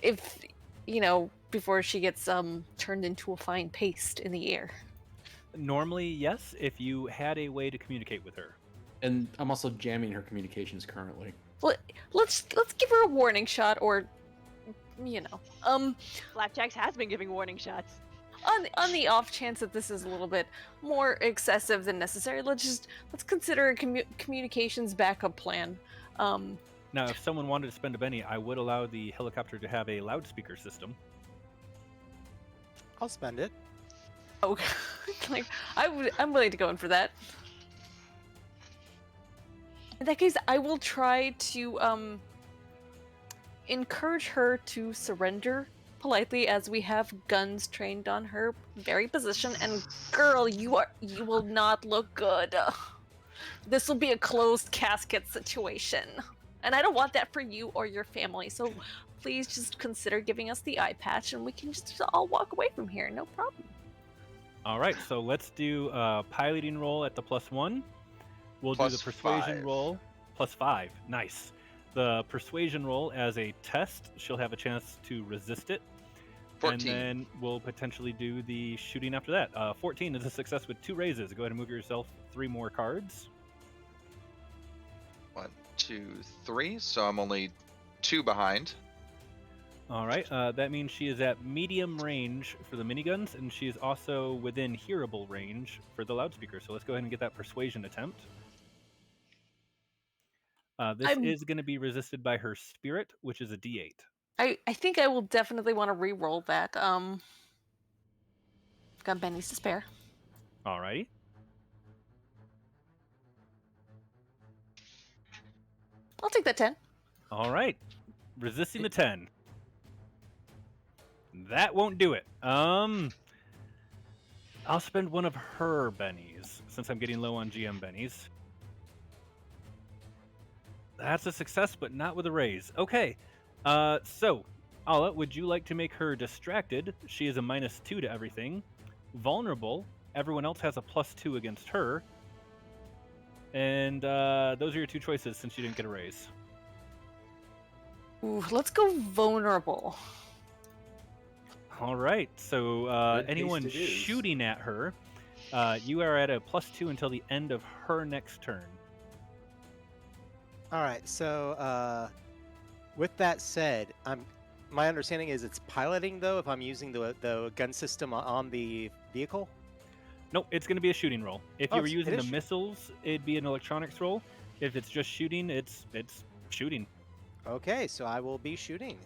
If before she gets turned into a fine paste in the air. Normally, yes, if you had a way to communicate with her. And I'm also jamming her communications currently. Well, let's give her a warning shot, or Flapjacks has been giving warning shots. on the off chance that this is a little bit more excessive than necessary, let's consider a communications backup plan. Now, if someone wanted to spend a Benny, I would allow the helicopter to have a loudspeaker system. I'll spend it. Oh, like I'm willing to go in for that. In that case, I will try to encourage her to surrender politely, as we have guns trained on her very position. And girl, you will not look good. This will be a closed casket situation, and I don't want that for you or your family. So please just consider giving us the eye patch, and we can just all walk away from here, no problem. All right, so let's do a piloting roll at the +1. We'll do the persuasion +5. roll +5. Nice. The persuasion roll as a test. She'll have a chance to resist it. 14. And then we'll potentially do the shooting after that. 14 is a success with 2 raises. Go ahead and move yourself 3 more cards. 1, 2, 3. So I'm only 2 behind. All right, that means she is at medium range for the miniguns, and she is also within hearable range for the loudspeaker. So let's go ahead and get that persuasion attempt. This is going to be resisted by her spirit, which is a D8. I think I will definitely want to re-roll that. Got Benny's to spare. All righty. I'll take that 10. All right, resisting the 10. That won't do it. I'll spend one of her bennies since I'm getting low on GM bennies. That's a success, but not with a raise. Okay. So, Allah, would you like to make her distracted? She is a -2 to everything. Vulnerable. Everyone else has a +2 against her. And those are your 2 choices since you didn't get a raise. Ooh, let's go vulnerable. All right. So Good anyone taste it is. shooting at her, you are at a +2 until the end of her next turn. All right. So, with that said, my understanding is it's piloting though. If I'm using the gun system on the vehicle. Nope, it's going to be a shooting roll. If Oh, you were it using the is missiles, it'd be an electronics roll. If it's just shooting, it's shooting. Okay, so I will be shooting.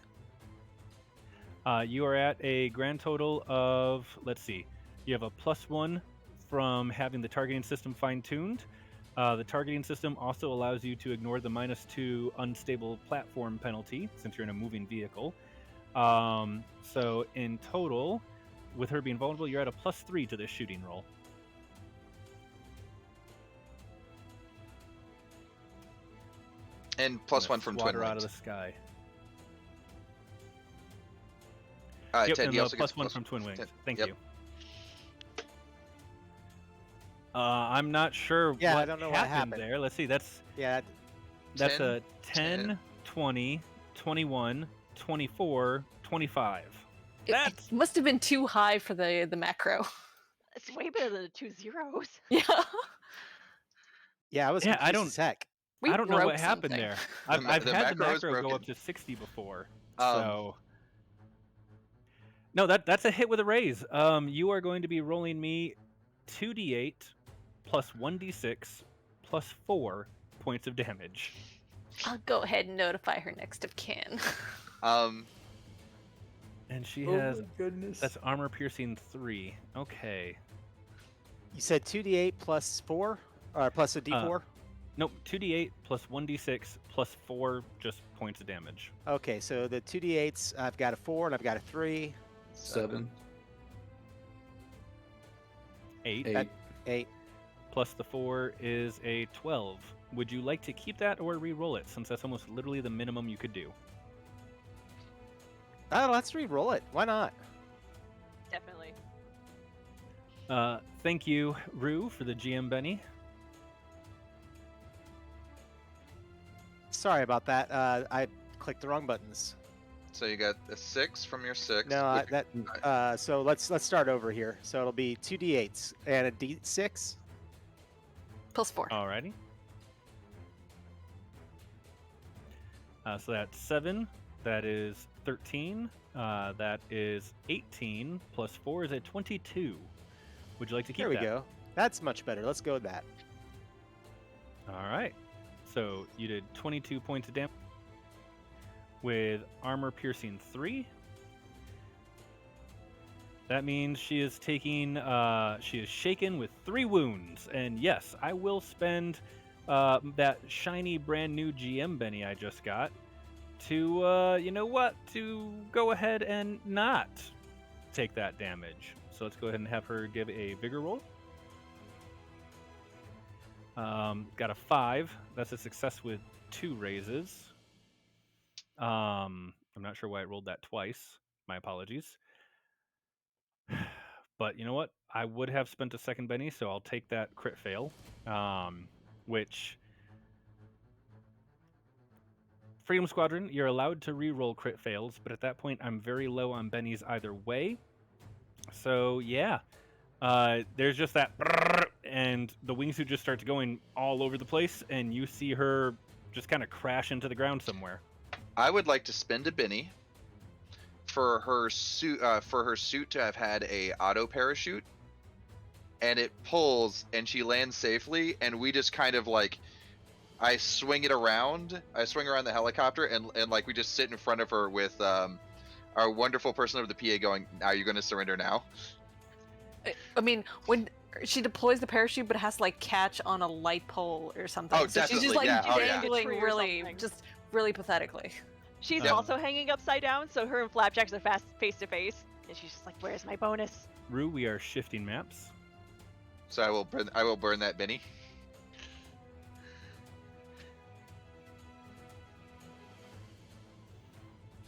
You are at a grand total of, let's see, you have a +1 from having the targeting system fine-tuned. The targeting system also allows you to ignore the -2 unstable platform penalty since you're in a moving vehicle. So in total, with her being vulnerable, you're at a +3 to this shooting roll. And I'm +1 gonna from swat Twin her out of Wings. the sky. Yep, Ted, and he the also gets +1 from Twin Wings. Ted, Thank yep. you. I'm not sure Yeah, I what don't know what happened. there. Let's see. That's Yeah, a 10. 10, 20, 21, 24, 25. It must have been too high for the macro. It's way better than the 2 zeros. Yeah. yeah, I was Yeah, I confused as heck. We don't know broke what happened something. there. The I've had the macro is macro go up broken. to 60 before. Um, So no, that's a hit with a raise. You are going to be rolling me 2d8 plus 1d6 plus 4 points of damage. I'll go ahead and notify her next of kin. And she Oh has my goodness. that's armor piercing 3. Okay. You said 2d8 plus 4? Or plus a d4? Nope, 2d8 plus 1d6 plus 4 just points of damage. Okay, so the 2d8s, I've got a 4 and I've got a 3. 7. 8. 8. 8. Plus the 4 is a 12. Would you like to keep that or re-roll it, since that's almost literally the minimum you could do? Oh, let's re-roll it. Why not? Definitely. Thank you, Rue, for the GM Benny. Sorry about that. I clicked the wrong buttons. So you got a 6 from your 6. No, so let's start over here. So it'll be 2d8s and a d6. Plus 4. Alrighty. So that's 7. That is 13. That is 18. Plus 4 is a 22. Would you like to keep There we that? go. That's much better. Let's go with that. All right. So you did 22 points of damage with armor piercing 3. That means she is taking, she is shaken with 3 wounds. And yes, I will spend that shiny brand new GM Benny I just got to, you know what, to go ahead and not take that damage. So let's go ahead and have her give a vigor roll. Got a 5. That's a success with 2 raises. I'm not sure why it rolled that twice. My apologies. But you know what? I would have spent a second Benny, so I'll take that crit fail. Which Freedom Squadron, you're allowed to re-roll crit fails, but at that point I'm very low on Bennies either way. So yeah. There's just that brrr, and the wingsuit just starts going all over the place, and you see her just kind of crash into the ground somewhere. I would like to spend a Benny for her suit to have had a auto parachute, and it pulls and she lands safely, and we just kind of like I swing around the helicopter and like we just sit in front of her with our wonderful person over the PA going, "Are you going to surrender now?" I mean, when she deploys the parachute, but it has to like catch on a light pole or something. Oh, so she's definitely, just like yeah. Oh, yeah. dangling Tree or really, something. just really pathetically. She's Yeah. also hanging upside down, so her and Flapjacks are face to face, and she's just like, "Where's my bonus?" Rue, we are shifting maps. So I will burn that Benny.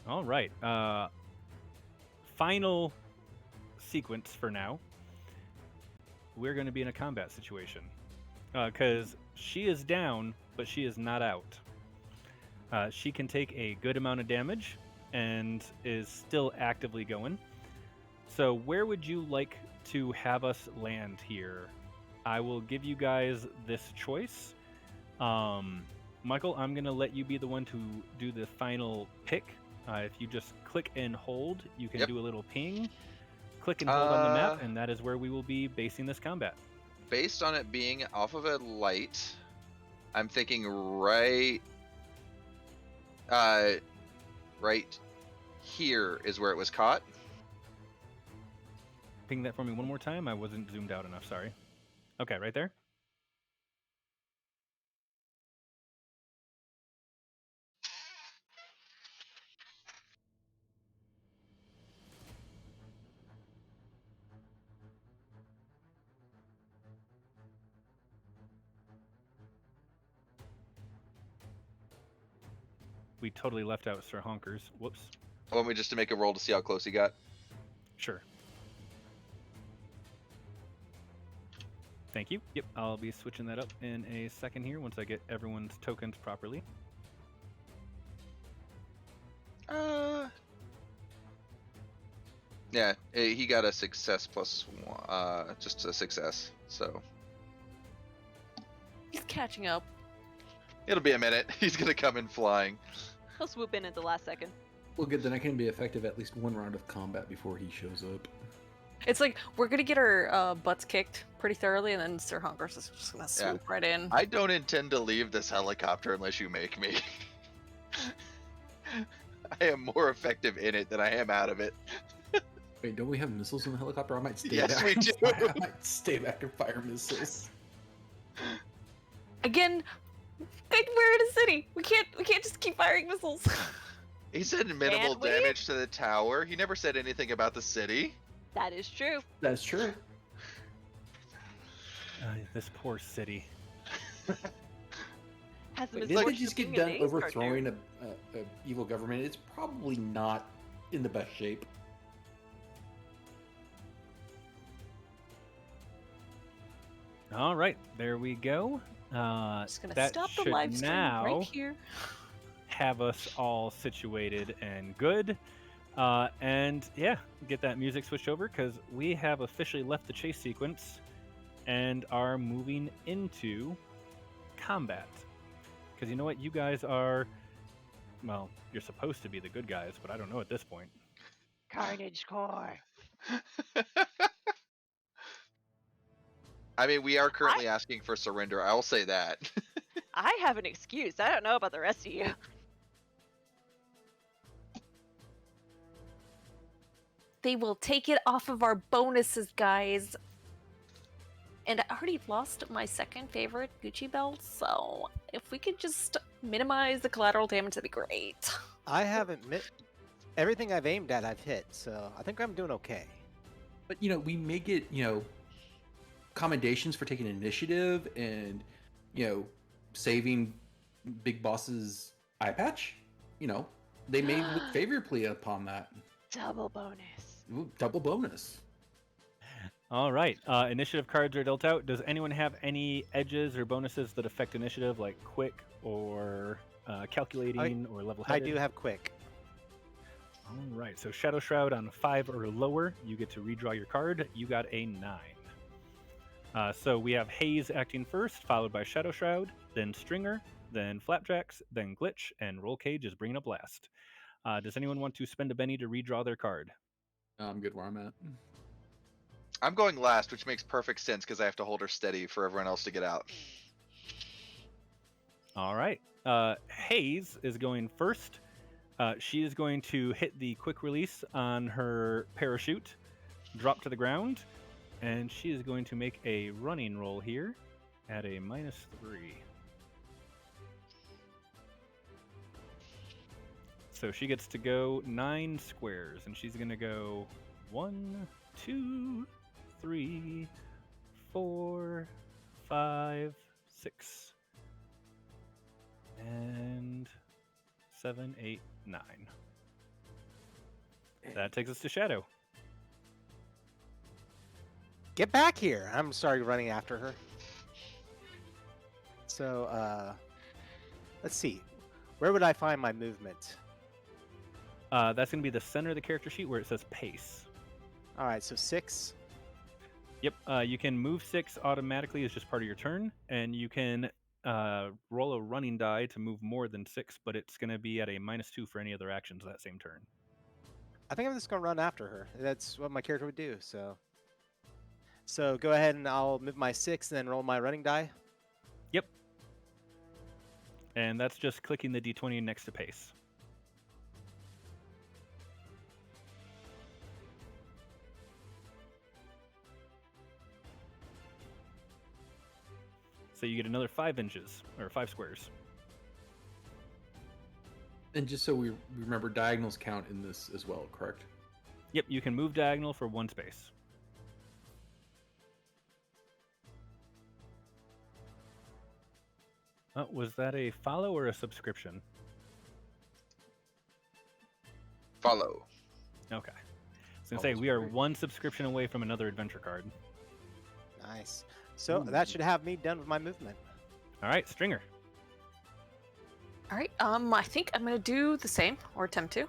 All right. Final sequence for now. We're going to be in a combat situation. Because she is down, but she is not out. She can take a good amount of damage and is still actively going. So where would you like to have us land here? I will give you guys this choice. Michael, I'm going to let you be the one to do the final pick. If you just click and hold, you can Yep. do a little ping. Click and hold on the map, and that is where we will be basing this combat. Based on it being off of a light, I'm thinking right here is where it was caught. Ping that for me one more time. I wasn't zoomed out enough, sorry. Okay, right there. We totally left out Sir Honkers. Whoops. Want me just to make a roll to see how close he got? Sure. Thank you. Yep, I'll be switching that up in a second here once I get everyone's tokens properly. Yeah, he got a success plus just a success. So He's catching up. it'll be a minute. He's gonna come in flying. He'll swoop in at the last second. Well, good. Then I can be effective at least one round of combat before he shows up. It's like we're gonna get our butts kicked pretty thoroughly, and then Sir Honkers is just gonna swoop right in. I don't intend to leave this helicopter unless you make me. I am more effective in it than I am out of it. Wait, don't we have missiles in the helicopter? I might stay Yes, back. we do. I might stay back and fire missiles. Again, we're in a city. We can't just keep firing missiles. He said minimal Can we? damage to the tower. He never said anything about the city. That is true. That's true. This poor city. Has the Wait, didn't misfortune they just of get being an done ace overthrowing partner. a evil government? It's probably not in the best shape. All right, there we go. Just gonna that stop the should live stream now right here. have us all situated and good. And yeah, get that music switched over because we have officially left the chase sequence and are moving into combat. Because you know what? You guys are, well, you're supposed to be the good guys, but I don't know at this point. Carnage Core. I mean, we are currently asking for surrender. I'll say that. I have an excuse. I don't know about the rest of you. They will take it off of our bonuses, guys. And I already lost my second favorite Gucci belt, so if we could just minimize the collateral damage, that'd be great. I haven't everything I've aimed at, I've hit, so I think I'm doing okay. But we may get commendations for taking initiative and saving Big Boss's eye patch. They may look favorably upon that. Double bonus. Ooh, double bonus. All right, initiative cards are dealt out. Does anyone have any edges or bonuses that affect initiative, like quick or calculating or level I headed? do have quick. All right, so Shadow Shroud on 5 or lower, you get to redraw your card. You got a 9. So we have Haze acting first, followed by Shadow Shroud, then Stringer, then Flapjacks, then Glitch, and Roll Cage is bringing up last. Does anyone want to spend a Benny to redraw their card? I'm good where I'm at. I'm going last, which makes perfect sense because I have to hold her steady for everyone else to get out. All right, Haze is going first. She is going to hit the quick release on her parachute, drop to the ground, and she is going to make a running roll here at a -3. So she gets to go 9 squares, and she's going to go 1, 2, 3, 4, 5, 6, and 7, 8, 9. That takes us to Shadow. Get back here! I'm sorry, running after her. So, let's see. Where would I find my movement? That's going to be the center of the character sheet where it says pace. All right, so 6. Yep, you can move 6 automatically as just part of your turn, and you can roll a running die to move more than 6, but it's going to be at a -2 for any other actions that same turn. I think I'm just going to run after her. That's what my character would do, so... So go ahead and I'll move my 6 and then roll my running die. Yep. And that's just clicking the d20 next to pace. So you get another 5 inches, or 5 squares. And just so we remember, diagonals count in this as well, correct? Yep, you can move diagonal for 1 space. Was that a follow or a subscription? Follow. Okay. I was going to say, we are 1 subscription away from another adventure card. Nice. So that should have me done with my movement. All right, Stringer. All right. I think I'm gonna do the same, or attempt to.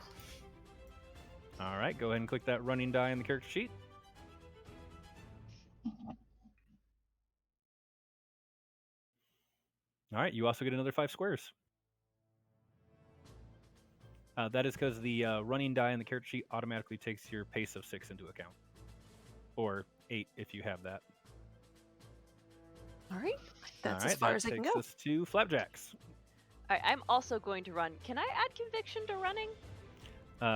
All right, go ahead and click that running die on the character sheet. All right, you also get another 5 squares. That is because the running die on the character sheet automatically takes your pace of 6 into account. Or 8 if you have that. All right. That's All right, as far that as I can takes go. us to Flapjacks. All right, I'm also going to run. Can I add conviction to running?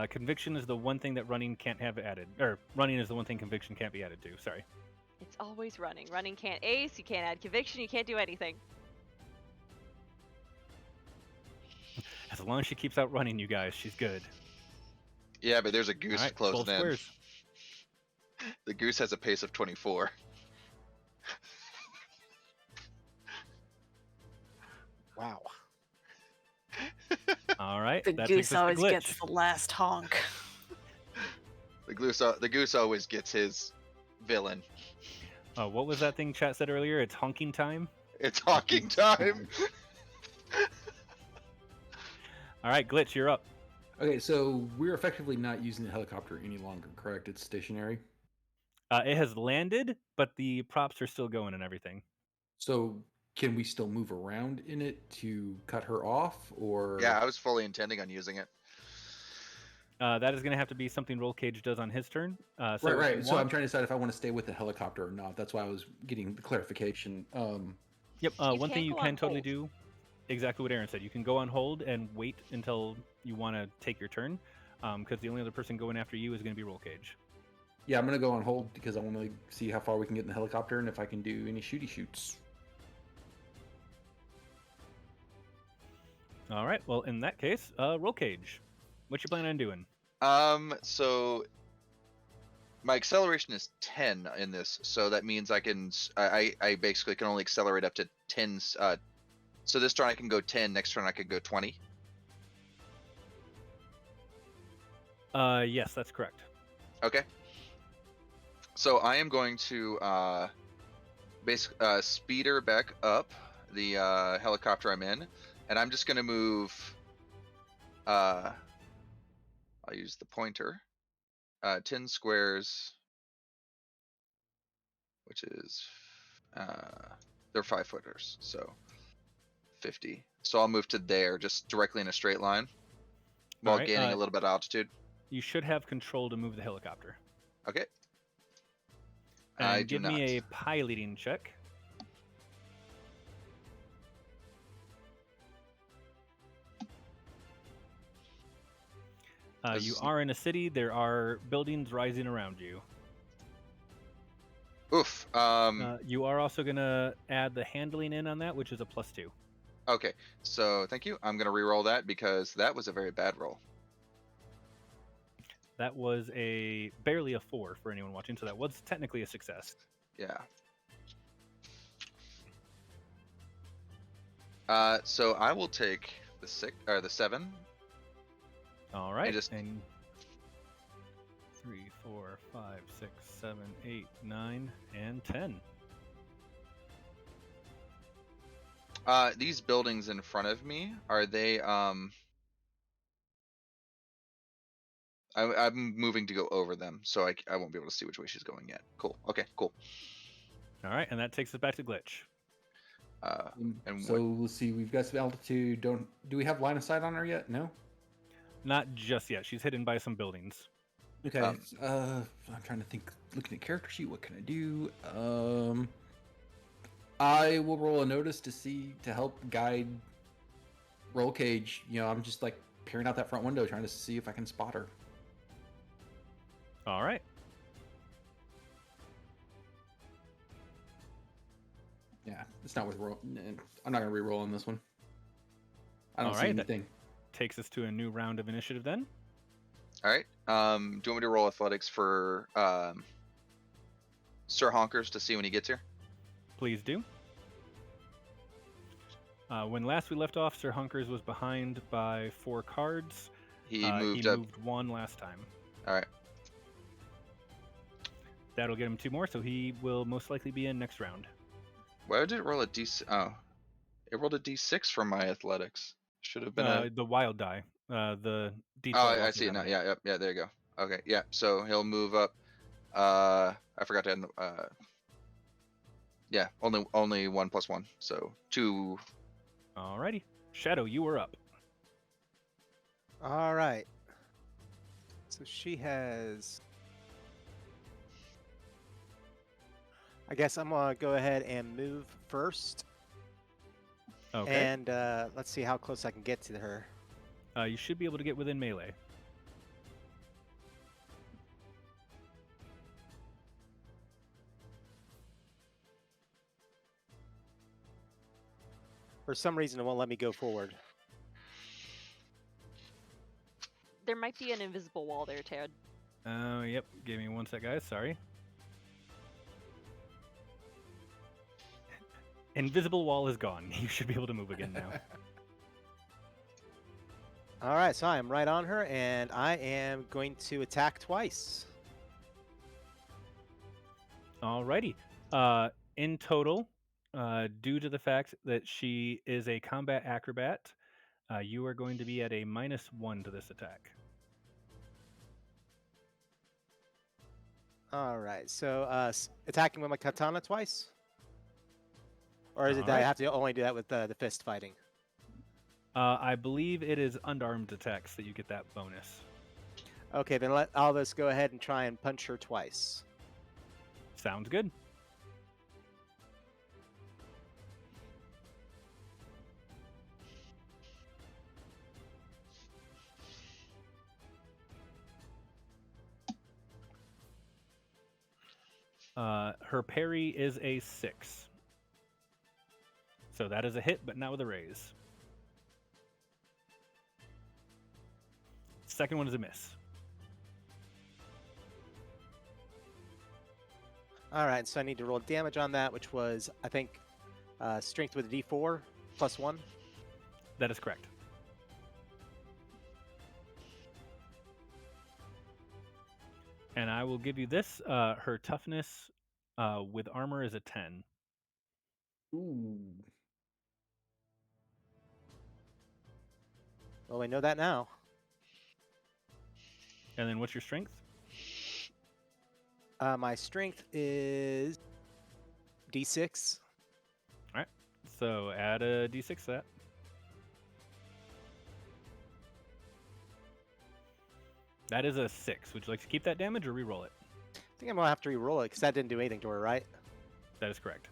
Conviction is the one thing that running can't have added. Or running is the one thing conviction can't be added to. Sorry. It's always running. Running can't ace, you can't add conviction, you can't do anything. As long as she keeps out running, you guys, she's good. Yeah, but there's a goose All right, closing 12 in. squares. The goose has a pace of 24. Wow. All right. The that goose takes us to always Glitch. gets the last honk. The goose always gets his villain. What was that thing chat said earlier? It's honking time. It's hawking time. All right, Glitch, you're up. Okay, so we're effectively not using the helicopter any longer, correct? It's stationary. It has landed, but the props are still going and everything. So can we still move around in it to cut her off, or? Yeah, I was fully intending on using it. That is going to have to be something Roll Cage does on his turn. Right. So I'm trying to decide if I want to stay with the helicopter or not. That's why I was getting the clarification. Yep. You One thing can you go can on totally hold. do, exactly what Erin said. You can go on hold and wait until you want to take your turn, because the only other person going after you is going to be Roll Cage. Yeah, I'm gonna go on hold because I want to see how far we can get in the helicopter and if I can do any shoots. All right. Well, in that case, Roll Cage. What you planning on doing? So my acceleration is 10 in this, so that means I basically can only accelerate up to 10. So this turn I can go 10. Next turn I could go 20. Yes, that's correct. Okay. So I am going to basically speed her back up the helicopter I'm in, and I'm just going to move. I'll use the pointer. 10 squares, which is they're 5-footers, so 50. So I'll move to there, just directly in a straight line, while Alright, gaining a little bit of altitude. You should have control to move the helicopter. Okay. And I do give me not. a piloting check. You are in a city. There are buildings rising around you. Oof. You are also going to add the handling in on that, which is a +2. Okay. So thank you. I'm gonna re-roll that because that was a very bad roll. That was barely a 4 for anyone watching, so that was technically a success. Yeah. So I will take the 6 or the 7. All right. just- And 3, 4, 5, 6, 7, 8, 9, and 10. These buildings in front of me, are they I'm moving to go over them, so I won't be able to see which way she's going yet. Cool. Okay, cool. All right, and that takes us back to Glitch. And So let's see. We've got some altitude. Do we have line of sight on her yet? No. Not just yet. She's hidden by some buildings. Okay. I'm trying to think. Looking at character sheet, what can I do? I will roll a notice to help guide Roll Cage. I'm just like peering out that front window, trying to see if I can spot her. All right. Yeah, it's not worth roll. I'm not gonna re-roll on this one. I don't All see right, that- anything. Takes us to a new round of initiative then. all right. Do you want me to roll athletics for Sir Honkers to see when he gets here? Please do. When last we left off, Sir Hunkers was behind by 4 cards. He moved up. moved 1 last time. All right. That'll get him 2 more, so he will most likely be in next round. Why did it roll a D? Oh, it rolled a D6 from my athletics. Should have been a. The wild die. The D12 Oh, I also see it have now. an 8. Yeah, yeah. There you go. Okay, yeah. So he'll move up. I forgot to add. Yeah, only 1+1, so 2. Alrighty. Shadow, you are up. All right. So she has. I guess I'm gonna go ahead and move first, Okay. and let's see how close I can get to her. You should be able to get within melee. For some reason, it won't let me go forward. There might be an invisible wall there, Ted. Oh, yep. Give me one sec, guys. Sorry. Invisible wall is gone. You should be able to move again now. All right, so I am right on her, and I am going to attack twice. Alrighty. In total, due to the fact that she is a combat acrobat, you are going to be at a -1 to this attack. All right, so attacking with my katana twice? Or is it All that I right. have to only do that with the fist fighting? I believe it is unarmed attacks that you get that bonus. Okay, then let Albus go ahead and try and punch her twice. Sounds good. Her parry is a 6. So that is a hit, but not with a raise. Second one is a miss. All right, so I need to roll damage on that, which was, I think, strength with a D4 +1. That is correct. And I will give you this. Her toughness with armor is a 10. Ooh. Well, we know that now. And then what's your strength? My strength is D6. All right. So add a d6 to that. That is a 6. Would you like to keep that damage or re-roll it? I think I'm going to have to re-roll it because that didn't do anything to her, right? That is correct.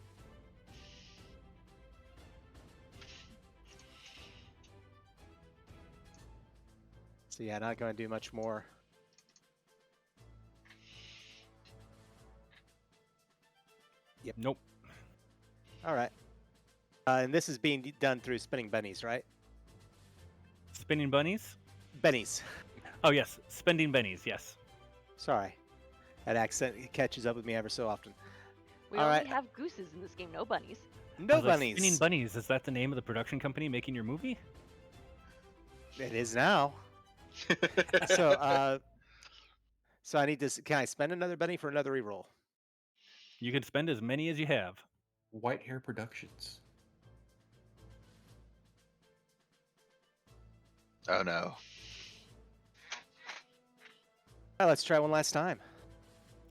So yeah, not going to do much more. Yep. Nope. All right. And this is being done through spinning bunnies, right? Spinning bunnies? Bennies. Oh, yes. Spending bennies, yes. Sorry. That accent catches up with me ever so often. We All only right. have gooses in this game, no bunnies. I No was like, bunnies. Spinning bunnies, is that the name of the production company making your movie? It is now. So, so I need to. Can I spend another bunny for another reroll? You can spend as many as you have. White Hair Productions. Oh no. Let's try one last time.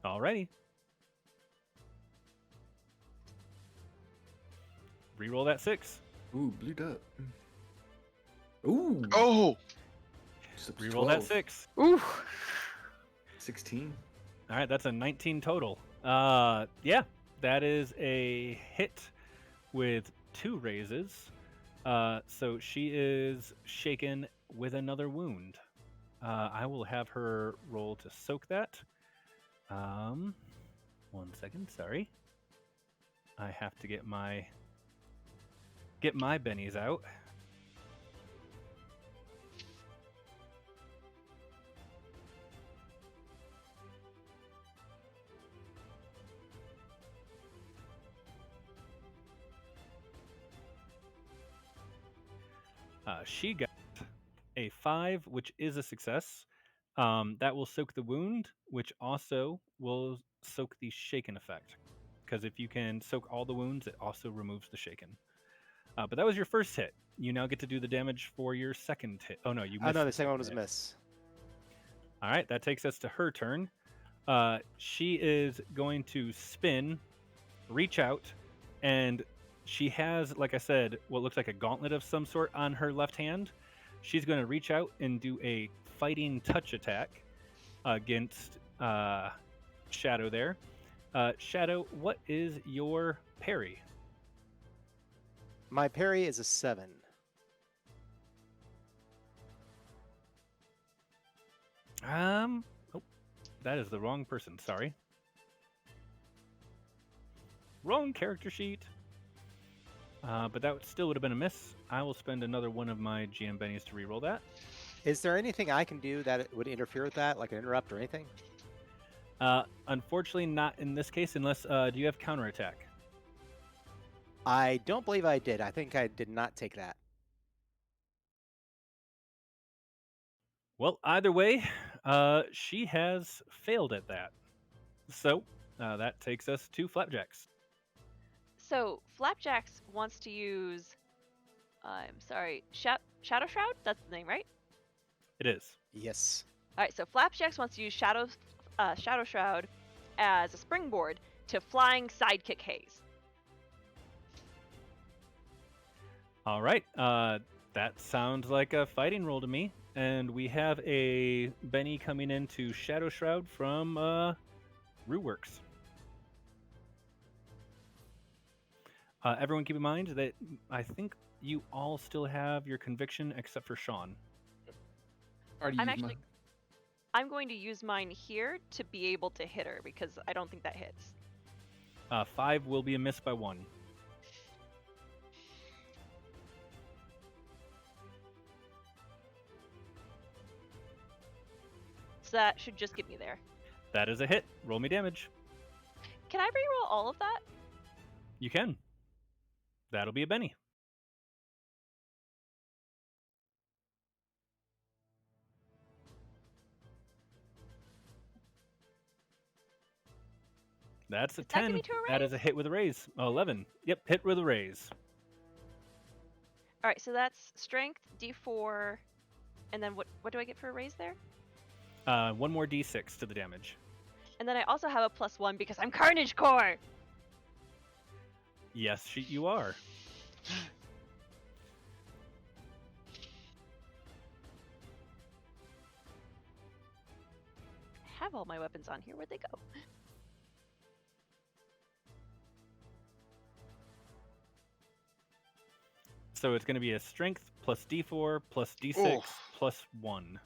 Alrighty. Reroll that 6. Ooh, bleed up. Ooh. Oh. Reroll that 6. Ooh. 16. All right, that's a 19 total. Yeah, that is a hit with 2 raises. So she is shaken with another wound. I will have her roll to soak that. 1 second, sorry. I have to get my bennies out. She got a 5, which is a success. That will soak the wound, which also will soak the shaken effect. because if you can soak all the wounds, it also removes the shaken. But that was your first hit. You now get to do the damage for your second hit. Oh no, you Oh missed. no, the the second one was a hit. miss. All right, that takes us to her turn. She is going to spin, reach out, and she has, like I said, what looks like a gauntlet of some sort on her left hand. She's going to reach out and do a fighting touch attack against Shadow there. Shadow, what is your parry? My parry is a 7. Oh, that is the wrong person. Sorry. Wrong character sheet. But that still would have been a miss. I will spend another one of my GM bennies to reroll that. Is there anything I can do that would interfere with that, like an interrupt or anything? Unfortunately, not in this case, unless do you have counterattack? I don't believe I did. I think I did not take that. Well, either way, she has failed at that. So that takes us to Flapjacks. So Flapjacks wants to use, I'm sorry, Shadow Shroud? That's the name, right? It is. Yes. All right, so Flapjacks wants to use Shadow Shroud as a springboard to flying sidekick haze. All right. That sounds like a fighting roll to me. And we have a Benny coming into Shadow Shroud from Rooworks. Everyone keep in mind that I think you all still have your conviction except for Shawn. Already I'm used actually, I'm going to use mine here to be able to hit her because I don't think that hits. 5 will be a miss by 1. So that should just get me there. That is a hit. Roll me damage. Can I reroll all of that? You can. That'll be a Benny. That's a Does that give 10. me to a That is raise? a hit with a raise. 11. Yep, hit with a raise. All right, so that's strength, D4, and then what do I get for a raise there? 1 more d6 to the damage. And then I also have a +1 because I'm Carnage Core. Yes, you are. I have all my weapons on here. Where'd they go? So it's going to be a strength plus d4 plus d6 Oof. plus 1.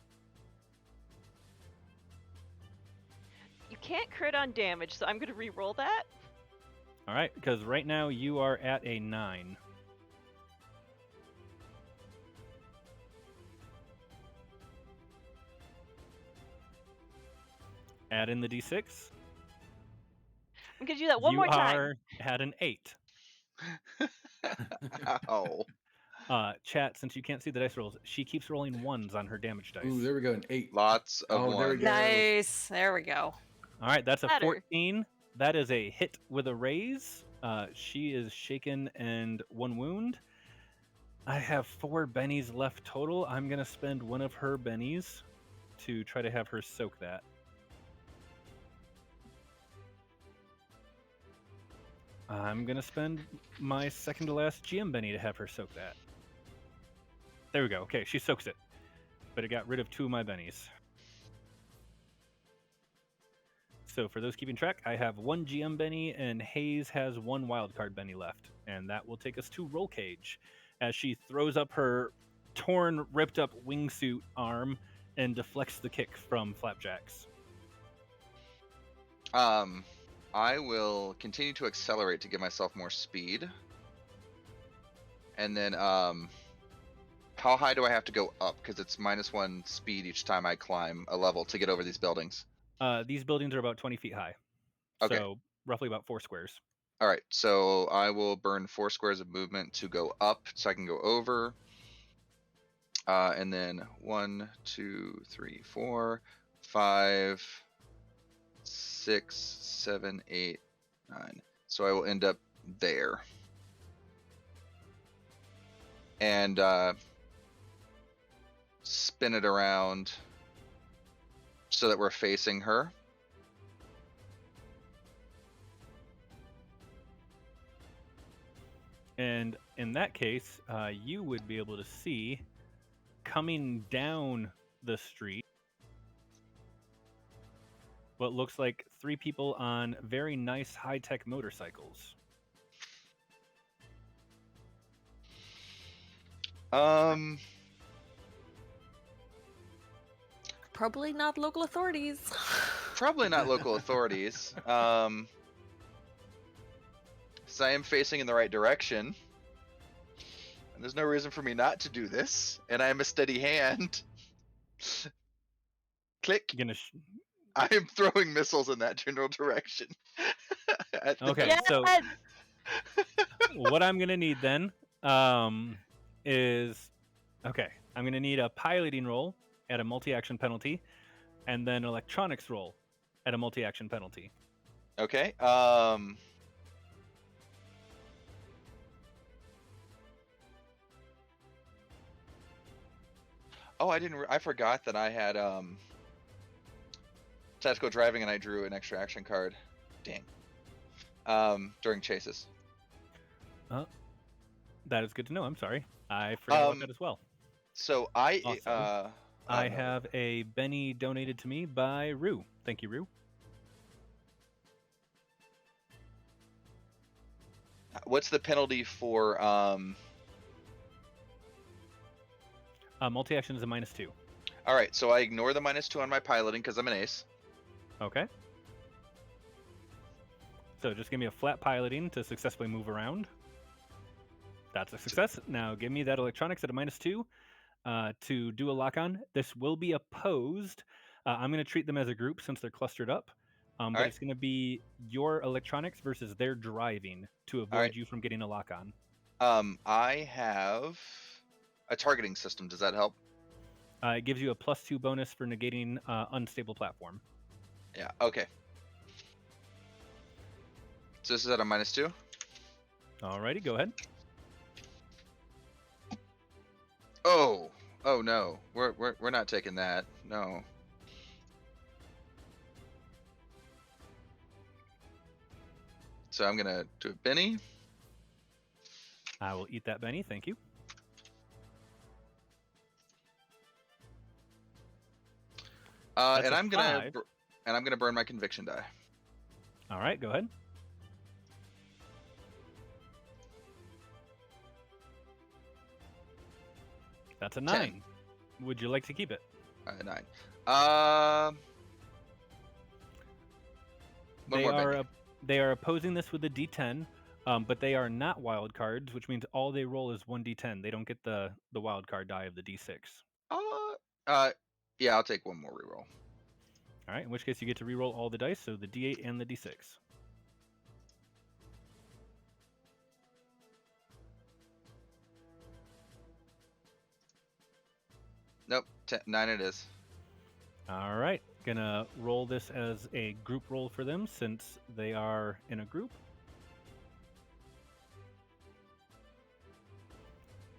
You can't crit on damage, so I'm going to re-roll that. All right, because right now you are at a 9. Add in the d6. I'm going to do that one more You time. are at an 8. Ow. Chat, since you can't see the dice rolls, she keeps rolling 1s on her damage dice. Ooh, there we go. An 8. Lots of Oh, there we ones. go. Nice. There we go. All right, that's a Better. 14. That is a hit with a raise. She is shaken and 1 wound. I have 4 bennies left total. I'm going to spend one of her bennies to try to have her soak that. I'm going to spend my second to last GM benny to have her soak that. There we go. Okay, she soaks it. But it got rid of 2 of my bennies. So for those keeping track, I have 1 GM Benny and Hayes has 1 wildcard Benny left. And that will take us to Roll Cage as she throws up her torn, ripped up wingsuit arm and deflects the kick from Flapjacks. I will continue to accelerate to give myself more speed. And then, how high do I have to go up? Because it's -1 speed each time I climb a level to get over these buildings. These buildings are about 20 feet high. Okay. So roughly about 4 squares. All right, so I will burn 4 squares of movement to go up so I can go over. And then 1, 2, 3, 4, 5, 6, 7, 8, 9. So I will end up there. And spin it around so that we're facing her. And in that case, you would be able to see coming down the street what looks like 3 people on very nice high-tech motorcycles. Probably not local authorities. Probably not local authorities. So I am facing in the right direction. And there's no reason for me not to do this. And I am a steady hand. Click. I am throwing missiles in that general direction. Okay, Yes! so what I'm gonna need then is I'm gonna need a piloting roll at a multi-action penalty, and then electronics roll at a multi-action penalty. Okay. Oh, I forgot that I had tactical driving and I drew an extra action card. Dang. During chases. That is good to know. I'm sorry. I forgot about that as well. So Also, I have a Benny donated to me by Rue. Thank you, Rue. What's the penalty for multi-action is a -2. All right, so I ignore the -2 on my piloting because I'm an ace. Okay. So just give me a flat piloting to successfully move around. That's a success. Now give me that electronics at a -2 to do a lock-on. This will be opposed. I'm going to treat them as a group since they're clustered up. But right. It's going to be your electronics versus their driving to avoid you from getting a lock-on. I have a targeting system. Does that help? It gives you a +2 bonus for negating unstable platform. Yeah, okay. So this is at a -2? Alrighty, go ahead. Oh no. We're not taking that. No. So I'm gonna do a Benny. I will eat that Benny, thank you. And I'm gonna burn my conviction die. All right, go ahead. That's a 9. 10. Would you like to keep it? 9. They are opposing this with a D10, but they are not wild cards, which means all they roll is 1d10. They don't get the wild card die of the d6. Yeah, I'll take one more reroll. All right, in which case you get to reroll all the dice, so the d8 and the d6. Nope, 9 it is. All right, gonna roll this as a group roll for them since they are in a group.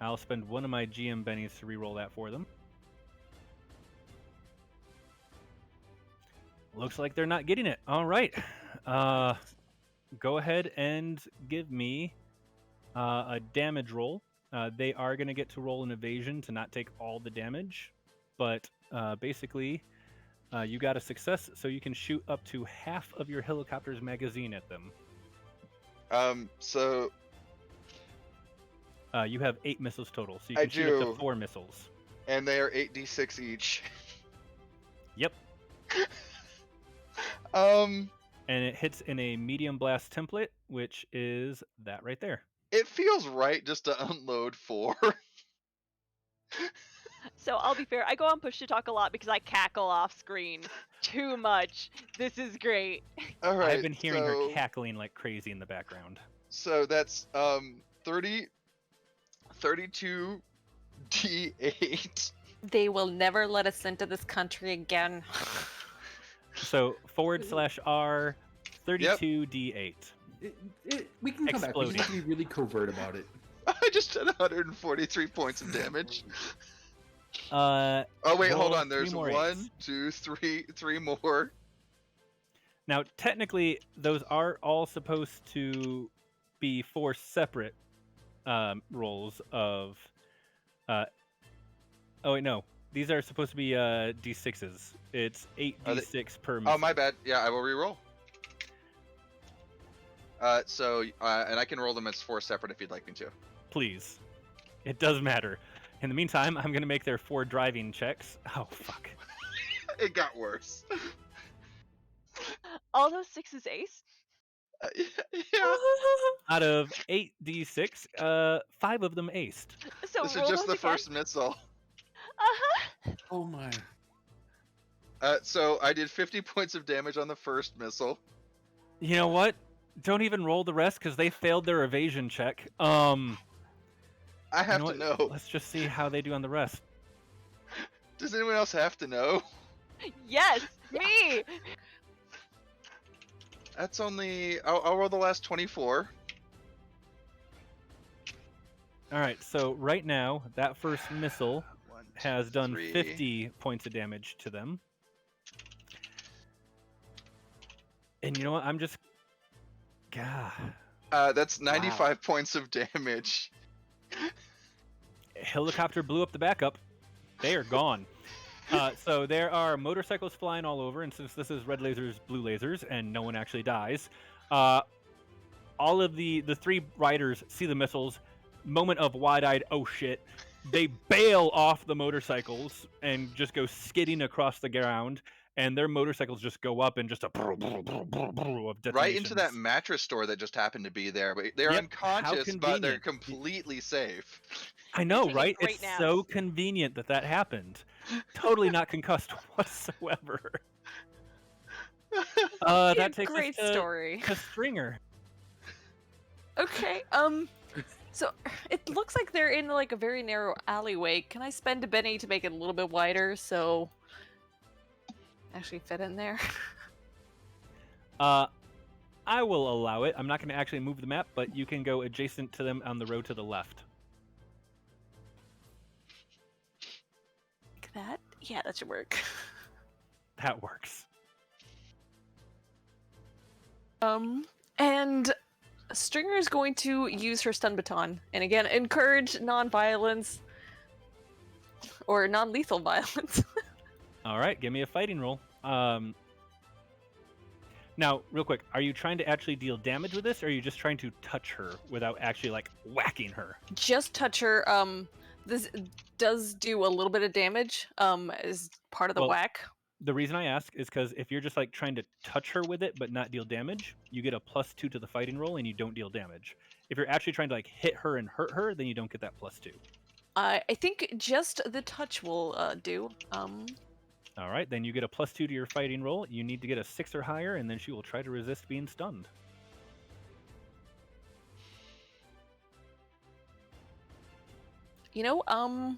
I'll spend one of my GM bennies to reroll that for them. Looks like they're not getting it. All right. Go ahead and give me a damage roll. They are going to get to roll an evasion to not take all the damage. But basically, you got a success, so you can shoot up to half of your helicopter's magazine at them. So... you have 8 missiles total, so you can shoot up to 4 missiles. And they are 8d6 each. Yep. And it hits in a medium blast template, which is that right there. It feels right just to unload 4. So I'll be fair, I go on push to talk a lot because I cackle off screen too much. This is great. All right. I've been hearing her cackling like crazy in the background. So that's 32 D8. They will never let us into this country again. So /R 32 D8. We can come back. We just have to be really covert about it. I just did 143 points of damage. Oh wait, hold roll on. There's 3 more 1, eights. 2, 3 more. Now, technically, those are all supposed to be 4 separate rolls of. Oh wait, no. These are supposed to be d6s. It's 8d6 per missile. Oh, my bad. Yeah, I will re-roll. And I can roll them as 4 separate if you'd like me to. Please. It does matter. In the meantime, I'm going to make their 4 driving checks. Oh, fuck. It got worse. All those 6s ace? Yeah. Out of 8d6, 5 of them aced. So This is roll just those the again. first missile. Oh my. So I did 50 points of damage on the first missile. You know what? Don't even roll the rest because they failed their evasion check. I have you to know know. Let's just see how they do on the rest. Does anyone else have to know? Yes, me. That's only... I'll roll the last 24. All right, so right now, that first missile 1, 2, has done 3. 50 points of damage to them. And you know what? I'm just... God. That's 95 points of damage. Helicopter blew up the backup. They are gone. So there are motorcycles flying all over, and since this is red lasers, blue lasers, and no one actually dies, all of the 3 riders see the missiles. Moment of wide-eyed, oh shit. They bail off the motorcycles and just go skidding across the ground, and their motorcycles just go up and just a of detonations. Right into that mattress store that just happened to be there. But they're unconscious, but they're convenient. completely safe. I know, taking right? great It's naps. so convenient that happened. Totally not concussed whatsoever. That takes Great us story. to Stringer. Okay. So it looks like they're in like a very narrow alleyway. Can I spend a Benny to make it a little bit wider so actually fit in there? I will allow it. I'm not going to actually move the map, but you can go adjacent to them on the road to the left. Like that? Yeah, that should work. That works. And Stringer is going to use her stun baton and again encourage non-violence or non-lethal violence. All right, give me a fighting roll. Now, real quick, are you trying to actually deal damage with this, or are you just trying to touch her without actually like whacking her? Just touch her. This does do a little bit of damage. As part of the whack. The reason I ask is because if you're just like trying to touch her with it but not deal damage, you get a +2 to the fighting roll and you don't deal damage. If you're actually trying to like hit her and hurt her, then you don't get that +2. I think just the touch will do. All right, then you get a +2 to your fighting roll. You need to get a 6 or higher, and then she will try to resist being stunned. You know,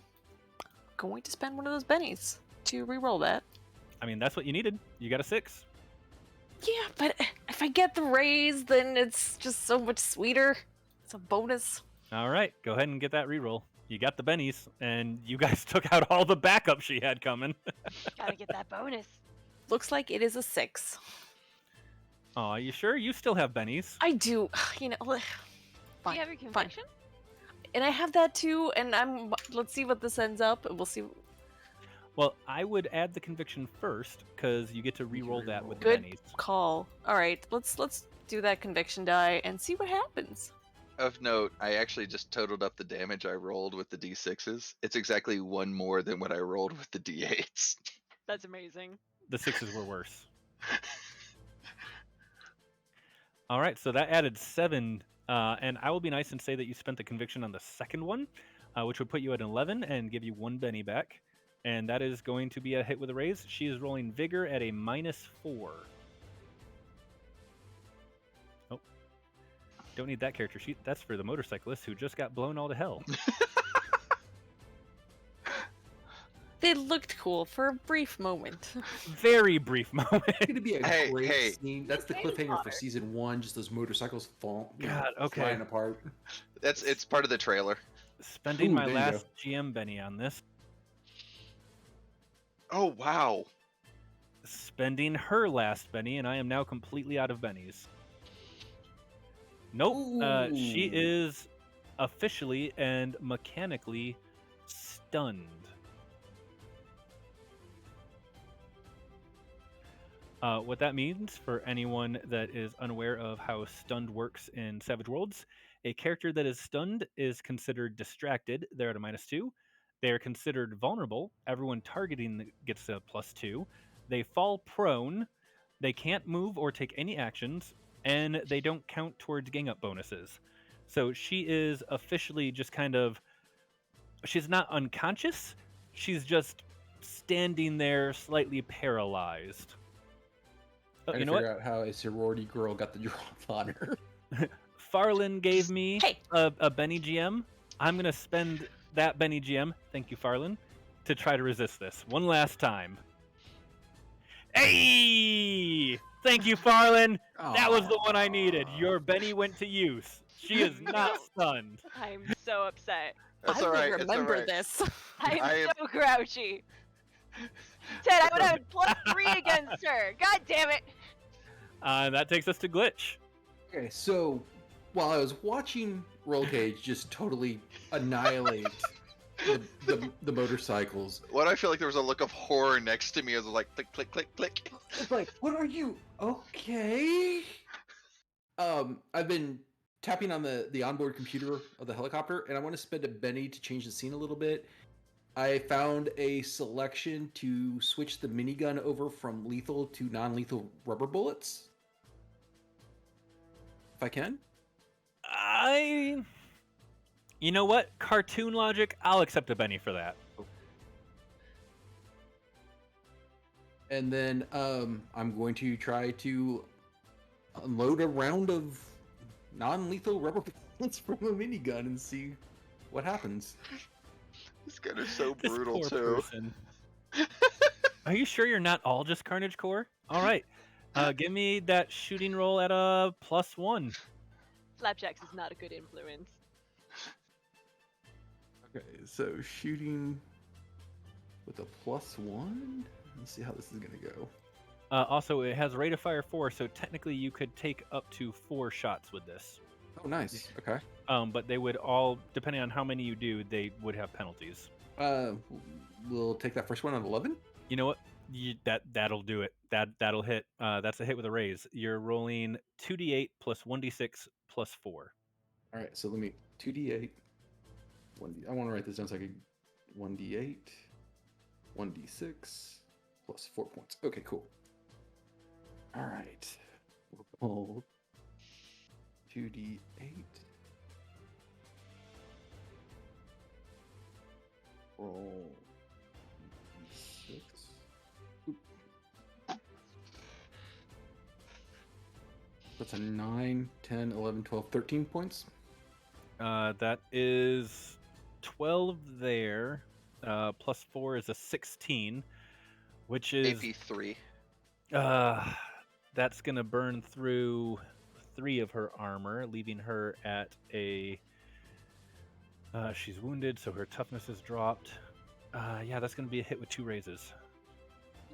going to spend one of those bennies to re-roll that. I mean, that's what you needed. You got a 6. Yeah, but if I get the raise, then it's just so much sweeter. It's a bonus. All right, go ahead and get that reroll. You got the bennies, and you guys took out all the backup she had coming. Gotta get that bonus. Looks like it is a 6. Aw, you sure? You still have bennies. I do. You know, Do fine, you have your fine. conviction? And I have that too, and let's see what this ends up, and we'll see. Well, I would add the conviction first, because you get to reroll that with the Good bennies. call. All right, let's do that conviction die and see what happens. Of note, I actually just totaled up the damage I rolled with the d6s. It's exactly 1 more than what I rolled with the d8s. That's amazing. The 6s were worse. All right, so that added 7, and I will be nice and say that you spent the conviction on the second one, which would put you at 11 and give you 1 Benny back. And that is going to be a hit with a raise. She is rolling Vigor at a -4. Oh, don't need that character sheet. That's for the motorcyclist who just got blown all to hell. They looked cool for a brief moment. Very brief moment. It's gonna be a Hey, great hey. scene. That's the cliffhanger for season 1. Just those motorcycles God, okay. flying apart. It's part of the trailer. Spending Ooh, my there you go. last GM Benny on this. Oh wow. Spending her last Benny, and I am now completely out of Bennies. Nope. She Ooh. is officially and mechanically stunned. What that means for anyone that is unaware of how stunned works in Savage Worlds, a character that is stunned is considered distracted. They're at a -2. They are considered vulnerable. Everyone targeting gets a +2. They fall prone. They can't move or take any actions, and they don't count towards gang up bonuses. So she is officially just kind of. She's not unconscious. She's just standing there, slightly paralyzed. Trying You to know figure what? out how a sorority girl got the drop on her. Farland gave me Hey. a Benny GM. I'm gonna spend that Benny GM, thank you, Farland, to try to resist this one last time. Hey! Thank you, Farland. That was the one I needed. Your Benny went to use. She is not stunned. I'm so upset. That's I all will right. It's all remember right. this. I'm I am- so grouchy. Ted, I would have +3 against her. God damn it. That takes us to Glitch. Okay, so while I was watching Roll Cage just totally annihilate the motorcycles, What I feel like there was a look of horror next to me as I was like click click click click. it's like, what are you? Okay. I've been tapping on the onboard computer of the helicopter, and I want to spend a Benny to change the scene a little bit. I found a selection to switch the minigun over from lethal to non-lethal rubber bullets. If I can. You know what? Cartoon logic, I'll accept a Benny for that. And then I'm going to try to unload a round of non-lethal rubber bullets from a minigun and see what happens. This guy is so This brutal poor too. person. Are you sure you're not all just Carnage Core? All right. Give me that shooting roll at a +1. Flapjacks is not a good influence. Okay, so shooting with a +1. Let's see how this is gonna go. Also, it has a rate of fire 4, so technically you could take up to 4 shots with this. Oh, nice. Okay. But they would all, depending on how many you do, they would have penalties. We'll take that first one on 11. You know what? That'll do it. That'll hit. That's a hit with a raise. You're rolling 2d8 plus 1d6 plus 4. All right, so let me 2d8. 1d. I want to write this down so I can 1d8, 1d6 plus 4 points. Okay, cool. All right, we'll pull 2d8. Roll d6. Oop. That's a 9, 10, 11, 12, 13 points. That is 12 there. Plus 4 is a 16, which is AP3. that's gonna burn through 3 of her armor, leaving her at a. She's wounded, so her toughness is dropped. Yeah, that's gonna be a hit with 2 raises.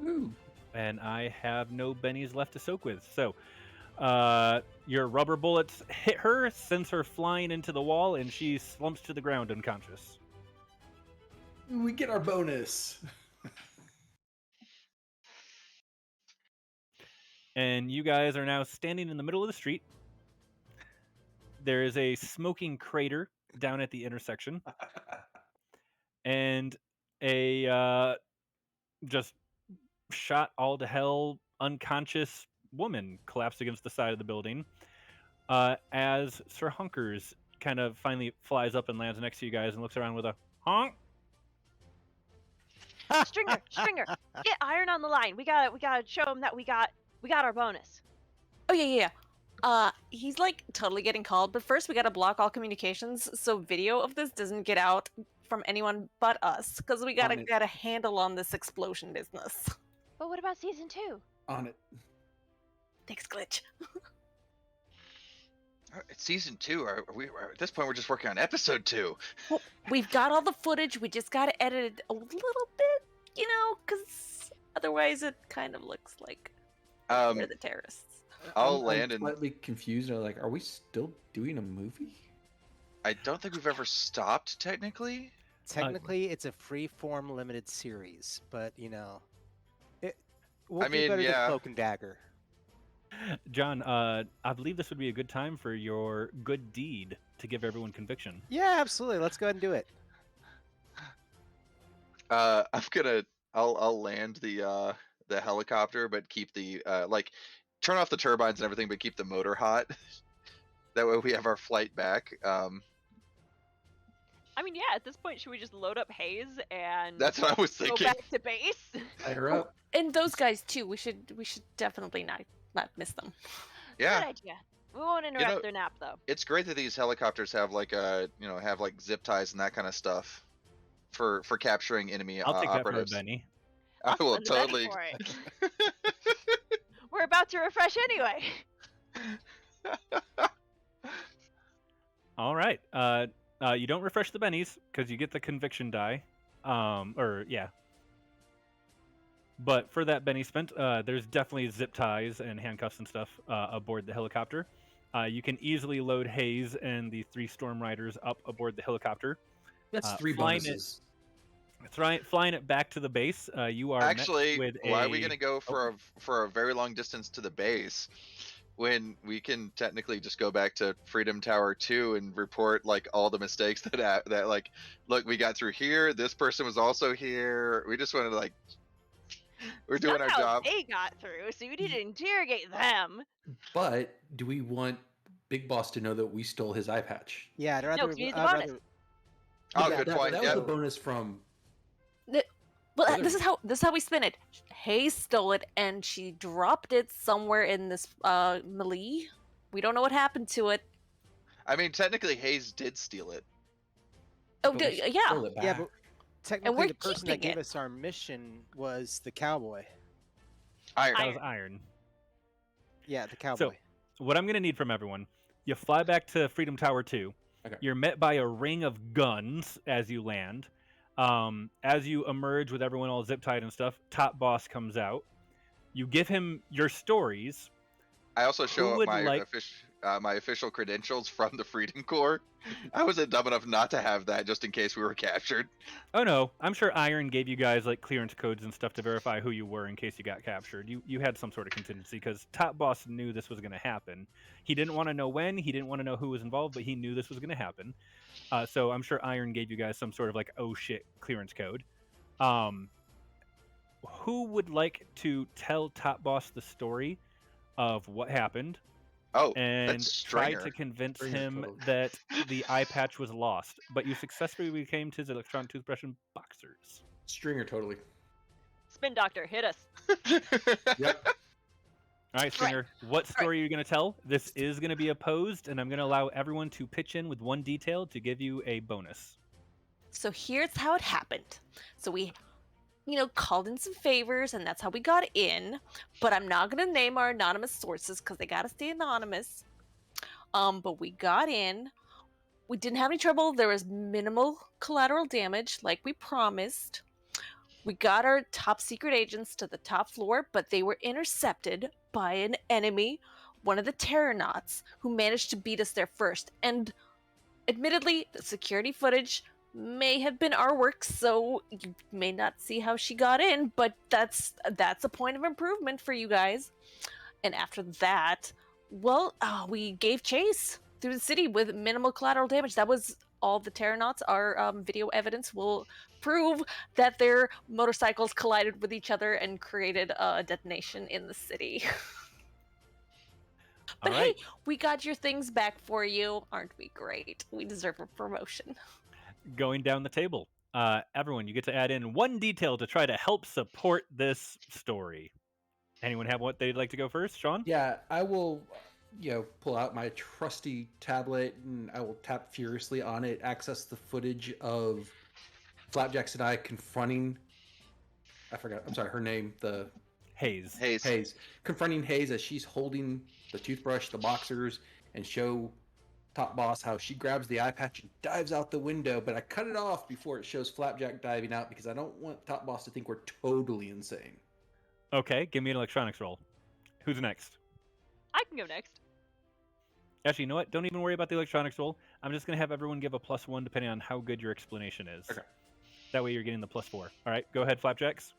Ooh. And I have no bennies left to soak with. So, your rubber bullets hit her, sends her flying into the wall, and she slumps to the ground unconscious. We get our bonus. And you guys are now standing in the middle of the street. There is a smoking crater down at the intersection, and a just shot all to hell unconscious woman collapsed against the side of the building. As Sir Hunkers kind of finally flies up and lands next to you guys and looks around with a honk. Stringer, get Iron on the line. We gotta show him that we got our bonus. Oh yeah. He's like totally getting called, but first we gotta block all communications so video of this doesn't get out from anyone but us, because we gotta On it. get a handle on this explosion business. But what about season 2? On it. Thanks, Glitch. It's season 2. At this point, we're just working on episode 2. Well, we've got all the footage. We just gotta edit it a little bit, because otherwise it kind of looks like we're the terrorists. I'll I'm land and slightly confused. Like, are we still doing a movie? I don't think we've ever stopped technically. Technically, it's a free-form limited series, but we'll I do mean, better yeah. than Cloak and Dagger. John, I believe this would be a good time for your good deed to give everyone conviction. Yeah, absolutely. Let's go ahead and do it. I'll land the helicopter, but keep the turn off the turbines and everything, but keep the motor hot. That way we have our flight back. I mean, yeah, at this point, should we just load up Hayes and That's what I was go thinking. back to base? Fire up. And those guys too. We should definitely not miss them. Yeah. Good idea. We won't interrupt their nap, though. It's great that these helicopters have like zip ties and that kind of stuff for capturing enemy I'll take operatives. that for a Benny. I will Spend the Benny totally. for it. We're about to refresh anyway. All right. You don't refresh the bennies because you get the conviction die. But for that Benny spent, there's definitely zip ties and handcuffs and stuff aboard the helicopter. You can easily load Hayes and the 3 Storm Riders up aboard the helicopter. That's 3 flying bonuses. Flying it back to the base, you are Actually, met with why are we gonna go for a very long distance to the base when we can technically just go back to Freedom Tower 2 and report like all the mistakes that like, look, we got through here. This person was also here. We just wanted to we're doing That's our how job. they got through, so you need to interrogate them. But do we want Big Boss to know that we stole his eye patch? Yeah, I'd rather. 'cause you need the I'd bonus. rather- Oh, Yeah, good that, point. That Yeah. was a bonus from. Well, Other- this is how we spin it. Hayes stole it, and she dropped it somewhere in this melee. We don't know what happened to it. I mean, technically, Hayes did steal it. Oh, but we yeah. stole it Yeah, back. but technically, we're the person that keeping gave it. us our mission was the cowboy. Iron. That was Iron. Yeah, the cowboy. What I'm going to need from everyone, you fly back to Freedom Tower 2. Okay. You're met by a ring of guns as you land. As you emerge with everyone all zip-tied and stuff, Top Boss comes out. You give him your stories. I also Who show up would my like- my official credentials from the Freedom Corps. I wasn't dumb enough not to have that just in case we were captured. Oh no, I'm sure Iron gave you guys like clearance codes and stuff to verify who you were in case you got captured. You had some sort of contingency because Top Boss knew this was going to happen. He didn't want to know when, he didn't want to know who was involved, but he knew this was going to happen. So I'm sure Iron gave you guys some sort of like oh shit clearance code. Who would like to tell Top Boss the story of what happened? Oh, And that's try Stringer. to convince Stringer, him totally. that the eye patch was lost, but you successfully reclaimed his electronic toothbrush and boxers. Stringer, totally. Spin Doctor, hit us. Yep. All right, Stringer, what story are you going to tell? This is going to be opposed, and I'm going to allow everyone to pitch in with one detail to give you a bonus. So here's how it happened. So we, called in some favors, and that's how we got in. But I'm not going to name our anonymous sources because they got to stay anonymous. But we got in. We didn't have any trouble. There was minimal collateral damage, like we promised. We got our top secret agents to the top floor, but they were intercepted by an enemy, one of the Terranauts, who managed to beat us there first. And admittedly, the security footage may have been our work, so you may not see how she got in, but that's a point of improvement for you guys. And after that, we gave chase through the city with minimal collateral damage. That was all the Terranauts. Our video evidence will prove that their motorcycles collided with each other and created a detonation in the city. But All right. hey, we got your things back for you. Aren't we great? We deserve a promotion. Going down the table, everyone, you get to add in one detail to try to help support this story. Anyone have what they'd like to go first? Shawn? Yeah, I will, pull out my trusty tablet and I will tap furiously on it, access the footage of Flapjack's and I confronting. I forgot. I'm sorry. Her name. The Hayes. Hayes confronting Hayes as she's holding the toothbrush, the boxers, and show Top Boss how she grabs the eye patch and dives out the window. But I cut it off before it shows Flapjack diving out because I don't want Top Boss to think we're totally insane. Okay, give me an electronics roll. Who's next? I can go next. Actually, you know what? Don't even worry about the electronics roll. I'm just going to have everyone give a +1 depending on how good your explanation is. Okay. That way you're getting the +4. All right, go ahead, Flapjacks.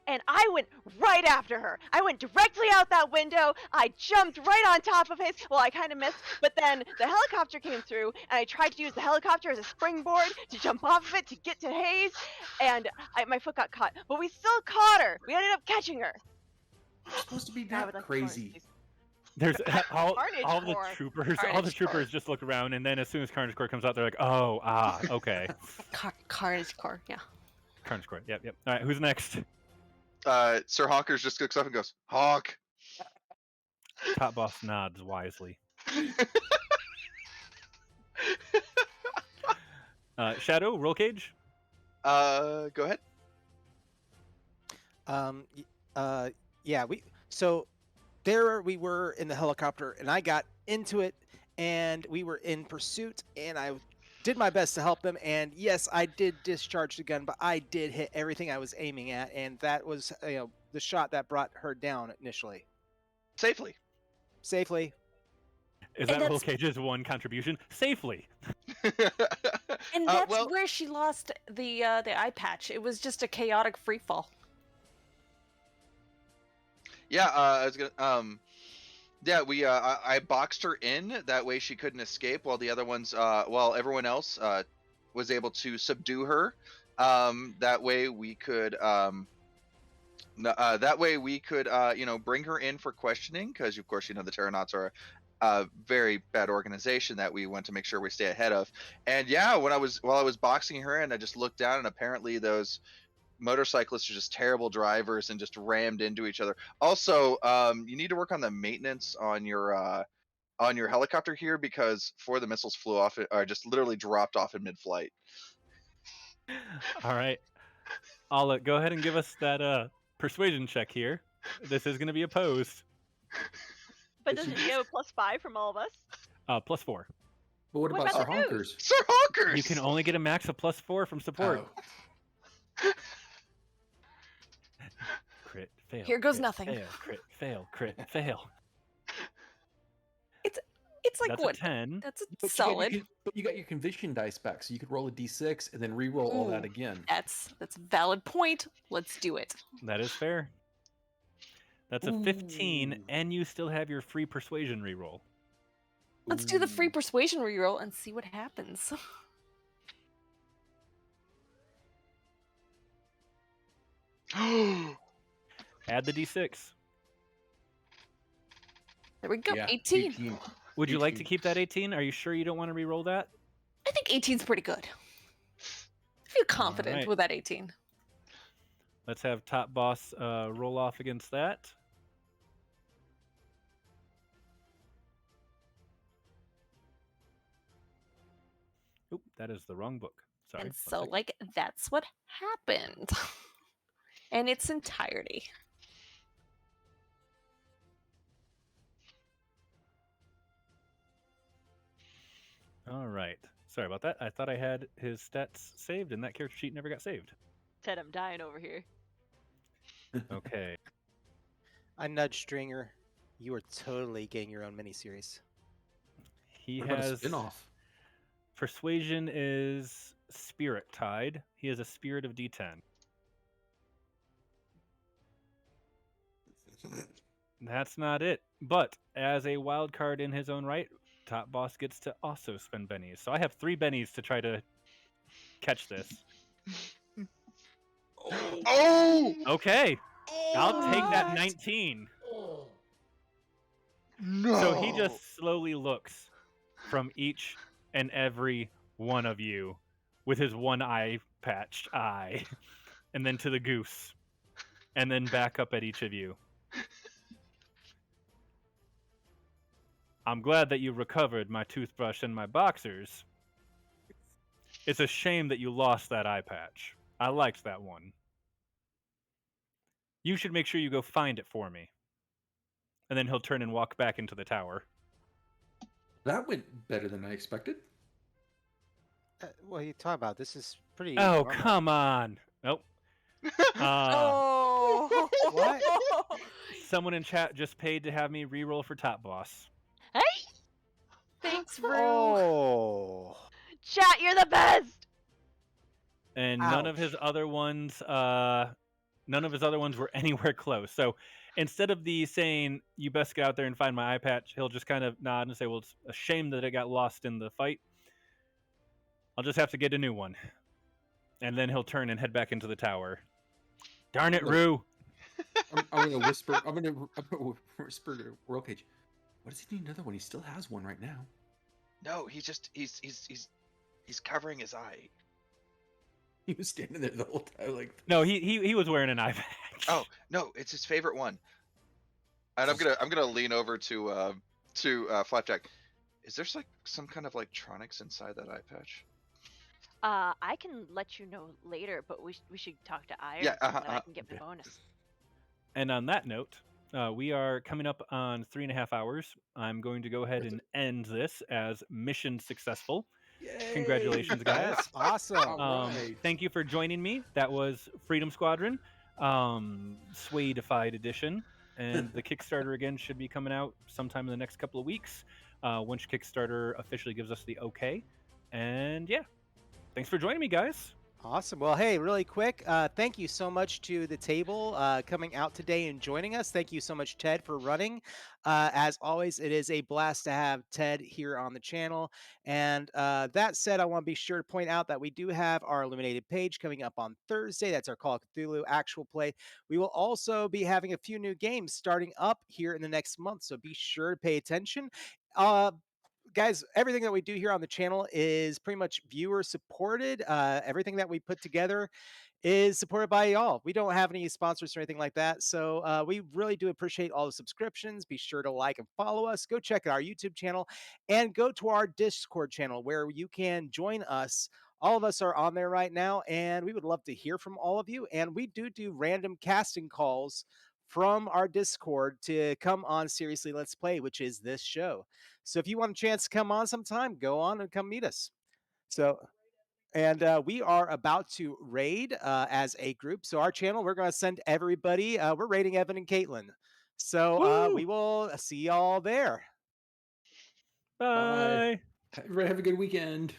And I went right after her. I went directly out that window. I jumped right on top of his. Well, I kind of missed, but then the helicopter came through, and I tried to use the helicopter as a springboard to jump off of it to get to Hayes, and my foot got caught. But we still caught her. We ended up catching her. You're supposed to be I that would like crazy. There's all Carnage the Corps. troopers. Carnage All the Corps. troopers just look around, and then as soon as Carnage Corps comes out, they're like, "Oh, okay." Carnage Core, yeah. Carnage Corps. Yep. All right, who's next? Sir Honkers just looks up and goes, "Honk." Top Boss nods wisely. Shadow, roll cage. Go ahead. Yeah, so there we were in the helicopter, and I got into it, and we were in pursuit, and I did my best to help him, and yes, I did discharge the gun, but I did hit everything I was aiming at, and that was the shot that brought her down initially. Safely. Safely. Is And that roll that's- cage's one contribution? Safely. And that's well, where she lost the eye patch. It was just a chaotic free fall. yeah, I was gonna. Yeah, I boxed her in. That way she couldn't escape, while the other ones, while everyone else, was able to subdue her. That way we could, bring her in for questioning, because of course, the Terranauts are a very bad organization that we want to make sure we stay ahead of. And yeah, while I was boxing her, and I just looked down, and apparently those motorcyclists are just terrible drivers and just rammed into each other. Also, you need to work on the maintenance on your helicopter here, because 4 of the missiles flew off, or just literally dropped off in mid-flight. All right. I'll go ahead and give us that persuasion check here. This is going to be opposed. But doesn't he have a +5 from all of us? +4. But what What about about Sir the Honkers? Sir Honkers! You can only get a max of +4 from support. Oh. Crit, fail. Here goes crit, nothing. Fail, crit, fail, crit, fail. It's like That's what? a 10. That's But solid. You got your conviction dice back, so you could roll a d6 and then re-roll all that Ooh. again. That's a valid point. Let's do it. That is fair. That's a 15, Ooh. and you still have your free persuasion reroll. Let's do the free Ooh. persuasion reroll and see what happens. Add the d6. There we go. Yeah, 18. Would you like to 18. keep that 18? Are you sure you don't want to reroll that? I think 18's pretty good. I feel confident right. with that 18. Let's have Top Boss roll off against that. Oop, that is the wrong book. Sorry. And one so, second. like, that's what happened. In its entirety. All right. Sorry about that. I thought I had his stats saved, and that character sheet never got saved. Ted, I'm dying over here. Okay. I nudged Stringer. You are totally getting your own miniseries. He What about a has spin-off? Persuasion is Spirit tied. He has a Spirit of D10. That's not it. But as a wild card in his own right, Top Boss gets to also spend bennies. So I have 3 bennies to try to catch this. Oh! Okay. I'll take that 19. No! So he just slowly looks from each and every one of you with his one eye patched eye, and then to the goose, and then back up at each of you. I'm glad that you recovered my toothbrush and my boxers, It's a shame that you lost that eye patch. I liked that one. You should make sure you go find it for me. And then he'll turn and walk back into the tower. That went better than I expected. What are you talking about? This is pretty Oh, normal. come on. Nope. Oh. What? Someone in chat just paid to have me re-roll for top boss. Hey, Thanks, Rue. Oh. chat, you're the best. And none of Ouch. his other ones were anywhere close. So instead of the saying you best get out there and find my eye patch, he'll just kind of nod and say, well, it's a shame that it got lost in the fight. I'll just have to get a new one. And then he'll turn and head back into the tower. Darn it, Look. Rue. I'm gonna whisper. I'm gonna whisper to World Page. What does he need another one? He still has one right now. No, he's covering his eye. He was standing there the whole time, like. No, he was wearing an eye patch. Oh no, it's his favorite one. And I'm gonna lean over to Flapjack. Is there like some kind of electronics inside that eye patch? I can let you know later, but we should talk to Iron Yeah, so that I can get my bonus. And on that note, we are coming up on 3.5 hours. I'm going to go ahead and end this as mission successful. Yay! Congratulations, guys. Yes, awesome. All right. Thank you for joining me. That was Freedom Squadron, Sway-defied edition. And the Kickstarter, again, should be coming out sometime in the next couple of weeks once Kickstarter officially gives us the okay. And yeah, thanks for joining me, guys. Awesome. Well, hey, really quick, thank you so much to the table coming out today and joining us. Thank you so much, Ted, for running. As always, it is a blast to have Ted here on the channel. And that said, I want to be sure to point out that we do have our Illuminated page coming up on Thursday. That's our Call of Cthulhu actual play. We will also be having a few new games starting up here in the next month, so be sure to pay attention. Guys, everything that we do here on the channel is pretty much viewer supported. Everything that we put together is supported by y'all. We don't have any sponsors or anything like that. So we really do appreciate all the subscriptions. Be sure to like and follow us. Go check out our YouTube channel and go to our Discord channel where you can join us. All of us are on there right now, and we would love to hear from all of you. And we do random casting calls from our Discord to come on Seriously Let's Play, which is this show. So if you want a chance to come on sometime, go on and come meet us. So, and we are about to raid as a group. So our channel, we're going to send everybody. We're raiding Evan and Caitlin. So we will see y'all there. Bye. Everybody have a good weekend.